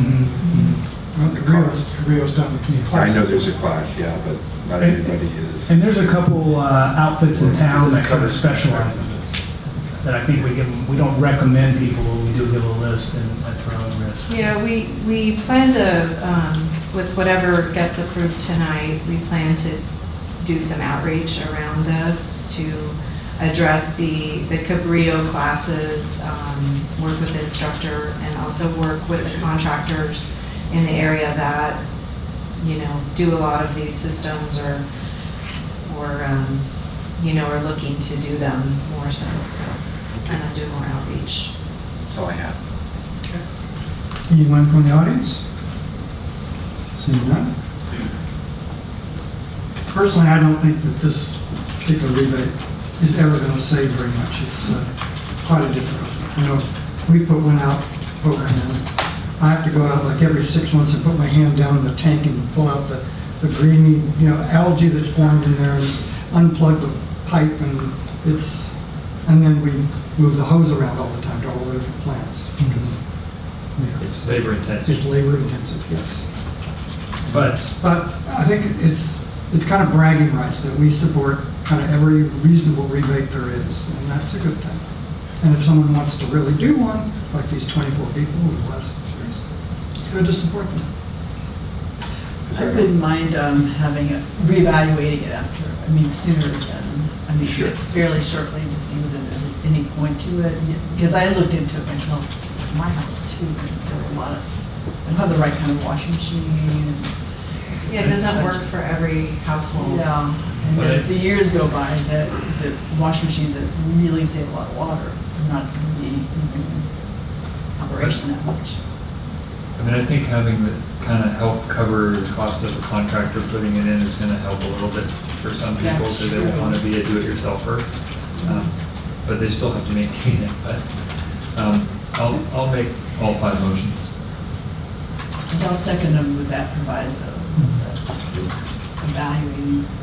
B: Well, Cabrillo's done classes.
E: I know there's a class, yeah, but not everybody is.
P: And there's a couple outfits in town that kind of specialize in this. That I think we don't recommend people, but we do give a list and at their own risk.
O: Yeah, we plan to, with whatever gets approved tonight, we plan to do some outreach around this to address the Cabrillo classes, work with the instructor, and also work with the contractors in the area that, do a lot of these systems or are looking to do them more so. And I'll do more outreach.
E: That's all I have.
B: Anyone from the audience? Seeing none? Personally, I don't think that this particular rebate is ever going to save very much. It's quite a difficult. We put one out program, and I have to go out like every 6 months and put my hand down in the tank and pull out the greeny, algae that's formed in there and unplug the pipe, and then we move the hose around all the time to all the different plants.
A: It's labor intensive.
B: It's labor intensive, yes.
A: But
B: I think it's kind of bragging rights that we support kind of every reasonable rebate there is, and that's a good thing. And if someone wants to really do one, like these 24 people with less, it's good to support them.
D: I wouldn't mind reevaluating it sooner than,
E: Sure.
D: fairly shortly, to see whether there's any point to it. Because I looked into it myself with my house too, and there were a lot of, I don't have the right kind of washing machine.
O: Yeah, it doesn't work for every household.
D: Yeah, and as the years go by, the washing machines that really save a lot of water are not really in operation that much.
A: I think having the kind of help cover the cost of a contractor putting it in is going to help a little bit for some people, because they won't want to be a do-it-yourselfer. But they still have to maintain it. But I'll make all 5 motions.
D: And I'll second them with that proviso.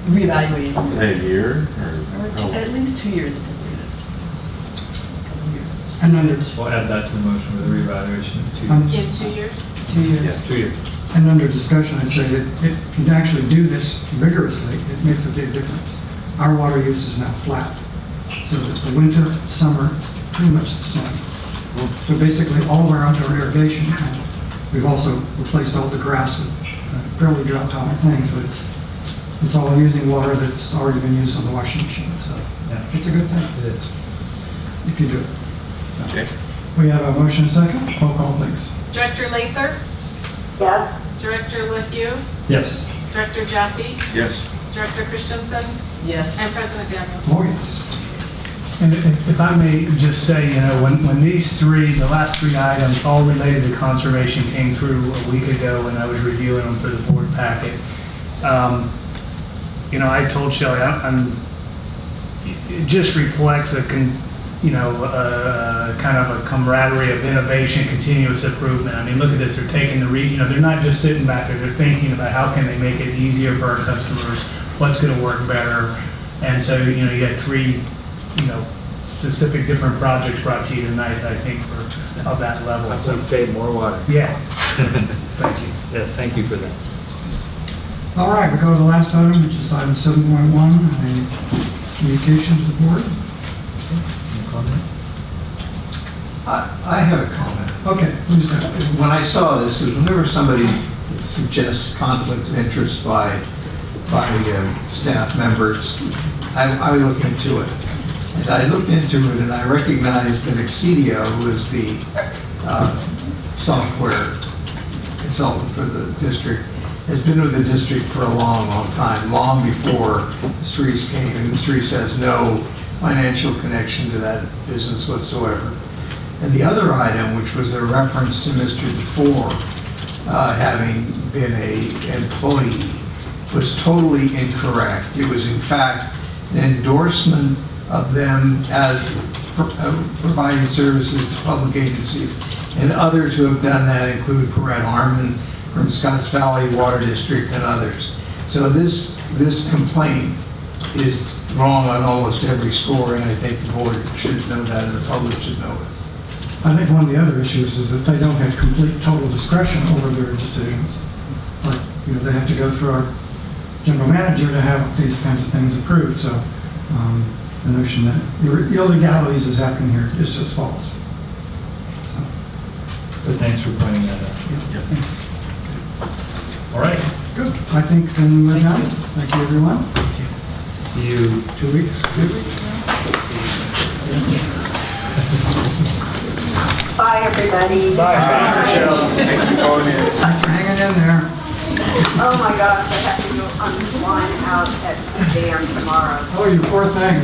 D: Reevaluating.
E: Is that a year?
D: Or at least 2 years at the latest.
B: And under,
A: We'll add that to the motion with a reevaluation of 2 years.
N: In 2 years?
D: 2 years.
E: Yes.
A: 2 years.
B: And under discussion, I'd say that if you actually do this rigorously, it makes a big difference. Our water use is now flat, so that the winter, summer, is pretty much the same. So basically, all of our outdoor irrigation, and we've also replaced all the grass with fairly drought-tolerant things, but it's all using water that's already been used on the washing machine, so
A: Yeah.
B: it's a good thing.
A: It is.
B: If you do it.
E: Okay.
B: We have a motion second. Roll call, please.
N: Director Lather?
T: Yes?
N: Director LaHue?
A: Yes.
N: Director Jaffe?
E: Yes.
N: Director Christensen?
D: Yes.
N: And President Daniels?
B: Oh, yes.
P: And if I may just say, when the last three items, all related to conservation, came through a week ago when I was reviewing them for the board packet, I told Shelley, it just reflects kind of a camaraderie of innovation, continuous improvement. I mean, look at this, they're taking they're not just sitting back there, they're thinking about how can they make it easier for our customers, what's going to work better. And so, you had three, specific different projects brought to you tonight, I think, of that level.
A: So save more water.
P: Yeah. Thank you.
A: Yes, thank you for that.
B: All right, we go to the last item, which is item 7.1, communication to the board.
A: Any comment?
S: I have a comment.
B: Okay, please go.
S: When I saw this, whenever somebody suggests conflict of interest by staff members, I look into it. And I looked into it and I recognized that Excedio, who is the software consultant for the district, has been with the district for a long, long time, long before the Streets came. And the Streets has no financial connection to that business whatsoever. And the other item, which was a reference to Mr. DeFore having been an employee, was totally incorrect. It was in fact an endorsement of them as providing services to public agencies. And others who have done that include Perrette Harmon from Scotts Valley Water District and others. So this complaint is wrong on almost every score, and I think the board should know that and the public should know it.
B: I think one of the other issues is that they don't have complete, total discretion over their decisions. Like, they have to go through our general manager to have these kinds of things approved, so the notion that illegalities is happening here is just false.
A: But thanks for pointing that out. All right.
B: Good. I think then we're done. Thank you, everyone.
A: See you
B: 2 weeks. Good weeks.
T: Bye, everybody.
S: Bye, Michelle. Thanks for going in.
B: Thanks for hanging in there.
T: Oh my gosh, I have to go on the line out at the dam tomorrow.
B: Oh, you poor thing.